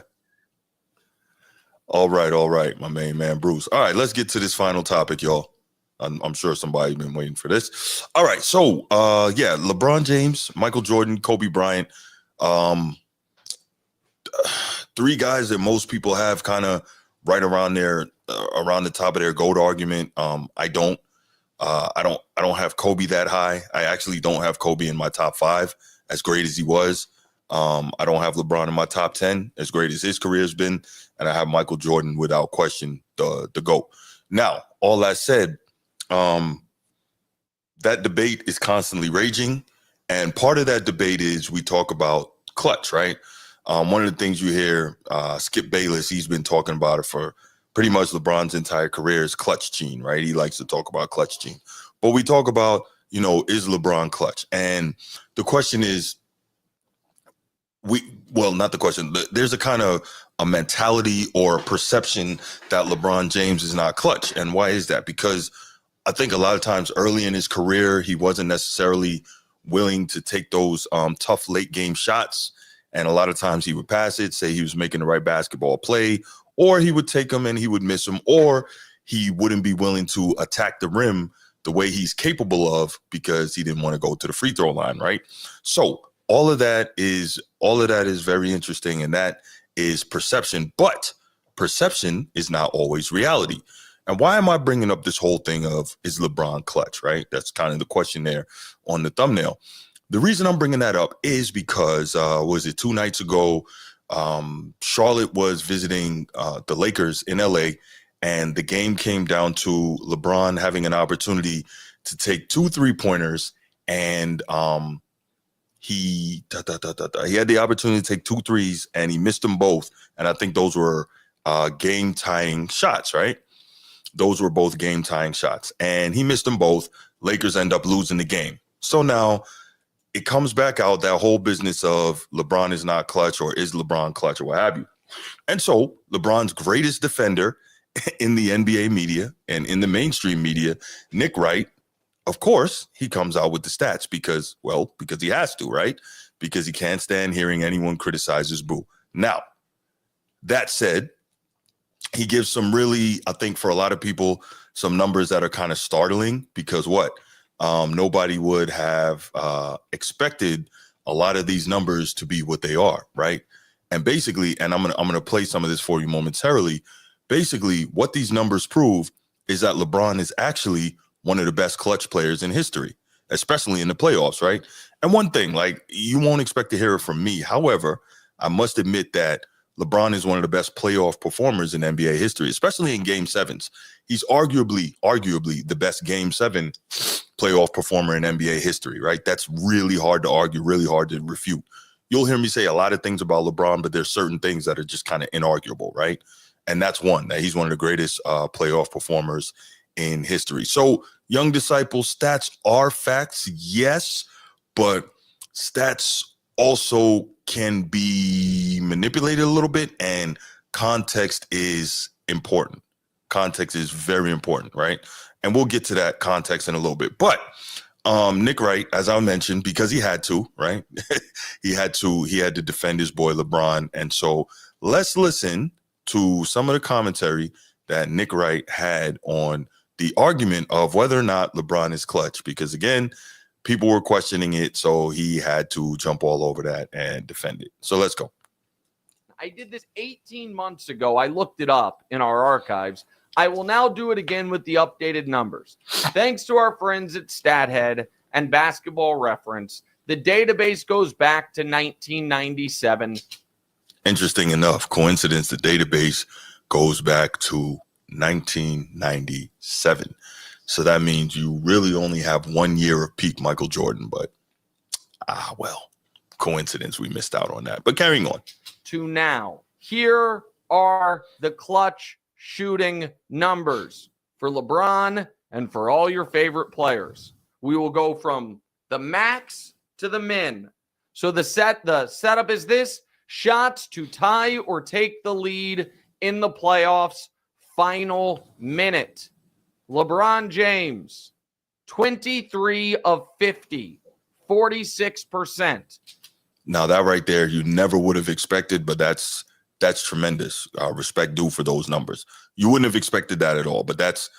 All right, my main man, Bruce. All right, let's get to this final topic, y'all. I'm sure somebody's been waiting for this. All right, so, LeBron James, Michael Jordan, Kobe Bryant, three guys that most people have kind of right around around the top of their GOAT argument. I don't have Kobe that high. I actually don't have Kobe in my top 5, as great as he was. I don't have LeBron in my top 10, as great as his career has been, and I have Michael Jordan without question the GOAT. Now, all that said, that debate is constantly raging. And part of that debate is we talk about clutch, right? One of the things you hear, Skip Bayless, he's been talking about it for pretty much LeBron's entire career, is clutch gene, right? He likes to talk about clutch gene. But we talk about, is LeBron clutch? And the question is, not the question, but there's a kind of a mentality or a perception that LeBron James is not clutch. And why is that? Because I think a lot of times early in his career, he wasn't necessarily willing to take those tough late game shots. And a lot of times he would pass it, say he was making the right basketball play, or he would take them and he would miss them, or he wouldn't be willing to attack the rim the way he's capable of because he didn't want to go to the free throw line, right? So all of that is very interesting, and that is perception, but perception is not always reality. And why am I bringing up this whole thing of, is LeBron clutch, right? That's kind of the question there on the thumbnail. The reason I'm bringing that up is because, 2 nights ago, Charlotte was visiting the Lakers in LA, and the game came down to LeBron having an opportunity to take 2 3-pointers, and he had the opportunity to take 2 threes, and he missed them both. And I think those were game-tying shots, right? Those were both game-tying shots, and he missed them both. Lakers end up losing the game. So now it comes back out, that whole business of LeBron is not clutch, or is LeBron clutch, or what have you. And so LeBron's greatest defender in the NBA media and in the mainstream media, Nick Wright, of course, he comes out with the stats because he has to, right? Because he can't stand hearing anyone criticize his boo. Now, that said, he gives some really, I think for a lot of people, some numbers that are kind of startling because nobody would have expected a lot of these numbers to be what they are, right? And basically, and I'm gonna play some of this for you momentarily. Basically, what these numbers prove is that LeBron is actually one of the best clutch players in history, especially in the playoffs, right? And one thing, like, you won't expect to hear it from me. However, I must admit that LeBron is one of the best playoff performers in NBA history, especially in Game 7s. He's arguably the best Game 7 playoff performer in NBA history, right? That's really hard to argue, really hard to refute. You'll hear me say a lot of things about LeBron, but there's certain things that are just kind of inarguable, right? And that's one, that he's one of the greatest playoff performers in history. So, young disciple, stats are facts, yes, but stats also can be manipulated a little bit, and context is important. Context is very important, right? And we'll get to that context in a little bit. But Nick Wright, as I mentioned, because he had to, right? he had to defend his boy LeBron. And so let's listen to some of the commentary that Nick Wright had on the argument of whether or not LeBron is clutch, because again, people were questioning it. So he had to jump all over that and defend it. So let's go. I did this 18 months ago. I looked it up in our archives. I will now do it again with the updated numbers. Thanks to our friends at StatHead and Basketball Reference, the database goes back to 1997. Interesting enough, coincidence, the database goes back to 1997. So that means you really only have 1 year of peak Michael Jordan, but well, coincidence, we missed out on that. But carrying on. To now, here are the clutch shooting numbers for LeBron and for all your favorite players. We will go from the max to the min. So the setup is this: shots to tie or take the lead in the playoffs, final minute. LeBron James, 23 of 50, 46%. Now that right there, you never would have expected, but that's tremendous. Respect due for those numbers. You wouldn't have expected that at all, but that's,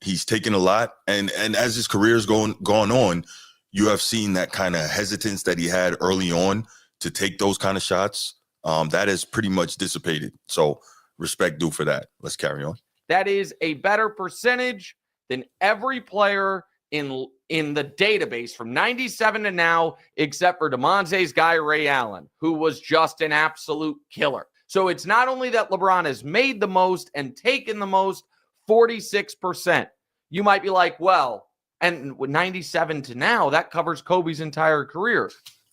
he's taken a lot. And as his career is gone on, you have seen that kind of hesitance that he had early on to take those kind of shots. That has pretty much dissipated. So respect due for that. Let's carry on. That is a better percentage than every player in the database from 97 to now, except for DeMonte's guy, Ray Allen, who was just an absolute killer. So it's not only that LeBron has made the most and taken the most, 46%. You might be like, well, and with 97 to now, that covers Kobe's entire career.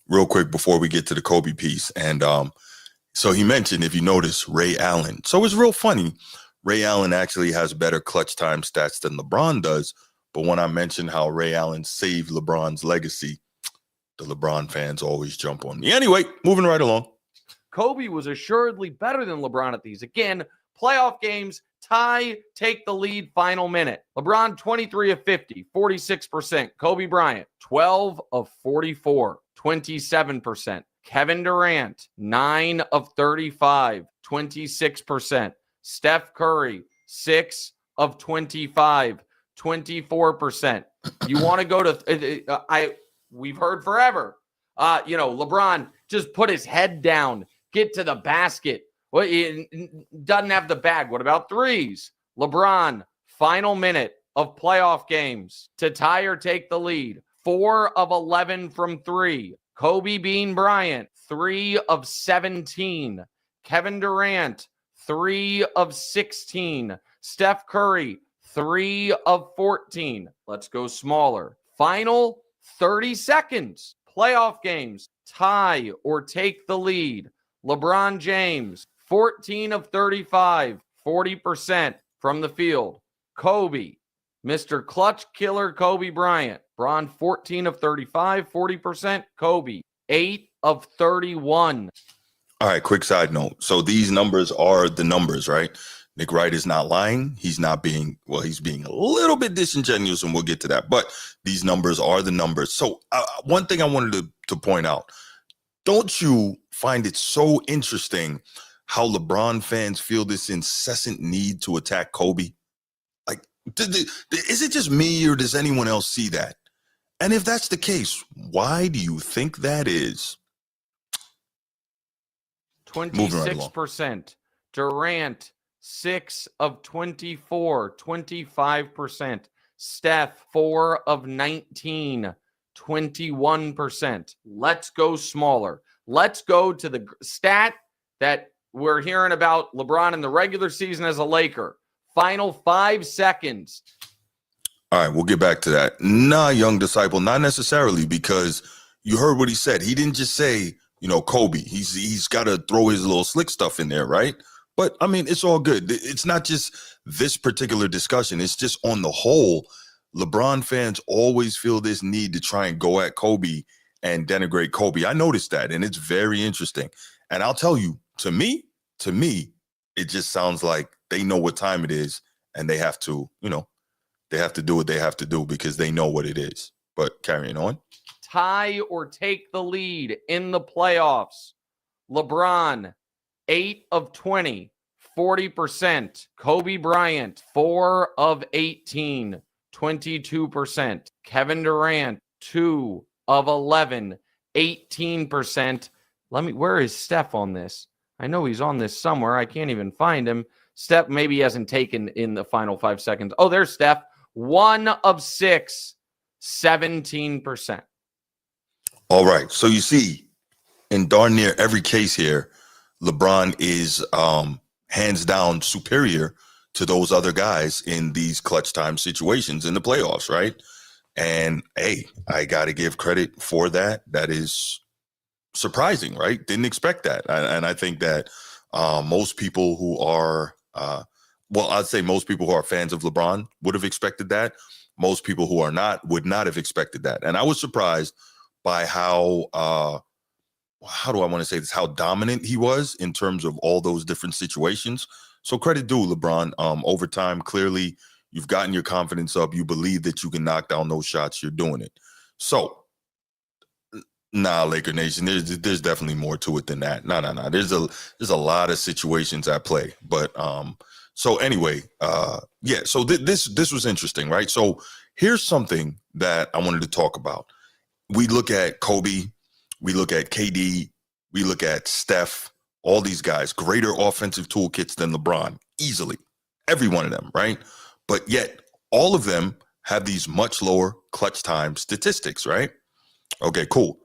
Real quick before we get to the Kobe piece. And so he mentioned, if you notice, Ray Allen. So it's real funny. Ray Allen actually has better clutch time stats than LeBron does. But when I mentioned how Ray Allen saved LeBron's legacy, the LeBron fans always jump on me. Anyway, moving right along. Kobe was assuredly better than LeBron at these. Again, playoff games, tie, take the lead, final minute. LeBron, 23 of 50, 46%. Kobe Bryant, 12 of 44, 27%. Kevin Durant, 9 of 35, 26%. Steph Curry, 6 of 25, 24%. You want to go to we've heard forever. LeBron just put his head down, get to the basket. Well, he doesn't have the bag. What about threes? LeBron, final minute of playoff games to tie or take the lead. 4 of 11 from 3. Kobe Bean Bryant, 3 of 17. Kevin Durant, 3 of 16. Steph Curry, 3 of 14. Let's go smaller. Final 30 seconds. Playoff games, tie or take the lead. LeBron James, 14 of 35, 40% from the field. Kobe, Mr. Clutch Killer Kobe Bryant. Bron, 14 of 35, 40%. Kobe, 8 of 31. All right, quick side note. So these numbers are the numbers, right? Nick Wright is not lying. He's being a little bit disingenuous, and we'll get to that. But these numbers are the numbers. So one thing I wanted to point out, don't you find it so interesting how LeBron fans feel this incessant need to attack Kobe? Like, is it just me, or does anyone else see that? And if that's the case, why do you think that is? 26%. Durant, 6 of 24, 25%. Steph, 4 of 19, 21%. Let's go smaller. Let's go to the stat that we're hearing about LeBron in the regular season as a Laker. Final 5 seconds. All right, we'll get back to that. Nah, young disciple, not necessarily, because you heard what he said. He didn't just say, Kobe. He's got to throw his little slick stuff in there, right? But, I mean, it's all good. It's not just this particular discussion. It's just on the whole, LeBron fans always feel this need to try and go at Kobe and denigrate Kobe. I noticed that, and it's very interesting. And I'll tell you, to me, to me, it just sounds like they know what time it is and they have to, they have to do what they have to do because they know what it is. But carrying on. Tie or take the lead in the playoffs. LeBron, 8 of 20, 40%. Kobe Bryant, 4 of 18, 22%. Kevin Durant, 2 of 11, 18%. Where is Steph on this? I know he's on this somewhere. I can't even find him. Steph maybe hasn't taken in the final 5 seconds. Oh, there's Steph. 1 of 6, 17%. All right. So you see, in darn near every case here, LeBron is hands down superior to those other guys in these clutch time situations in the playoffs, right? And hey, I got to give credit for that. That is surprising, right? Didn't expect that. And I think that most people who are, I'd say most people who are fans of LeBron would have expected that. Most people who are not would not have expected that. And I was surprised by how do I want to say this? How dominant he was in terms of all those different situations. So credit due, LeBron. Over time, clearly, you've gotten your confidence up. You believe that you can knock down those shots. You're doing it. So, Laker Nation, there's definitely more to it than that. No. There's a lot of situations at play. But so anyway, yeah. So this was interesting, right? So here's something that I wanted to talk about. We look at Kobe, we look at KD, we look at Steph, all these guys, greater offensive toolkits than LeBron, easily. Every one of them, right? But yet, all of them have these much lower clutch time statistics, right? Okay, cool.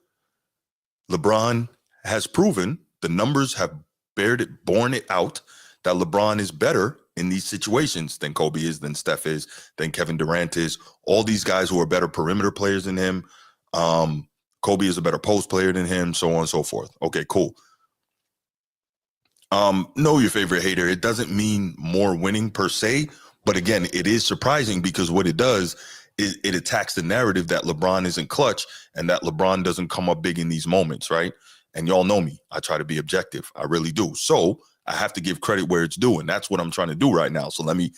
LeBron has proven, the numbers have borne it out, that LeBron is better in these situations than Kobe is, than Steph is, than Kevin Durant is. All these guys who are better perimeter players than him. Kobe is a better post player than him, so on and so forth. Okay, cool. Know your favorite hater. It doesn't mean more winning per se, but again, it is surprising because what it does is it attacks the narrative that LeBron isn't clutch and that LeBron doesn't come up big in these moments, right? And y'all know me. I try to be objective. I really do. So I have to give credit where it's due, and that's what I'm trying to do right now. So let me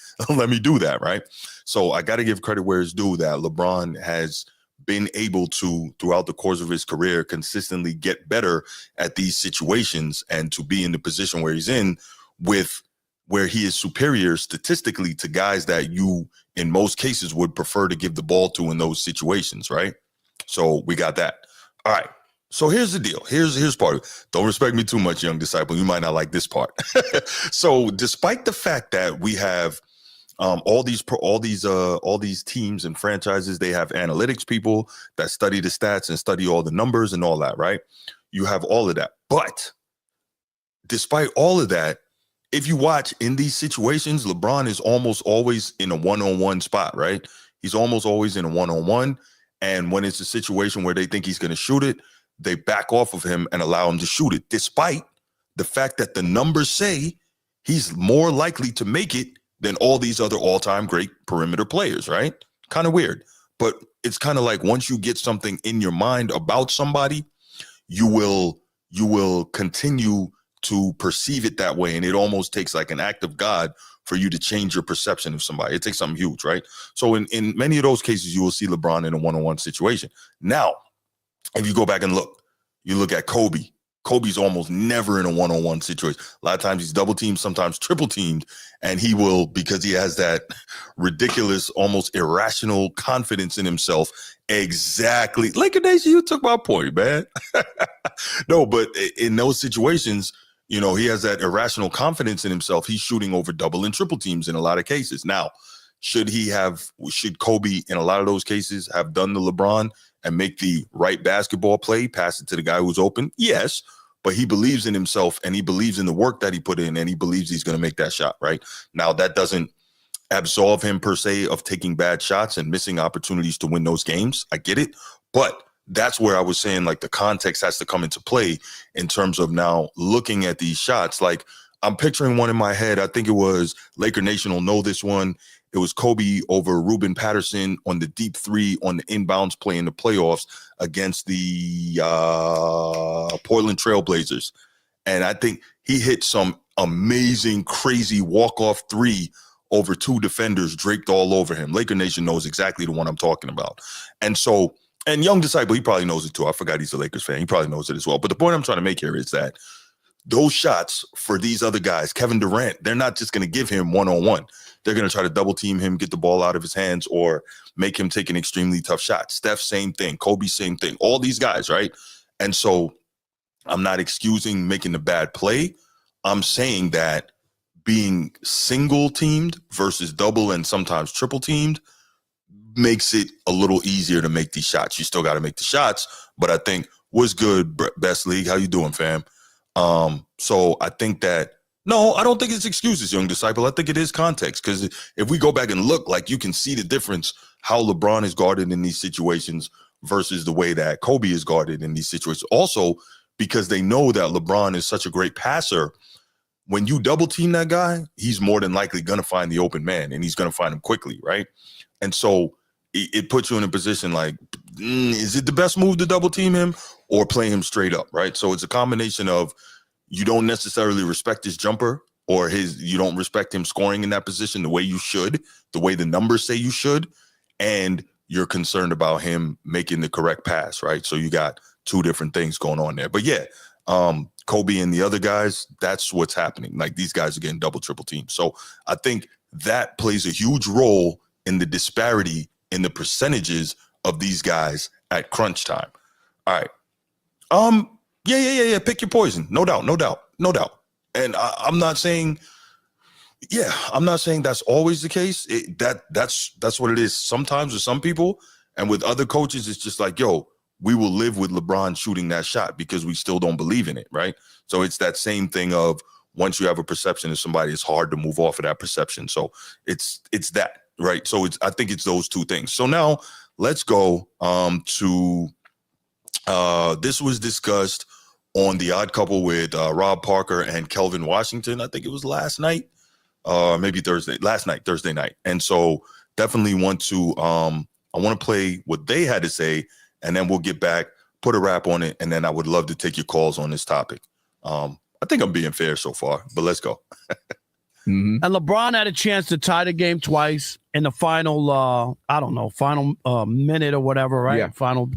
do that, right? So I got to give credit where it's due that LeBron has been able to, throughout the course of his career, consistently get better at these situations and to be in the position where he's in, with where he is superior statistically to guys that you, in most cases, would prefer to give the ball to in those situations, right? So we got that. All right. So here's the deal. Here's part of it. Don't respect me too much, young disciple. You might not like this part. So despite the fact that we have all these teams and franchises, they have analytics people that study the stats and study all the numbers and all that, right? You have all of that. But despite all of that, if you watch in these situations, LeBron is almost always in a one-on-one spot, right? He's almost always in a one-on-one. And when it's a situation where they think he's going to shoot it, they back off of him and allow him to shoot it, despite the fact that the numbers say he's more likely to make it than all these other all-time great perimeter players, right? Kind of weird. But it's kind of like once you get something in your mind about somebody, you will continue to perceive it that way. And it almost takes like an act of God for you to change your perception of somebody. It takes something huge, right? So in many of those cases, you will see LeBron in a one-on-one situation. Now, if you go back and you look at Kobe. Kobe's almost never in a one-on-one situation. A lot of times he's double teamed, sometimes triple teamed, and he will, because he has that ridiculous, almost irrational confidence in himself. Exactly. Laker Nation, you took my point, man. No, but in those situations, he has that irrational confidence in himself. He's shooting over double and triple teams in a lot of cases. Now, should Kobe in a lot of those cases have done the LeBron and make the right basketball play, pass it to the guy who's open? Yes, but he believes in himself and he believes in the work that he put in and he believes he's going to make that shot, right? Now, that doesn't absolve him per se of taking bad shots and missing opportunities to win those games. I get it. But that's where I was saying, like, the context has to come into play in terms of now looking at these shots. Like, I'm picturing one in my head. I think it was, Laker Nation will know this one. It was Kobe over Ruben Patterson on the deep three on the inbounds play in the playoffs against the Portland Trailblazers. And I think he hit some amazing, crazy walk-off three over two defenders draped all over him. Laker Nation knows exactly the one I'm talking about. And so, and Young Disciple, he probably knows it too. I forgot he's a Lakers fan. He probably knows it as well. But the point I'm trying to make here is that those shots for these other guys, Kevin Durant, they're not just going to give him one-on-one. They're going to try to double team him, get the ball out of his hands, or make him take an extremely tough shot. Steph, same thing. Kobe, same thing. All these guys, right? And so I'm not excusing making the bad play. I'm saying that being single teamed versus double and sometimes triple teamed makes it a little easier to make these shots. You still got to make the shots, but I think what's good, Best League? How you doing, fam? So I think that, no, I don't think it's excuses, Young Disciple. I think it is context, because if we go back and look, like, you can see the difference how LeBron is guarded in these situations versus the way that Kobe is guarded in these situations. Also, because they know that LeBron is such a great passer, when you double team that guy, he's more than likely going to find the open man, and he's going to find him quickly, right? And so it puts you in a position like, is it the best move to double team him or play him straight up, right? So it's a combination of, you don't necessarily respect his jumper, or you don't respect him scoring in that position the way you should, the way the numbers say you should, and you're concerned about him making the correct pass, right? So you got two different things going on there. But yeah, Kobe and the other guys, that's what's happening. Like, these guys are getting double, triple teams. So I think that plays a huge role in the disparity in the percentages of these guys at crunch time. All right. Yeah. Pick your poison. No doubt. And I'm not saying that's always the case. That's what it is sometimes with some people. And with other coaches, it's just like, yo, we will live with LeBron shooting that shot because we still don't believe in it, right? So it's that same thing of, once you have a perception of somebody, it's hard to move off of that perception. So it's that, right? So I think it's those two things. So now let's go to this was discussed on The Odd Couple with Rob Parker and Kelvin Washington. I think it was last night, maybe Thursday night. And so definitely want to, I want to play what they had to say, and then we'll get back, put a wrap on it, and then I would love to take your calls on this topic. I think I'm being fair so far, but let's go. And LeBron had a chance to tie the game twice in the final, final minute or whatever, right? Yeah. Final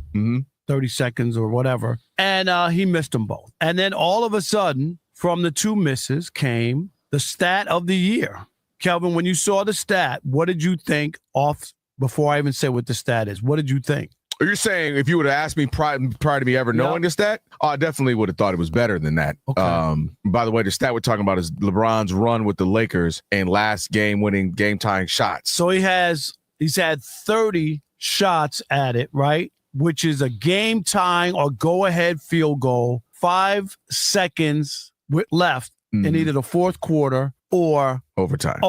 30 seconds or whatever. And he missed them both. And then all of a sudden, from the two misses came the stat of the year. Kelvin, when you saw the stat, what did you think before I even say what the stat is? What did you think? You're saying if you would have asked me prior to me ever knowing the stat, I definitely would have thought it was better than that. Okay. By the way, the stat we're talking about is LeBron's run with the Lakers and last game-winning, game-tying shots. So he's had 30 shots at it, right? Which is a game-tying or go-ahead field goal, 5 seconds left in either the fourth quarter or overtime.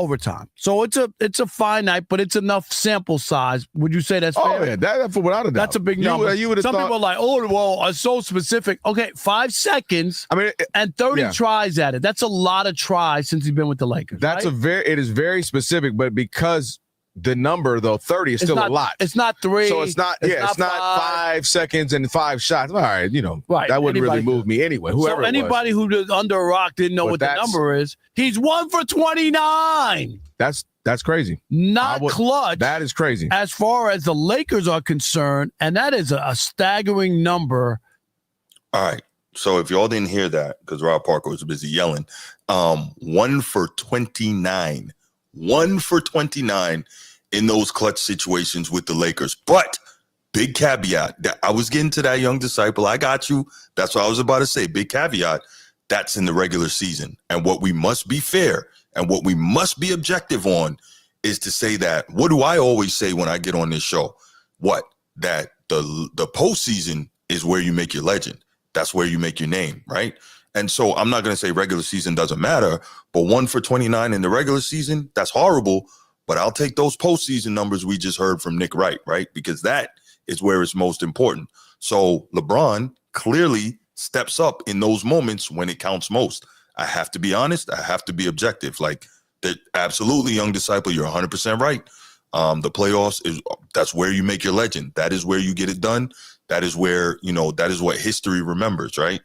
So it's a finite, but it's enough sample size. Would you say that's fair? Oh, yeah, that's without a doubt. That's a big number. Some people are like, oh, well, it's so specific. Okay, 5 seconds. And 30 tries at it. That's a lot of tries since he's been with the Lakers. It is very specific, but because the number, though, 30 is still a lot. It's not 3. So it's not 5 seconds and 5 shots. All right, that wouldn't really move me anyway. Whoever so anybody who was under a rock didn't know what the number is. He's 1 for 29. That's crazy. Not clutch. That is crazy. As far as the Lakers are concerned, and that is a staggering number. All right. So if y'all didn't hear that, because Rob Parker was busy yelling, 1 for 29. 1 for 29 in those clutch situations with the Lakers. But big caveat, that I was getting to that, Young Disciple. I got you. That's what I was about to say. Big caveat, that's in the regular season. And what we must be fair and what we must be objective on is to say that, what do I always say when I get on this show? That the postseason is where you make your legend. That's where you make your name, right? And so I'm not going to say regular season doesn't matter, but 1 for 29 in the regular season, that's horrible. But I'll take those postseason numbers we just heard from Nick Wright, right? Because that is where it's most important. So LeBron clearly steps up in those moments when it counts most. I have to be honest. I have to be objective. Like, that, absolutely, Young Disciple, you're 100% right. The playoffs, that's where you make your legend. That is where you get it done. That is where, that is what history remembers, right?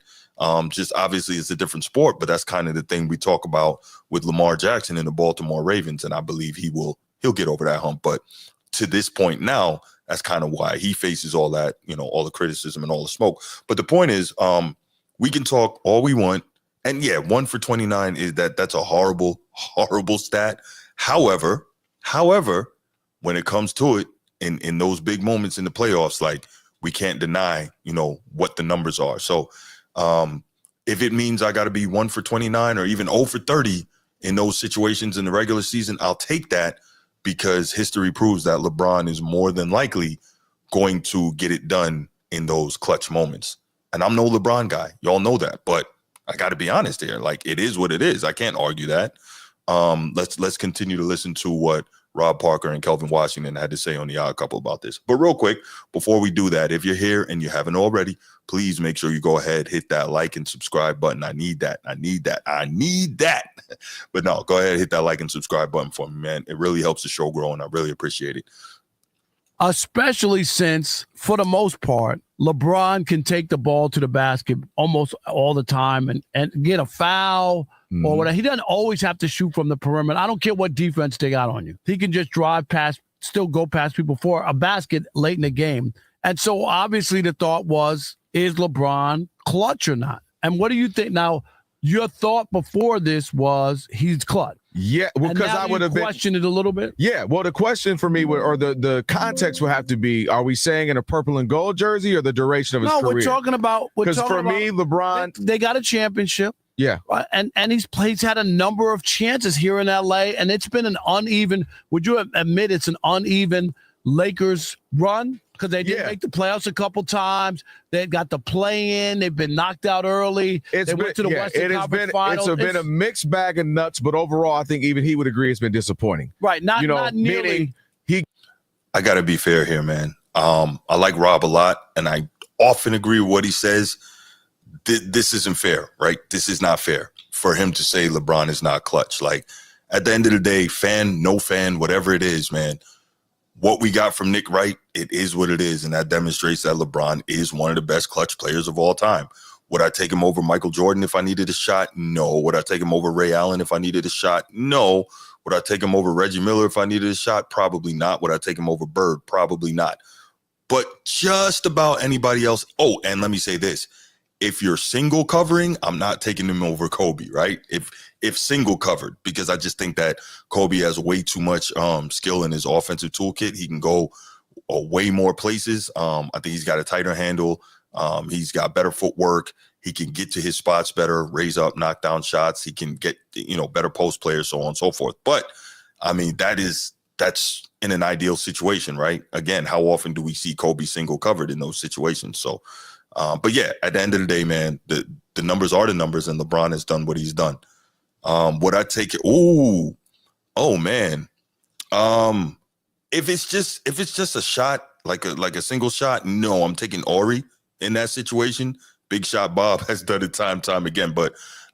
Just obviously it's a different sport, but that's kind of the thing we talk about with Lamar Jackson and the Baltimore Ravens, and I believe he'll get over that hump. But to this point now, that's kind of why he faces all that, all the criticism and all the smoke. But the point is, we can talk all we want, and yeah, 1 for 29 is that's a horrible, horrible stat. However, when it comes to it, in those big moments in the playoffs, like, we can't deny, what the numbers are. So if it means I got to be 1 for 29 or even 0 for 30 in those situations in the regular season, I'll take that, because history proves that LeBron is more than likely going to get it done in those clutch moments. And I'm no LeBron guy. Y'all know that. But I got to be honest here. Like, it is what it is. I can't argue that. Let's continue to listen to what Rob Parker and Kelvin Washington had to say on The Odd Couple about this. But real quick, before we do that, if you're here and you haven't already, please make sure you go ahead, hit that like and subscribe button. I need that. But no, go ahead, hit that like and subscribe button for me, man. It really helps the show grow, and I really appreciate it. Especially since, for the most part, LeBron can take the ball to the basket almost all the time and get a foul or whatever. He doesn't always have to shoot from the perimeter. I don't care what defense they got on you. He can just drive past, still go past people for a basket late in the game. And so obviously the thought was, is LeBron clutch or not? And what do you think? Now, your thought before this was he's clutch. Yeah, well, because I would have questioned it a little bit. Yeah, well, the question for me or the context would have to be: are we saying in a purple and gold jersey or the duration of his career? No, we're talking about because for me, LeBron, they got a championship. Yeah, and he's had a number of chances here in LA, and it's been an uneven. Would you admit it's an uneven Lakers run? Because they did make the playoffs a couple times. They got the play-in. They've been knocked out early. They went to the Western Conference Finals. It's been a mixed bag of nuts, but overall, I think even he would agree it's been disappointing. Right, not nearly. I got to be fair here, man. I like Rob a lot, and I often agree with what he says. This isn't fair, right? This is not fair for him to say LeBron is not clutch. Like, at the end of the day, fan, no fan, whatever it is, man, what we got from Nick Wright, it is what it is, and that demonstrates that LeBron is one of the best clutch players of all time. Would I take him over Michael Jordan if I needed a shot? No. Would I take him over Ray Allen if I needed a shot? No. Would I take him over Reggie Miller if I needed a shot? Probably not. Would I take him over Bird? Probably not. But just about anybody else. Oh, and let me say this. If you're single covering, I'm not taking him over Kobe, right? If single covered, because I just think that Kobe has way too much skill in his offensive toolkit. He can go way more places. I think he's got a tighter handle. He's got better footwork. He can get to his spots better, raise up, knock down shots. He can get, better post players, so on and so forth. But I mean, that's in an ideal situation, right? Again, how often do we see Kobe single covered in those situations? So, but yeah, at the end of the day, man, the numbers are the numbers, and LeBron has done what he's done. Would I take it? Oh man. If it's just a shot, like a single shot, no, I'm taking Ori in that situation. Big Shot Bob has done it time again, but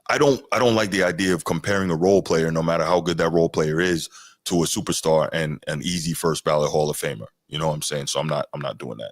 I don't like the idea of comparing a role player, no matter how good that role player is, to a superstar and an easy first ballot Hall of Famer. You know what I'm saying? So I'm not doing that.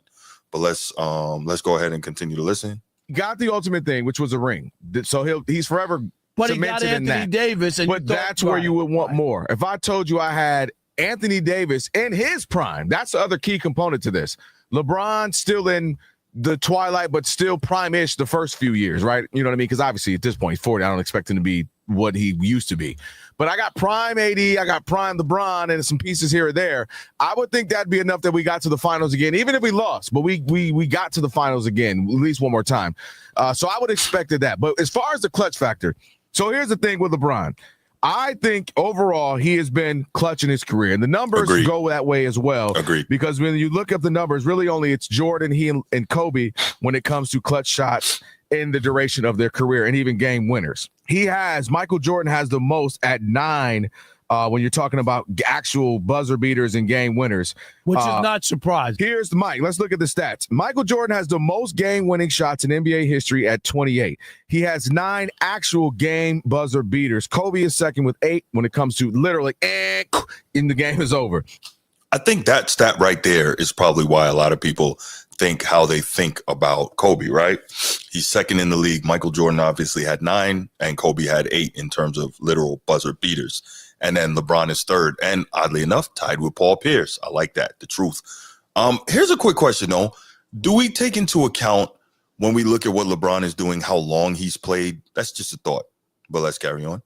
But let's go ahead and continue to listen. Got the ultimate thing, which was a ring. So he's forever but he got Anthony Davis. But that's where you would want more. If I told you I had Anthony Davis in his prime, that's the other key component to this. LeBron still in the twilight, but still prime-ish the first few years, right? You know what I mean? Because obviously at this point, he's 40. I don't expect him to be what he used to be. But I got prime AD, I got prime LeBron, and some pieces here or there. I would think that'd be enough that we got to the finals again, even if we lost. But we got to the finals again, at least one more time. So I would have expected that. But as far as the clutch factor, so here's the thing with LeBron. I think overall he has been clutch in his career, and the numbers go that way as well. Agreed. Because when you look up the numbers, really only it's Jordan, he, and Kobe when it comes to clutch shots in the duration of their career, and even game winners. Michael Jordan has the most at 9 when you're talking about actual buzzer beaters and game winners. Which is not surprising. Here's Mike. Let's look at the stats. Michael Jordan has the most game-winning shots in NBA history at 28. He has 9 actual game buzzer beaters. Kobe is second with 8 when it comes to literally in the game is over. I think that stat right there is probably why a lot of people think how they think about Kobe, right? He's second in the league. Michael Jordan obviously had 9 and Kobe had 8 in terms of literal buzzer beaters. And then LeBron is third and oddly enough tied with Paul Pierce. I like that. The truth. Here's a quick question though. Do we take into account when we look at what LeBron is doing, how long he's played? That's just a thought, but let's carry on.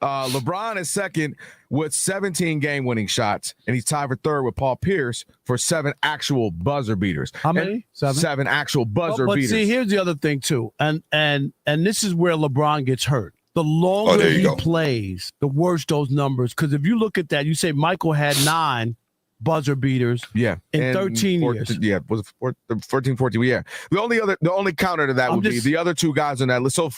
LeBron is second with 17 game-winning shots, and he's tied for third with Paul Pierce for 7 actual buzzer beaters. How many? 7? 7 actual buzzer but beaters. See, here's the other thing too, and this is where LeBron gets hurt. The longer he plays, the worse those numbers. Because if you look at that, you say Michael had 9 buzzer beaters in 13 years. Yeah, was it 14, 14? Yeah. The only counter to that would be the other 2 guys on that list. So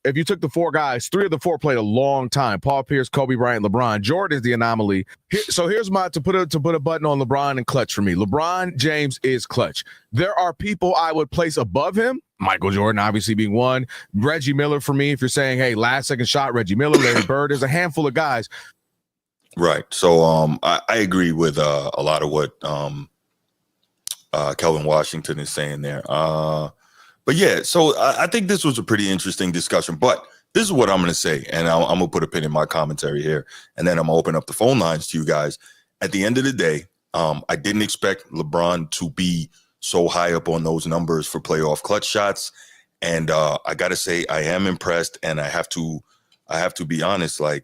if you took the 4 guys, 3 of the 4 played a long time. Paul Pierce, Kobe Bryant, LeBron. Jordan is the anomaly. Here's my to put a button on LeBron and clutch for me. LeBron James is clutch. There are people I would place above him. Michael Jordan obviously being one. Reggie Miller for me. If you're saying, hey, last second shot, Reggie Miller, Larry Bird. There's a handful of guys. Right. So I agree with a lot of what Kelvin Washington is saying there. But yeah, so I think this was a pretty interesting discussion. But this is what I'm going to say, and I'm going to put a pin in my commentary here, and then I'm going to open up the phone lines to you guys. At the end of the day, I didn't expect LeBron to be so high up on those numbers for playoff clutch shots. And I got to say, I am impressed, and I have to be honest, like,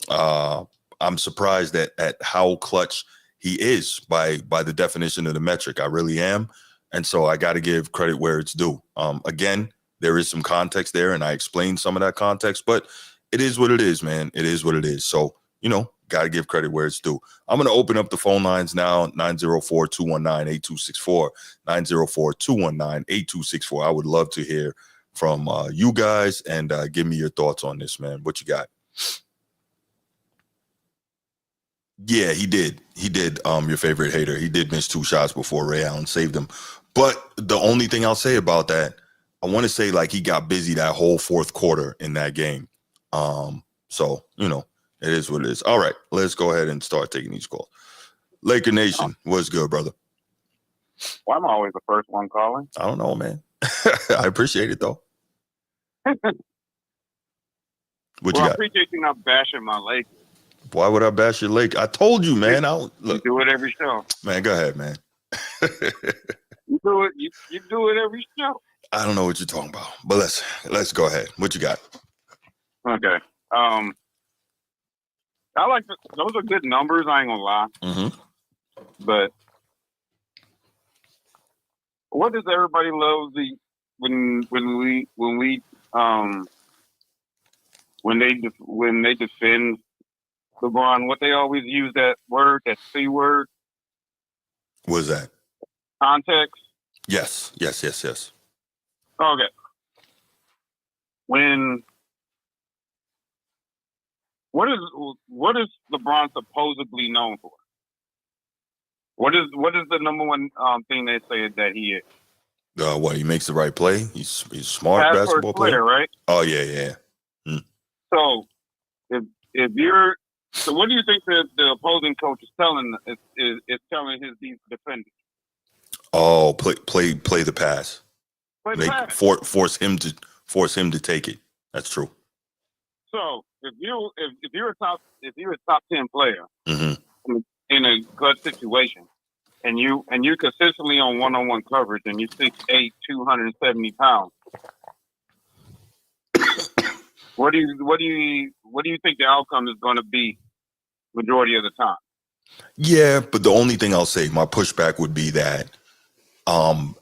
I'm surprised at how clutch he is by the definition of the metric. I really am. And so I got to give credit where it's due. Again, there is some context there, and I explained some of that context, but it is what it is, man. It is what it is. So, got to give credit where it's due. I'm going to open up the phone lines now, 904-219-8264, 904-219-8264. I would love to hear from you guys and give me your thoughts on this, man. What you got? Yeah, he did. He did. Your favorite hater. He did miss 2 shots before Ray Allen saved him. But the only thing I'll say about that, I want to say like he got busy that whole fourth quarter in that game. So, it is what it is. All right, let's go ahead and start taking these calls. Laker Nation, what's good, brother? Why am I always the first one calling? I don't know, man. I appreciate it, though. I appreciate you not bashing my Lakers. Why would I bash your Lakers? I told you, man. Look. You do it every show. Man, go ahead, man. You do it. You do it every show. I don't know what you're talking about, but let's go ahead. What you got? Okay. I like those are good numbers. I ain't gonna lie. Mm-hmm. But what does everybody love when they defend LeBron? What they always use that word, that C word. What is that? Context. Yes. Okay. What is LeBron supposedly known for? What is the number one thing they say that he is? What, he makes the right play. He's smart basketball player, right? Oh yeah. So what do you think the opposing coach is telling his defenders? Oh, play the pass. Force him to take it. That's true. So if you're a top 10 player mm-hmm. in a clutch situation, and you consistently on one-on-one coverage, and you're 6'8", 270 pounds, what do you think the outcome is going to be majority of the time? Yeah, but the only thing I'll say, my pushback would be that,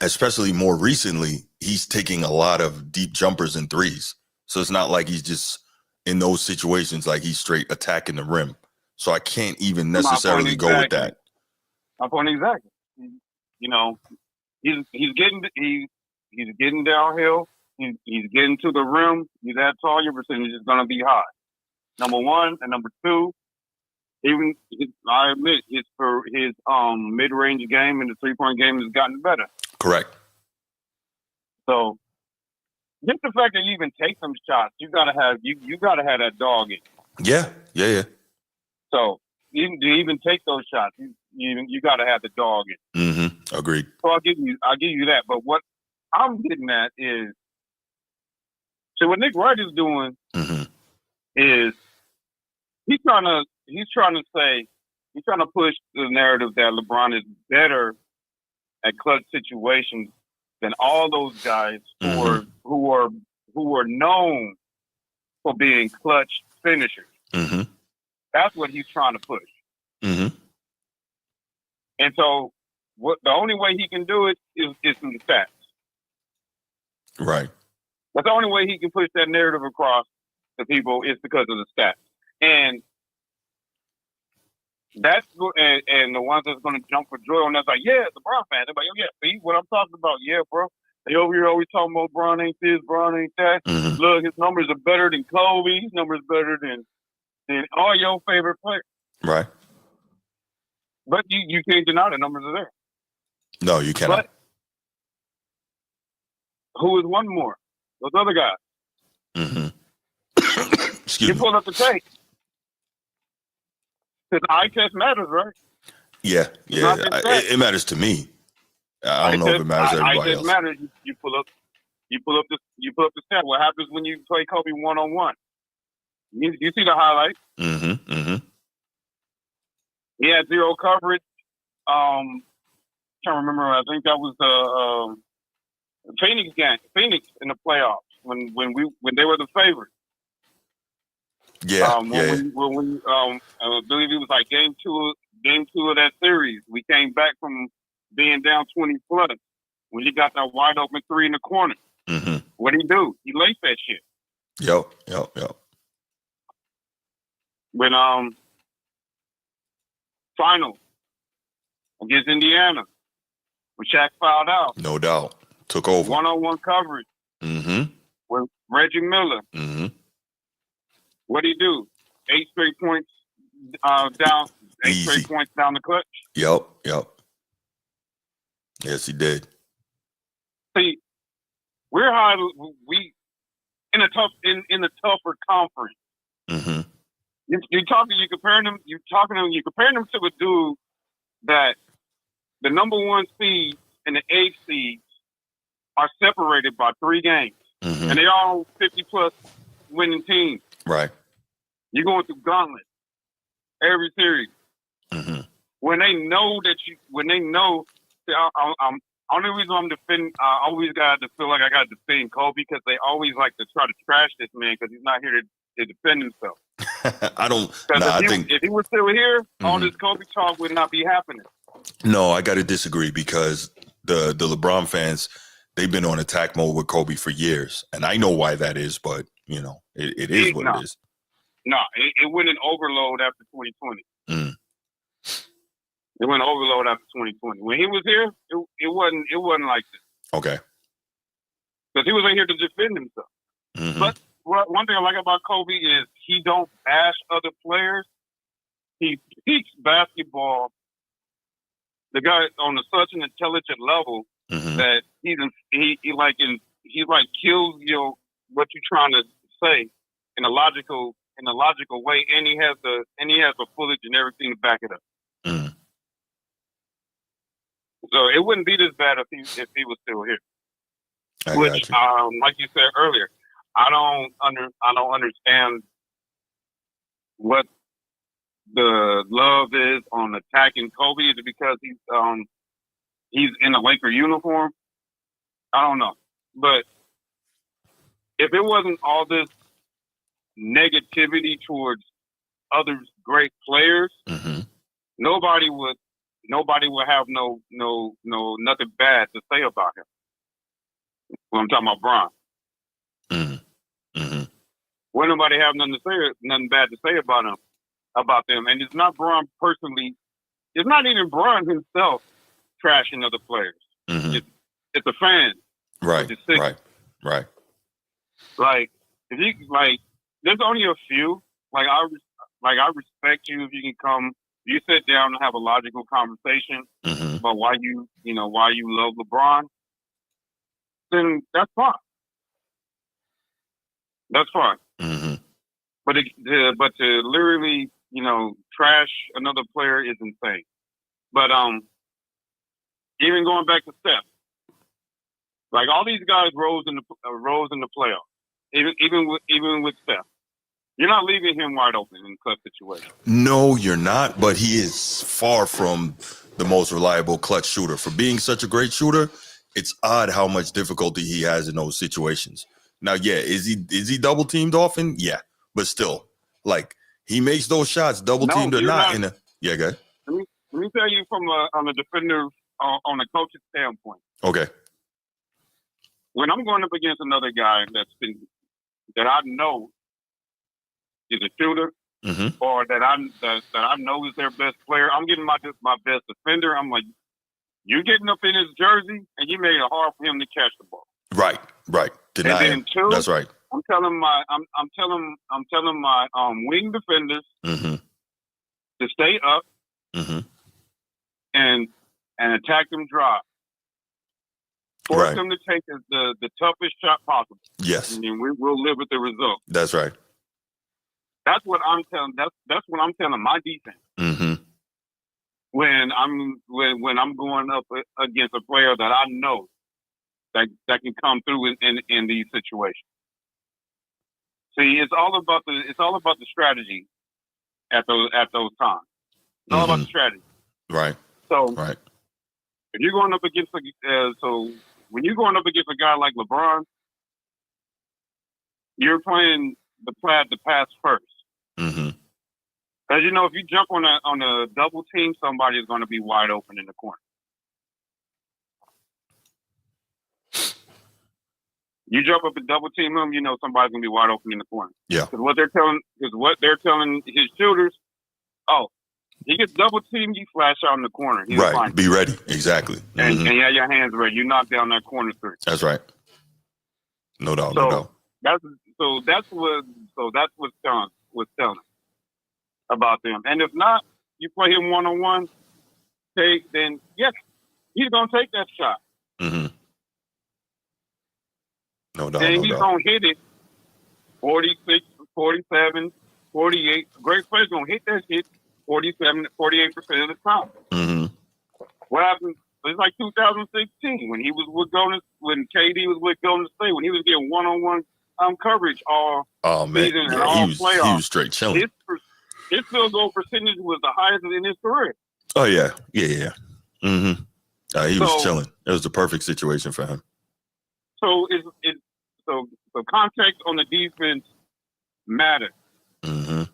especially more recently, he's taking a lot of deep jumpers and threes. So it's not like he's just in those situations like he's straight attacking the rim. So I can't even necessarily go with that. My point exactly. He's getting downhill. He's getting to the rim. He's that tall. Your percentage is going to be high. Number one, and number two, I admit his mid-range game and the 3-point game has gotten better. Correct. So just the fact that you even take some shots, you gotta have that dog in. Yeah. So to even take those shots, you got to have the dog in. Mm-hmm. Agreed. So I'll give you that. But what I'm getting at is, so what Nick Wright is doing is he's trying to push the narrative that LeBron is better at clutch situations than all those guys who are known for being clutch finishers. Mm-hmm. That's what he's trying to push. Mm-hmm. And so, the only way he can do it is through the stats. Right. That's the only way he can push that narrative across to people is because of the stats. And that's and the ones that's going to jump for joy on that's like, yeah, the Brown fans. They're like, oh, yeah, see what I'm talking about? Yeah, bro. They over here always talking about Bron ain't this, Bron ain't that. Mm-hmm. Look, his numbers are better than Kobe. His numbers better than all your favorite players. Right. But you can't deny the numbers are there. No, you cannot. But who is one more? Those other guys. Mm-hmm. Excuse You me. pull up the tape. Because eye test matters, right? Yeah. Yeah. It matters to me. I don't know if it matters to everybody else. Matters. You pull up the stat. What happens when you play Kobe 1-on-1? You see the highlights. Mm-hmm. Mm-hmm. He had zero coverage. Can't remember. I think that was the Phoenix game. Phoenix in the playoffs when they were the favorites. Yeah. I believe it was like game two of that series. We came back from being down 20 plus when he got that wide open three in the corner. Mm-hmm. What did he do? He laced that shit. Yep. When final against Indiana, when Shaq fouled out. No doubt. Took over. 1-on-1 coverage. Mm-hmm. With Reggie Miller. Mm-hmm. What did he do? 8 straight points down. 8 straight points down the clutch. Yep. Yes, he did. See, we in a tougher conference. Mm-hmm. You're comparing them to a dude that the number 1 seed and the 8 seeds are separated by 3 games. Mm-hmm. And they all 50-plus winning teams. Right. You're going through gauntlet every series. Mm-hmm. When they know, only reason I'm defending, I always got to feel like I got to defend Kobe because they always like to try to trash this man because he's not here to defend himself. I think if he was still here, all this Kobe talk would not be happening. No, I got to disagree because the LeBron fans, they've been on attack mode with Kobe for years, and I know why that is. But it is what it is. No, it went in overload after 2020. Mm. It went overload after 2020. When he was here, it wasn't like this. Okay. Because he wasn't here to defend himself. Mm-hmm. But one thing I like about Kobe is he don't bash other players. He speaks basketball. The guy on such an intelligent level that he kills what you're trying to say in a logical way, and he has the footage and everything to back it up. Mm. So it wouldn't be this bad if he was still here. Which, like you said earlier, I don't understand what the love is on attacking Kobe. Is it because he's in a Laker uniform? I don't know. But if it wasn't all this negativity towards other great players, nobody would have nothing bad to say about him. When I'm talking about Bron. Wouldn't nobody have nothing bad to say about them. And it's not Bron personally. It's not even Bron himself trashing other players. It's a fan. Right. Like if you there's only a few. I respect you if you can come. You sit down and have a logical conversation about why you love LeBron. Then that's fine. That's fine. But to literally trash another player is insane. But even going back to Steph, like all these guys rose in the playoffs. Even with Steph, you're not leaving him wide open in clutch situations. No, you're not. But he is far from the most reliable clutch shooter. For being such a great shooter, it's odd how much difficulty he has in those situations. Now, yeah, is he double teamed often? Yeah, but still, like he makes those shots double teamed or not. Yeah, go ahead. Let me tell you from on a defender on a coach's standpoint. Okay. When I'm going up against another guy that I know is a shooter, or that I know is their best player, I'm getting my best defender. I'm like, you're getting up in his jersey, and you made it hard for him to catch the ball. Right. Deny him. That's right. I'm telling my wing defenders to stay up and attack them dry. Force them to take the toughest shot possible. Yes. And we'll live with the result. That's right. That's what I'm telling. That's what I'm telling my defense. When I'm going up against a player that I know that can come through in these situations. See, it's all about the strategy at those times. It's all about the strategy. Right. So if you're going up against when you're going up against a guy like LeBron, you're playing the pass first. Because you know, if you jump on a double team, somebody is going to be wide open in the corner. You jump up and double team him, you know somebody's going to be wide open in the corner. Yeah. Because what they're telling his shooters, he gets double teamed, you flash out in the corner. Right. Be ready. Exactly. And you have your hands ready. You knock down that corner three. That's right. No doubt. No doubt. That's what's telling about them. And if not, you play him one-on-one, then yes, he's gonna take that shot. No doubt. And he's gonna hit it 46, 47, 48. Great player's gonna hit that shit 47, 48% of the time. What happened? It's like 2016 when he was when KD was with Golden State, when he was getting one-on-one coverage all season and all playoffs. He was straight chilling. His field goal percentage was the highest in his career. Oh yeah. He was chilling. It was the perfect situation for him. So so context on the defense matters. And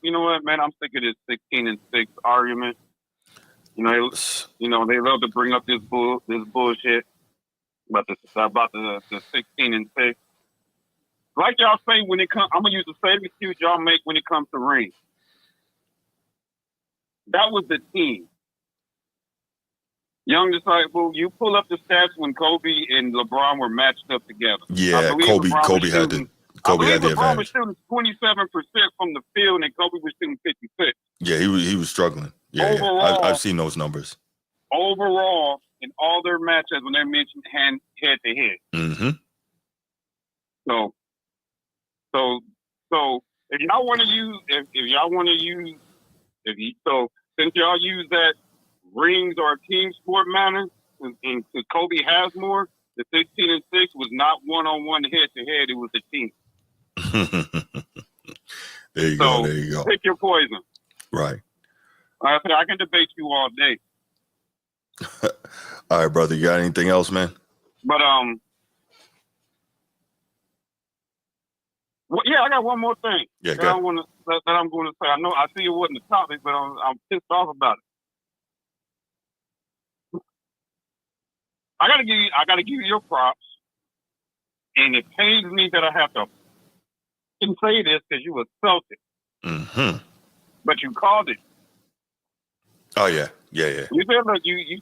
you know what, man, I'm sick of this 16-6 argument. You know, they love to bring up this bullshit about the 16-6. Like y'all say when it comes, I'm gonna use the same excuse y'all make when it comes to rings. That was the team. Young disciple, you pull up the stats when Kobe and LeBron were matched up together. Yeah, Kobe had the advantage. LeBron was shooting 27% from the field, and Kobe was shooting 56%. Yeah, he was struggling. Yeah, overall, I've seen those numbers. Overall, in all their matchups, when they're mentioned head to head. So if y'all want to use, since y'all use that rings or a team sport manner, and Kobe has more, the 16-6 was not one-on-one head-to-head, it was a team. There you go. Pick your poison. Right. I can debate you all day. All right, brother. You got anything else, man? But yeah, I got one more thing. Yeah, that I'm going to say. I know I see it wasn't the topic, but I'm pissed off about it. I gotta give you your props, and it pains me that I have to say this because you were Celtic. But you called it. Oh yeah. You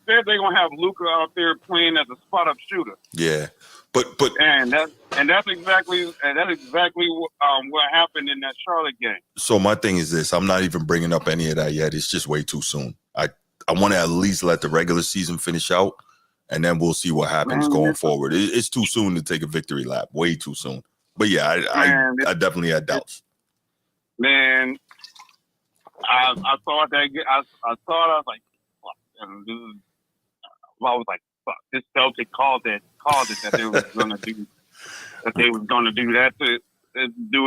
said they're gonna have Luka out there playing as a spot up shooter. Yeah, but that's exactly what happened in that Charlotte game. So my thing is this: I'm not even bringing up any of that yet. It's just way too soon. I want to at least let the regular season finish out, and then we'll see what happens going forward. It's too soon to take a victory lap. Way too soon. But yeah, I definitely had doubts. Man, I saw that. I saw it. I was like, fuck. And I was like, fuck. This Celtic called it that they was gonna do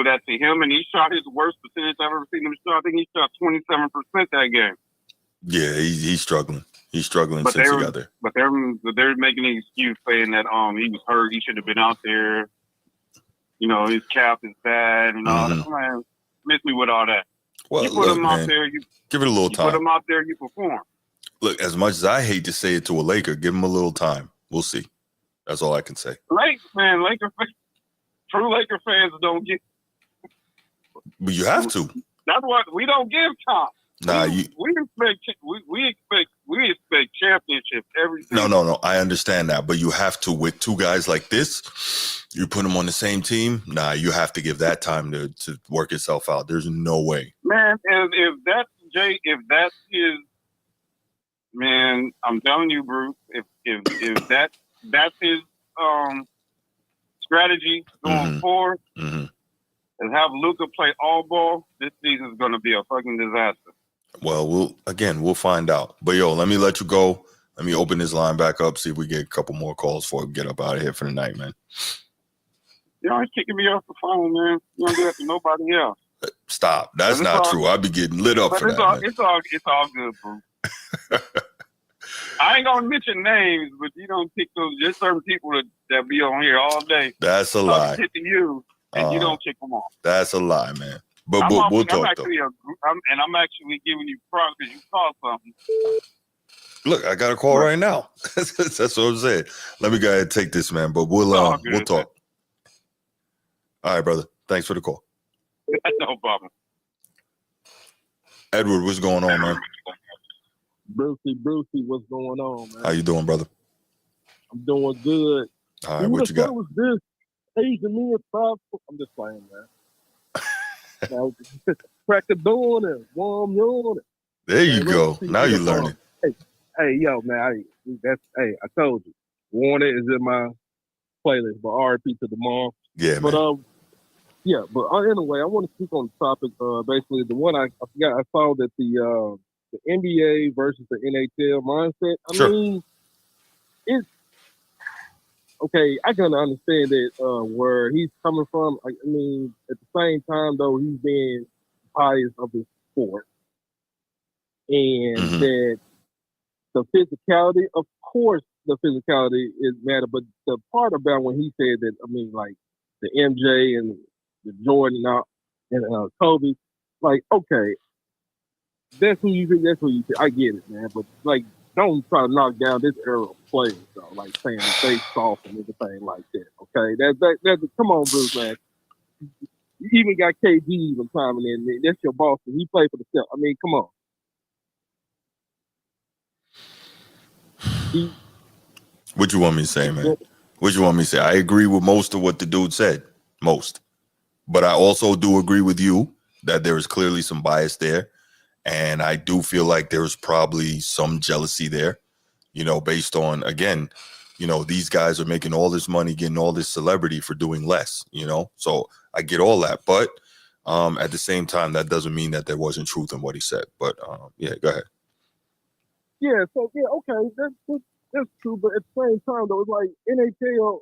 that to him, and he shot his worst percentage I've ever seen him shot. I think he shot 27% that game. Yeah, he's struggling. He's struggling But since he got there. But they're making an excuse saying that he was hurt. He should have been out there. You know, his calf is bad and all that. Man, miss me with all that. Well, you put look, him man, out there. give it a little time. Put him out there. You perform. Look, as much as I hate to say it to a Laker, give him a little time. We'll see. That's all I can say. True Laker fans don't get. But you have to. That's what we don't give time. Nah, we expect championships every season. No. I understand that, but you have to with two guys like this. You put them on the same team. Nah, you have to give that time to work itself out. There's no way, man. If that's his, man, I'm telling you, Bruce. If that's his strategy going forward, and have Luka play all ball, this season is going to be a fucking disaster. Well, we'll find out. But yo, let me let you go. Let me open this line back up, see if we get a couple more calls before we get up out of here for the night, man. You're always kicking me off the phone, man. You don't do that to nobody else. Stop. That's not true. I'll be getting lit up for that. It's all good, bro. I ain't gonna mention names, but you don't pick those. There's certain people that be on here all day. That's a lie. Shit to you, and you don't kick them off. That's a lie, man. But we'll talk though. I'm actually giving you props because you saw something. Look, I got a call right now. That's what I'm saying. Let me go ahead and take this, man. But we'll talk. Man. All right, brother. Thanks for the call. No problem. Edward, what's going on, man? Brucey, what's going on, man? How you doing, brother? I'm doing good. All right, what you got? Was this Asian men stop? I'm just playing, man. Now, crack the door and warm your. There you go. Now you're learning. Hey, yo, man. I told you. Warner is in my playlist, but RP to the mom. Yeah, but man. Anyway, I want to speak on the topic. Basically, the one I forgot. I saw that the NBA versus the NHL mindset. I mean, it's okay. I can understand that where he's coming from. I mean, at the same time, though, he's being biased of his sport, and that the physicality, of course, the physicality is matter. But the part about when he said that, I mean, like the MJ and the Jordan and Kobe, like, okay. That's who you think. I get it, man. But like, don't try to knock down this era of players, though. Like saying that they soft and everything like that. Okay, that's come on, Bruce, man. You even got KG even climbing in. That's your boss, and he played for the Celtics. I mean, come on. What you want me to say, man? What you want me to say? I agree with most of what the dude said, but I also do agree with you that there is clearly some bias there. And I do feel like there's probably some jealousy there, based on, again, these guys are making all this money, getting all this celebrity for doing less, So I get all that. But at the same time, that doesn't mean that there wasn't truth in what he said. But yeah, go ahead. Yeah, so, yeah, okay, that's true. But at the same time, though, it's like NHL,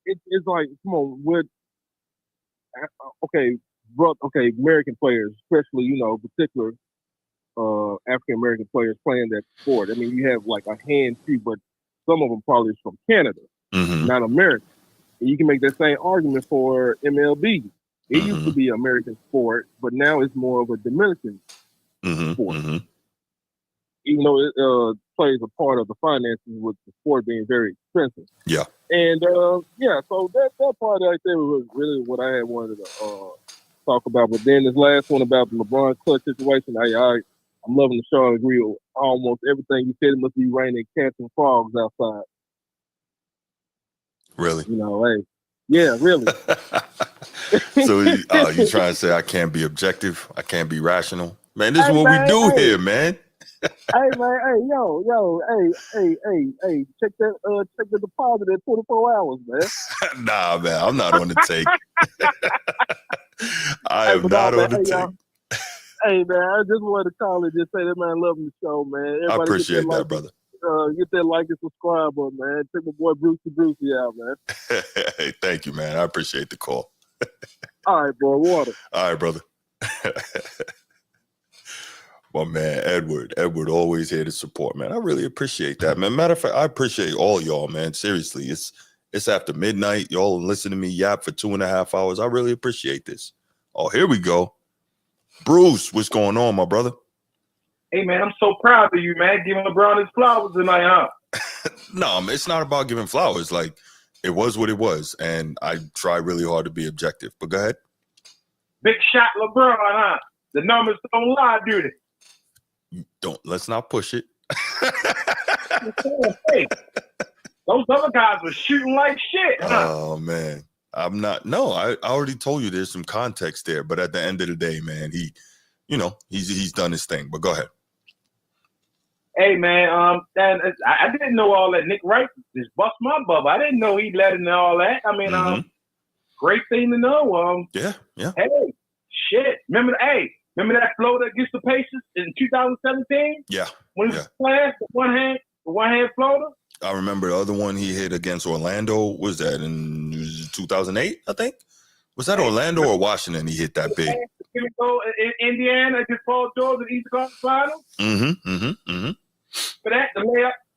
it's like, come on, American players, especially, particular African American players playing that sport. I mean, you have like a handful, but some of them probably is from Canada, not American. And you can make that same argument for MLB. It used to be an American sport, but now it's more of a Dominican sport. Even though it plays a part of the finances with the sport being very expensive. Yeah. And so that part right there was really what I had wanted to talk about. But then this last one about the LeBron clutch situation, I'm loving the show. I agree with almost everything you said. It must be raining cats and frogs outside. Really? Hey. Yeah, really. So you trying to say I can't be objective? I can't be rational? Man, this is what we do here, man. Hey man, hey, check the deposit at 24 hours, man. Nah, man, I'm not on the take. I am not on the take. Hey, man, I just wanted to call and just say that, man, loving the show, man. Everybody I appreciate that, like, brother. Get that like and subscribe button, man. Take my boy Brucey out, man. Hey, thank you, man. I appreciate the call. All right, boy, water. All right, brother. My man, Edward always here to support, man. I really appreciate that, man. Matter of fact, I appreciate all y'all, man. Seriously, it's after midnight. Y'all listen to me yap for 2.5 hours. I really appreciate this. Oh, here we go. Bruce, what's going on, my brother? Hey, man, I'm so proud of you, man. Giving LeBron his flowers tonight, huh? No, it's not about giving flowers. Like, it was what it was, and I try really hard to be objective. But go ahead. Big shot LeBron, huh? The numbers don't lie, do they? Let's not push it. Hey, those other guys were shooting like shit, huh? Oh, man. I'm not. No, I already told you there's some context there. But at the end of the day, man, he's done his thing. But go ahead. Hey, man, I didn't know all that. Nick Wright just bust my bubble. I didn't know he let in all that. I mean, great thing to know. Yeah. Hey, shit. Remember that floater against the Pacers in 2017? Yeah. When he was playing the one hand floater? I remember the other one he hit against Orlando. Was that in 2008, I think? Was that Orlando or Washington he hit that big? In Indiana against Paul George in the Eastern Conference Finals? For that, the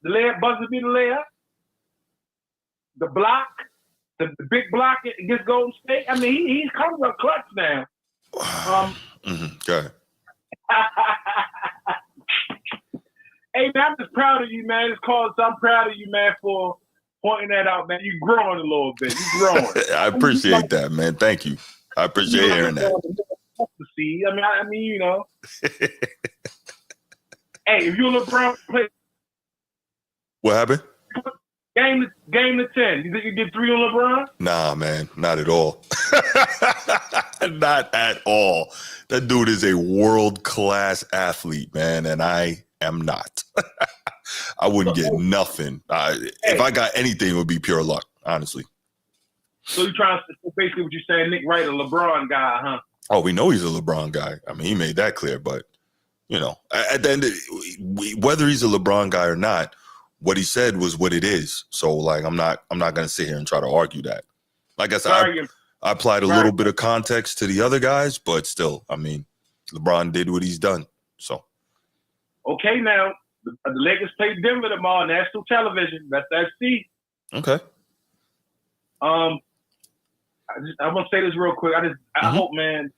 layup, buzzer beater layup, the block, the big block against Golden State. I mean, he's coming up clutch now. Go ahead. Hey, man, I'm just proud of you, man. I'm proud of you, man, for pointing that out, man. You're growing a little bit. You're growing. I appreciate that, man. Thank you. I appreciate hearing that. I mean, you know. Hey, if you're LeBron, play. What happened? Game to 10. You think you get 3 on LeBron? Nah, man, not at all. Not at all. That dude is a world-class athlete, man, and I am not. I wouldn't get nothing. If I got anything, it would be pure luck, honestly. So you're trying to basically what you're saying, Nick Wright, a LeBron guy, huh? Oh, we know he's a LeBron guy. I mean, he made that clear, but you know, at the end of whether he's a LeBron guy or not, what he said was what it is. So like, I'm not going to sit here and try to argue that. Like I said, I applied a little bit of context to the other guys, but still, I mean, LeBron did what he's done. So. Okay, now the Lakers play Denver tomorrow, national television. That's FC. Okay. I'm gonna say this real quick. I hope, man,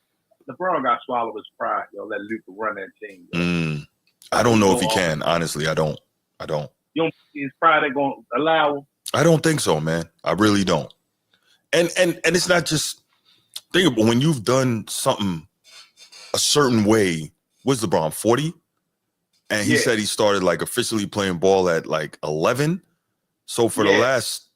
LeBron got to swallow his pride. Let Luka run that team. I don't know if he can. Honestly, I don't. You don't think his pride ain't gonna allow him? I don't think so, man. I really don't. And it's not just think about when you've done something a certain way. What's LeBron 40? And he said he started like officially playing ball at like 11. So for the last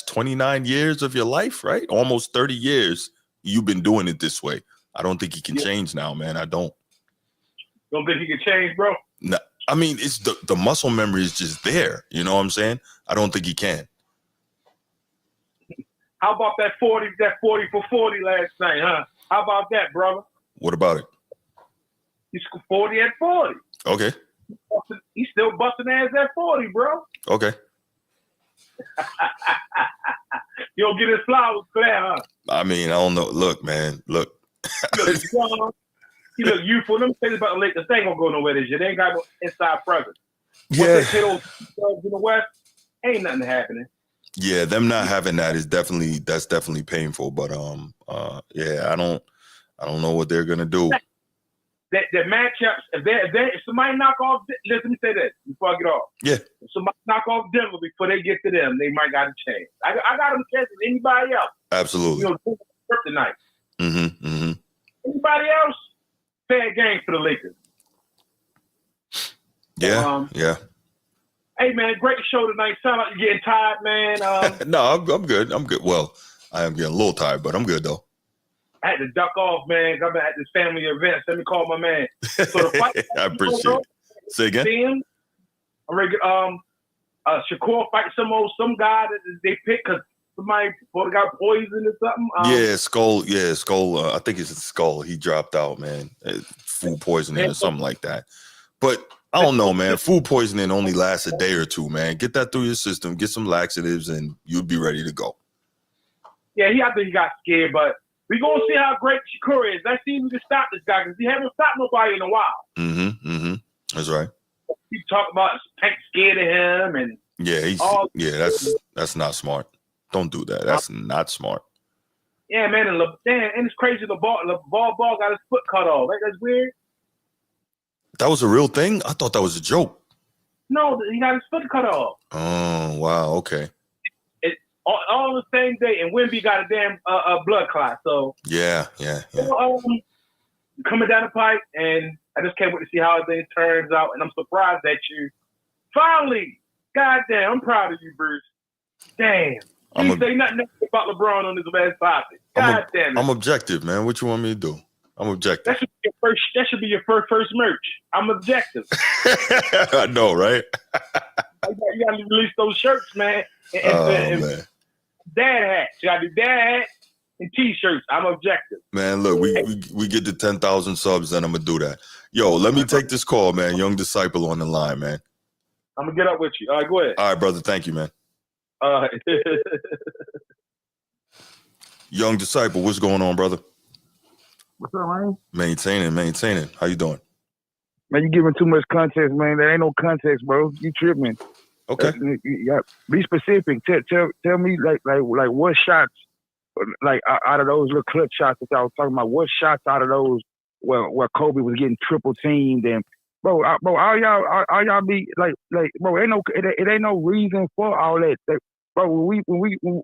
29 years of your life, right? Almost 30 years, you've been doing it this way. I don't think he can change now, man. I don't. Don't think he can change, bro? No. I mean, it's the muscle memory is just there. You know what I'm saying? I don't think he can. How about that 40 for 40 last night, huh? How about that, brother? What about it? He scored 40 at 40. Okay. He's still busting ass at 40, bro. Okay. You don't get his flowers for that, huh? I mean, I don't know. Look, man. Look. He look youthful. Let me say this about the Lakers. They ain't gonna go nowhere this year. They ain't got no inside presence. Yeah. Once they hit those clubs in the West, ain't nothing happening. Yeah, them not having that's definitely painful. But yeah, I don't know what they're gonna do. That matchups, if somebody knock off, let me say this before I get off. Yeah. If somebody knock off Denver before they get to them, they might got a chance. I got them chances anybody else. Absolutely. You know, tonight. Mm-hmm. Anybody else? Fair game for the Lakers. Yeah. Yeah. Hey man, great show tonight. Sound like you're getting tired, man. No, I'm good. I'm good. Well, I am getting a little tired, but I'm good though. I had to duck off, man. I'm at this family event. Let me call my man. So the fight, I appreciate it. Say again? I'm ready. Shakur fight some guy that they picked because somebody got poisoned or something. Skull. Yeah, Skull. I think it's Skull. He dropped out, man. Food poisoning or something like that. But I don't know, man. Food poisoning only lasts a day or two, man. Get that through your system. Get some laxatives, and you'll be ready to go. Yeah, I think he got scared, but we're going to see how great Shakur is. Let's see if we can stop this guy, because he hasn't stopped nobody in a while. Mm-hmm. That's right. He talk about Tank scared of him, and that's not smart. Don't do that. That's not smart. Yeah, man, and it's crazy. The ball got his foot cut off. That's weird. That was a real thing? I thought that was a joke. No, he got his foot cut off. Oh, wow. Okay. All the same day, and Wemby got a damn blood clot. So yeah. Coming down the pipe, and I just can't wait to see how everything turns out. And I'm surprised that you finally, goddamn, I'm proud of you, Bruce. Damn, you say nothing about LeBron on this last topic. God damn it. I'm objective, man. What you want me to do? I'm objective. That should be your first merch. I'm objective. I know, right? You got to release those shirts, man. Man. Dad hats. You got to do dad hats and T-shirts. I'm objective. Man, look, we get to 10,000 subs, and I'm gonna do that. Yo, let me take this call, man. Young Disciple on the line, man. I'm gonna get up with you. All right, go ahead. All right, brother. Thank you, man. All right. Young Disciple, what's going on, brother? What's up, man? Maintaining. How you doing? Man, you giving too much context, man. There ain't no context, bro. You tripping. Okay. Be specific. Tell me like what shots, like out of those little clutch shots that I was talking about. What shots out of those where Kobe was getting triple teamed and bro, all y'all be like bro, it ain't no reason for all that. Bro, when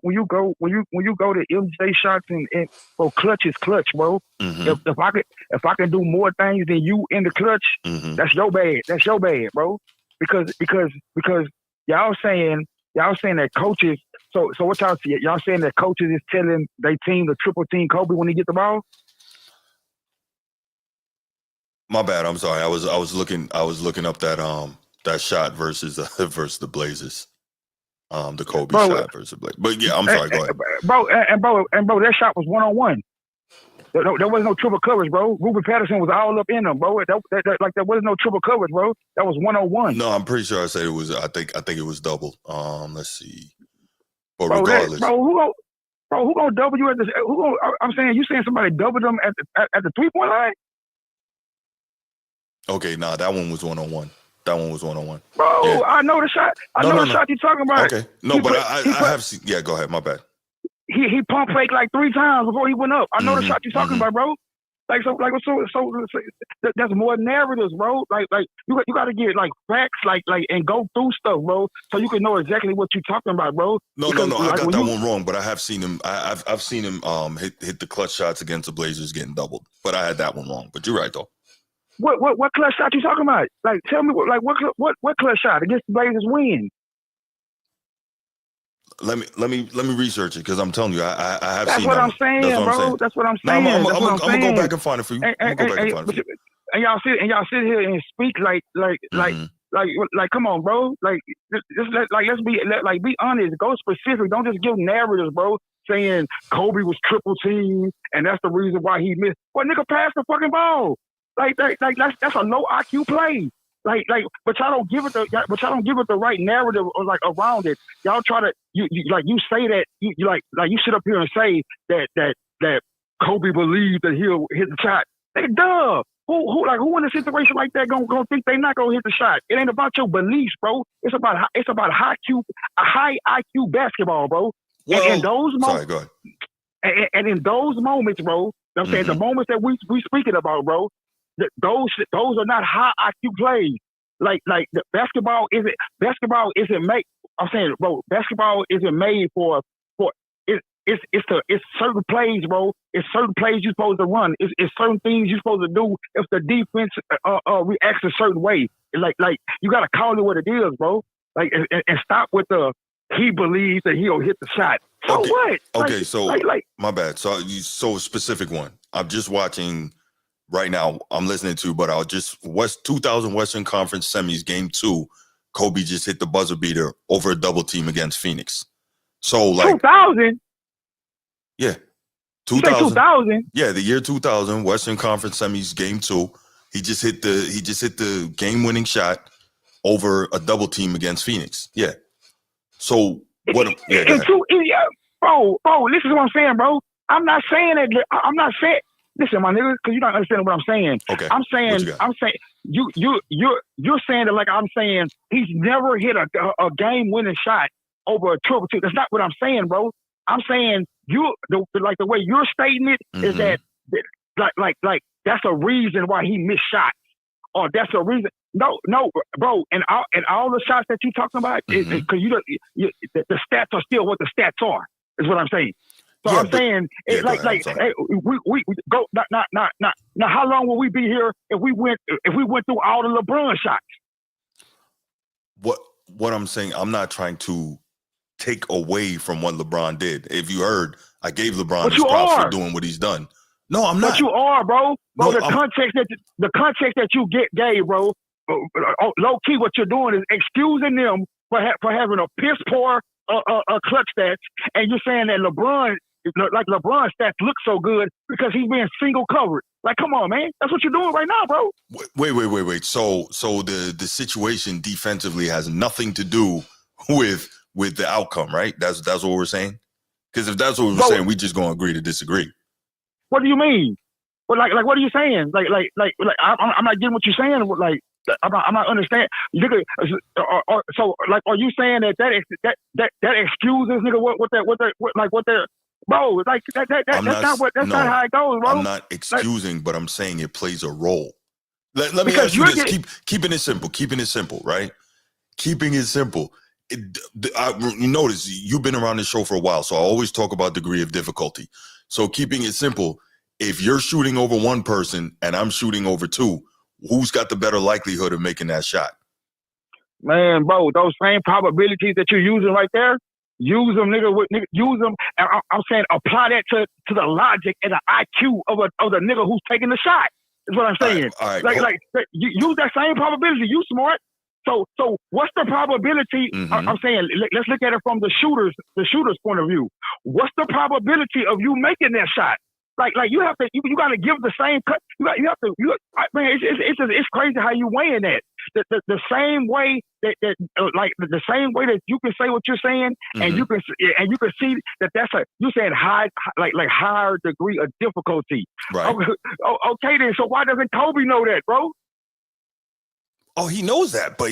you go to MJ shots and bro, clutch is clutch, bro. Mm-hmm. If I can do more things than you in the clutch, mm-hmm. That's your bad. That's your bad, bro. Because y'all saying that coaches. So what y'all saying that coaches is telling they team to triple team Kobe when he get the ball? My bad. I'm sorry. I was looking up that shot versus the Blazers. The Kobe shot versus the Blazers. But yeah, I'm sorry. Go ahead, bro. Bro, that shot was 1-on-1. There was no triple coverage, bro. Ruben Patterson was all up in them, bro. There was no triple coverage, bro. That was 1-on-1. No, I'm pretty sure I said it was. I think it was double. Let's see. But regardless, who gonna double you at the? I'm saying you saying somebody doubled them at the 3-point line. Okay, nah, that one was 1-on-1. That one was 1-on-1. Bro, yeah. I know the shot. I know the shot you're talking about. Okay, no, but I have seen. Yeah, go ahead. My bad. He pump faked like 3 times before he went up. I know the shot you're talking about, bro. So that's more narratives, bro. Like you got to get like facts, like and go through stuff, bro, so you can know exactly what you're talking about, bro. No. I got that one wrong, but I have seen him. I've seen him hit the clutch shots against the Blazers getting doubled, but I had that one wrong. But you're right though. What clutch shot you talking about? Like tell me what clutch shot against the Blazers win? Let me research it because I'm telling you, I have that's seen what that. I'm saying, bro. That's what I'm saying. I'm gonna go back and find it for you. And y'all sit here and speak like, come on, bro. Let's be honest. Go specific. Don't just give narratives, bro. Saying Kobe was triple teamed and that's the reason why he missed. Well, nigga, pass the fucking ball. That's a low IQ play. But y'all don't give it the right narrative or like around it. Y'all try to you say that you sit up here and say that Kobe believed that he'll hit the shot. Duh. Who in a situation like that gonna think they not gonna hit the shot? It ain't about your beliefs, bro. It's about high IQ basketball, bro. Well, and in those moments, sorry, go ahead. And in those moments, bro, I'm saying the moments that we speaking about, bro. Those are not high IQ plays. Like the basketball isn't made. I'm saying, bro, basketball isn't made for it's certain plays, bro. It's certain plays you're supposed to run. It's certain things you're supposed to do if the defense reacts a certain way. Like you gotta call it what it is, bro. Like and stop with the he believes that he'll hit the shot. So okay. what? Okay, so my bad. So a specific one. I'm just watching. Right now, I'm listening to, but 2000 Western Conference Semis, Game 2, Kobe just hit the buzzer beater over a double team against Phoenix. So like 2000. Yeah. 2000. 2000. Yeah, the year 2000, Western Conference Semis, Game 2. He just hit the game-winning shot over a double team against Phoenix. Yeah. So what? Yeah, go ahead. Bro, this is what I'm saying, bro. I'm not saying that. I'm not saying. Listen, my nigga, because you're not understanding what I'm saying. Okay. I'm saying you're saying that like I'm saying he's never hit a game-winning shot over a triple team. That's not what I'm saying, bro. I'm saying the way you're stating it is that like that's a reason why he missed shots, or that's a reason. No, bro, and all the shots that you're talking about, because the stats are still what the stats are. Is what I'm saying. So I'm saying, hey, we go not. Now, how long will we be here if we went through all the LeBron shots? What I'm saying, I'm not trying to take away from what LeBron did. If you heard, I gave LeBron his props for doing what he's done. No, I'm not. But you are, bro. No, the context that you gave, bro. Low key, what you're doing is excusing them for having a piss poor clutch stats, and you're saying that LeBron stats look so good because he's being single covered. Like, come on, man. That's what you're doing right now, bro. Wait. So the situation defensively has nothing to do with the outcome, right? That's what we're saying. Because if that's what we're saying, we just gonna agree to disagree. What do you mean? Well, like what are you saying? Like I'm not getting what you're saying. Like I'm not understanding. So like, are you saying that excuses nigga what that bro? Like that's not how it goes, bro. I'm not excusing, but I'm saying it plays a role. Let me ask you this: keeping it simple, right? Keeping it simple. You notice you've been around this show for a while, so I always talk about degree of difficulty. So keeping it simple, if you're shooting over one person and I'm shooting over two, who's got the better likelihood of making that shot? Man, bro, those same probabilities that you're using right there, use them, nigga. Use them. I'm saying apply that to the logic and the IQ of the nigga who's taking the shot. Is what I'm saying. All right. Like you use that same probability. You smart. So what's the probability? I'm saying let's look at it from the shooter's point of view. What's the probability of you making that shot? Like you have to you got to give the same cut. You have to. Man, it's crazy how you weighing that. The same way that the same way that you can say what you're saying, and you can see that you're saying higher degree of difficulty. Right. Okay then. So why doesn't Kobe know that, bro? Oh, he knows that, but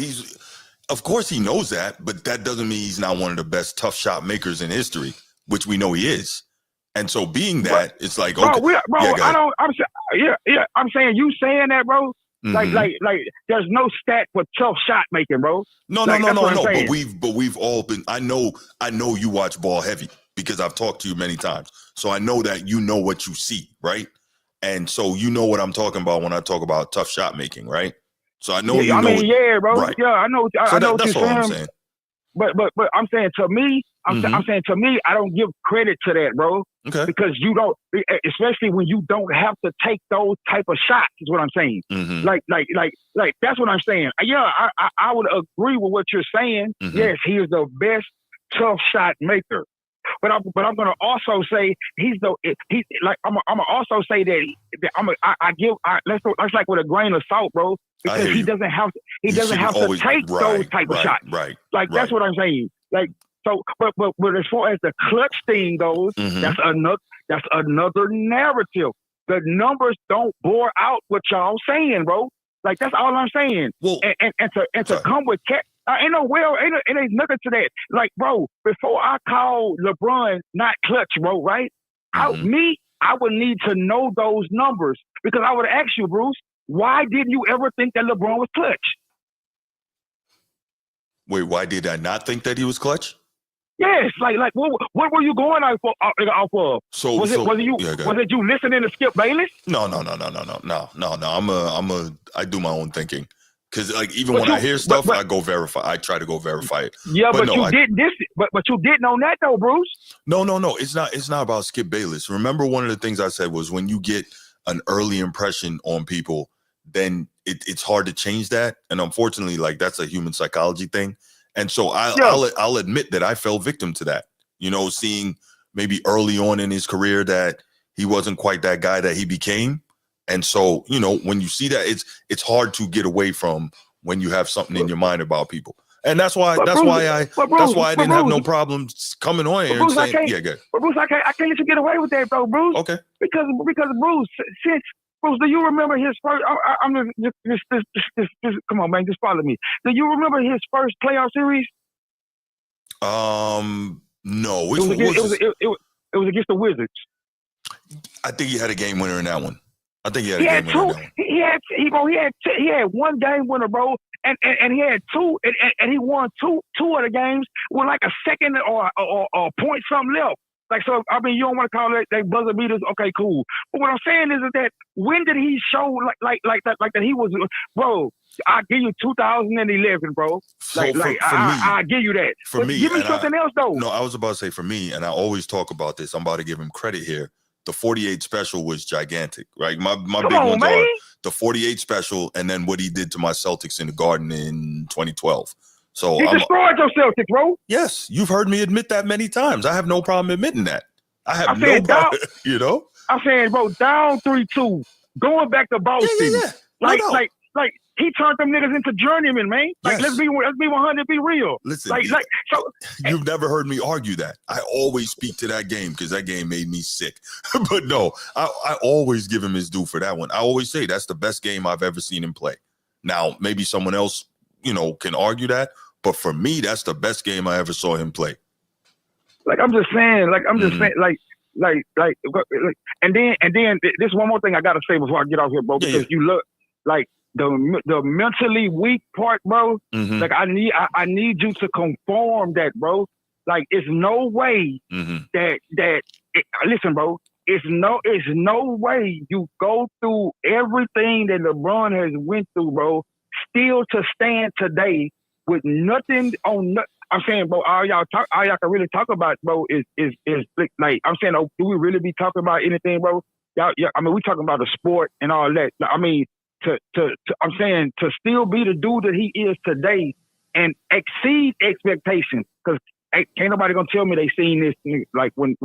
of course he knows that, but that doesn't mean he's not one of the best tough shot makers in history, which we know he is. And so being that, it's like, okay. I'm saying you saying that, bro. Like there's no stat for tough shot making, bro. No. But we've all been, I know you watch ball heavy because I've talked to you many times. So I know that you know what you see, right? And so you know what I'm talking about when I talk about tough shot making, right? So I know bro. Right. Yeah, I know. I know what you're saying. I'm saying. But I'm saying to me, I'm saying to me, I don't give credit to that, bro. Okay. Because you don't, especially when you don't have to take those type of shots. Is what I'm saying. Like that's what I'm saying. Yeah, I would agree with what you're saying. Yes, he is the best tough shot maker. But I'm gonna also say I'm gonna also say that let's like with a grain of salt, bro, because he doesn't have to take those type of shots. Right. That's what I'm saying. Like so, but as far as the clutch thing goes, that's another narrative. The numbers don't bore out what y'all saying, bro. Like that's all I'm saying. Well, and to come with ain't nothing to that. Like, bro, before I call LeBron not clutch, bro, right? I would need to know those numbers because I would ask you, Bruce, why didn't you ever think that LeBron was clutch? Wait, why did I not think that he was clutch? Yes, like what were you going off of? So was it you listening to Skip Bayless? No. I do my own thinking. Because like even when I hear stuff, I go verify. I try to go verify it. Yeah, but you didn't on that though, Bruce. No. It's not about Skip Bayless. Remember, one of the things I said was when you get an early impression on people, then it's hard to change that. And unfortunately, like that's a human psychology thing. And so I'll admit that I fell victim to that. You know, seeing maybe early on in his career that he wasn't quite that guy that he became. And so, you know, when you see that, it's hard to get away from when you have something in your mind about people. And that's why I didn't have no problems coming on here and saying, yeah, good. But Bruce, I can't let you get away with that, bro, Bruce. Okay. Because Bruce, Bruce, do you remember his first? I'm just come on, man, just follow me. Do you remember his first playoff series? No. It was against the Wizards. I think he had a game winner in that one. He had one game winner, bro, and he had two, and he won two of the games with like a second or point something left. Like, so, I mean, you don't want to call it like buzzer beaters. Okay, cool. But what I'm saying is that when did he show like that he was, bro? I give you 2011, bro. I give you that. For me, give me something else though. No, I was about to say for me, and I always talk about this. I'm about to give him credit here. The 48 special was gigantic, right? My big ones are the 48 special, and then what he did to my Celtics in the Garden in 2012. So you destroyed your Celtics, bro. Yes, you've heard me admit that many times. I have no problem admitting that. I have no problem. You know, I'm saying, bro, down 3-2, going back to Boston, like he turned them niggas into journeymen, man. Like, let's be 100, be real. Listen, you've never heard me argue that. I always speak to that game because that game made me sick. But no, I always give him his due for that one. I always say that's the best game I've ever seen him play. Now, maybe someone else, you know, can argue that, but for me, that's the best game I ever saw him play. Like, I'm just saying, and then this one more thing I gotta say before I get off here, bro, because you look like the mentally weak part, bro. Like, I need you to conform that, bro. Like, it's no way listen, bro. It's no way you go through everything that LeBron has went through, bro, still to stand today with nothing on. I'm saying, bro, all y'all can really talk about, bro, is like, I'm saying, do we really be talking about anything, bro? I mean, we talking about the sport and all that. I mean, I'm saying to still be the dude that he is today and exceed expectations, because ain't nobody gonna tell me they seen this. Like I'm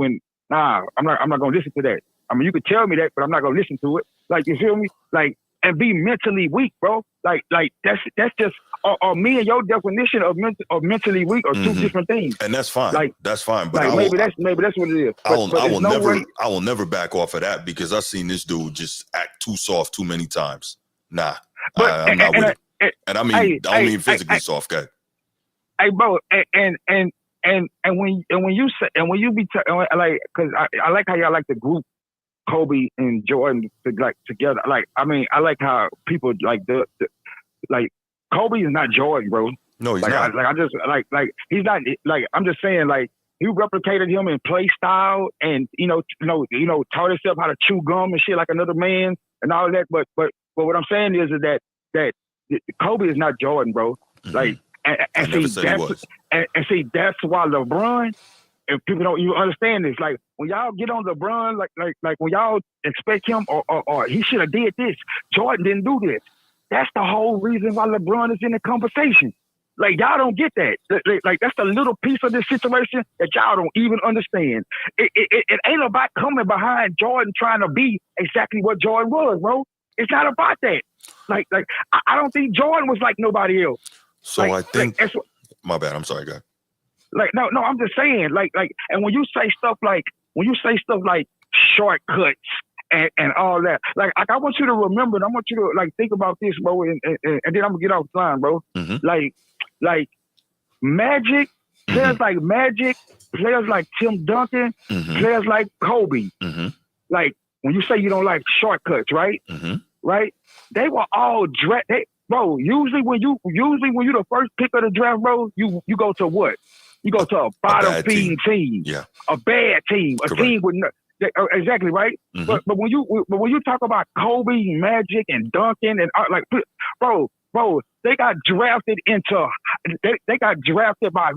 not gonna listen to that. I mean, you could tell me that, but I'm not gonna listen to it. Like, you feel me? Like, and be mentally weak, bro. Like that's just me and your definition of mentally weak are two different things. And that's fine. Like, that's fine. But like, maybe that's what it is. I will never back off of that, because I've seen this dude just act too soft too many times. Nah, I'm not with it. And I mean physically soft, guy. Hey, bro, and when you be like, because I like how y'all like the group Kobe and Jordan together. Like, I mean, I like how people like like Kobe is not Jordan, bro. No, he's not. He's not. Like, I'm just saying, like, he replicated him in play style, and you know, taught himself how to chew gum and shit like another man and all that. But what I'm saying is that Kobe is not Jordan, bro. Like, and see, that's why LeBron. If people don't even understand this, like, when y'all get on LeBron, like when y'all expect him or he should have did this, Jordan didn't do this. That's the whole reason why LeBron is in the conversation. Like, y'all don't get that. Like, that's the little piece of this situation that y'all don't even understand. It ain't about coming behind Jordan trying to be exactly what Jordan was, bro. It's not about that. Like I don't think Jordan was like nobody else. So I think my bad. I'm sorry, guy. Like, no, I'm just saying, like, and when you say stuff like shortcuts and all that, like I want you to remember, and I want you to, like, think about this, bro, and then I'm gonna get off the line, bro. Like Magic, players like Magic, players like Tim Duncan, players like Kobe. Like, when you say you don't like shortcuts, right? Right? They were all bro, usually when you the first pick of the draft, bro, you go to what? You go to a bottom feeding team. Yeah. A bad team. A team with exactly right. But when you talk about Kobe, Magic, and Duncan, and like, bro, they got drafted by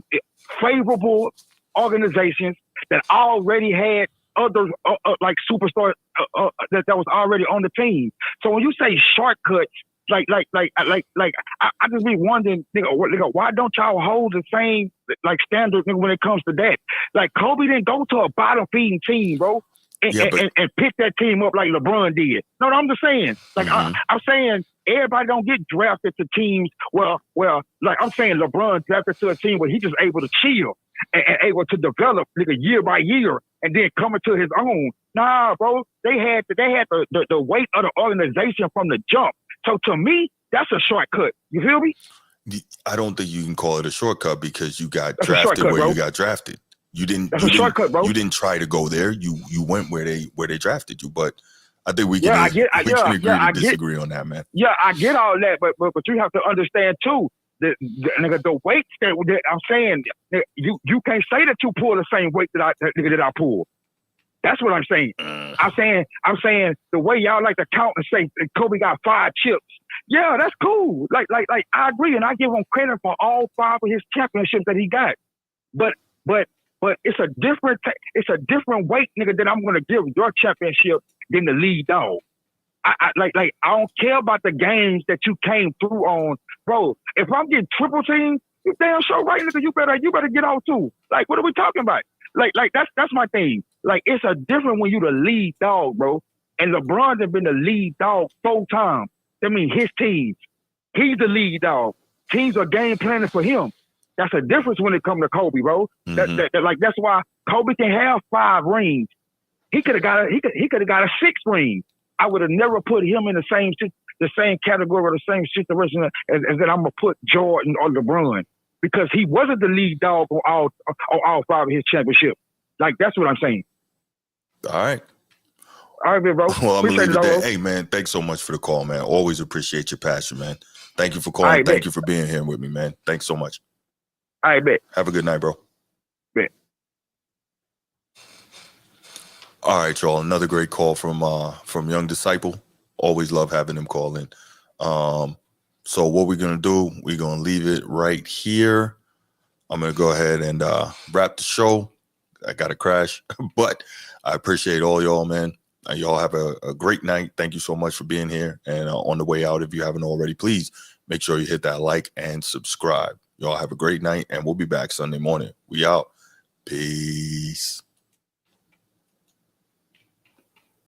favorable organizations that already had other like superstars that was already on the team. So when you say shortcuts, I just be wondering, nigga, why don't y'all hold the same like standard, nigga, when it comes to that? Like Kobe didn't go to a bottom feeding team, bro, and pick that team up like LeBron did. No, I'm just saying. Like I'm saying, everybody don't get drafted to teams. Well, like I'm saying, LeBron drafted to a team where he just able to chill and able to develop, nigga, year by year, and then come into his own. Nah, bro, they had the weight of the organization from the jump. So to me, that's a shortcut. You feel me? I don't think you can call it a shortcut because you got drafted where you got drafted. You didn't. That's a shortcut, bro. You didn't try to go there. You went where they drafted you. But I think we can agree to disagree on that, man. Yeah, I get all that, but you have to understand too. The weight that I'm saying, you can't say that you pull the same weight that I pull. That's what I'm saying. I'm saying the way y'all like to count and say Kobe got 5 chips. Yeah, that's cool. Like I agree, and I give him credit for all 5 of his championships that he got. But it's a different weight, nigga, that I'm gonna give your championship than the lead dog. I don't care about the games that you came through on, bro. If I'm getting triple teamed, you damn sure right, nigga. You better get out too. Like, what are we talking about? Like that's my thing. Like, it's a different when you the lead dog, bro. And LeBron has been the lead dog 4 times. I mean, his teams. He's the lead dog. Teams are game planning for him. That's a difference when it comes to Kobe, bro. That's why Kobe can have 5 rings. He could have got a 6th ring. I would have never put him in the same category or the same situation as that I'm gonna put Jordan or LeBron, because he wasn't the lead dog on all 5 of his championships. Like, that's what I'm saying. All right, man, bro. Well, I'm gonna leave it there. Hey, man, thanks so much for the call, man. Always appreciate your passion, man. Thank you for calling. Thank you for being here with me, man. Thanks so much. All right, bet. Have a good night, bro. Bet. All right, y'all. Another great call from Young Disciple. Always love having him call in. So what we're gonna do? We're gonna leave it right here. I'm gonna go ahead and wrap the show. I gotta crash, but I appreciate all y'all, man. Y'all have a great night. Thank you so much for being here. And on the way out, if you haven't already, please make sure you hit that like and subscribe. Y'all have a great night, and we'll be back Sunday morning. We out. Peace.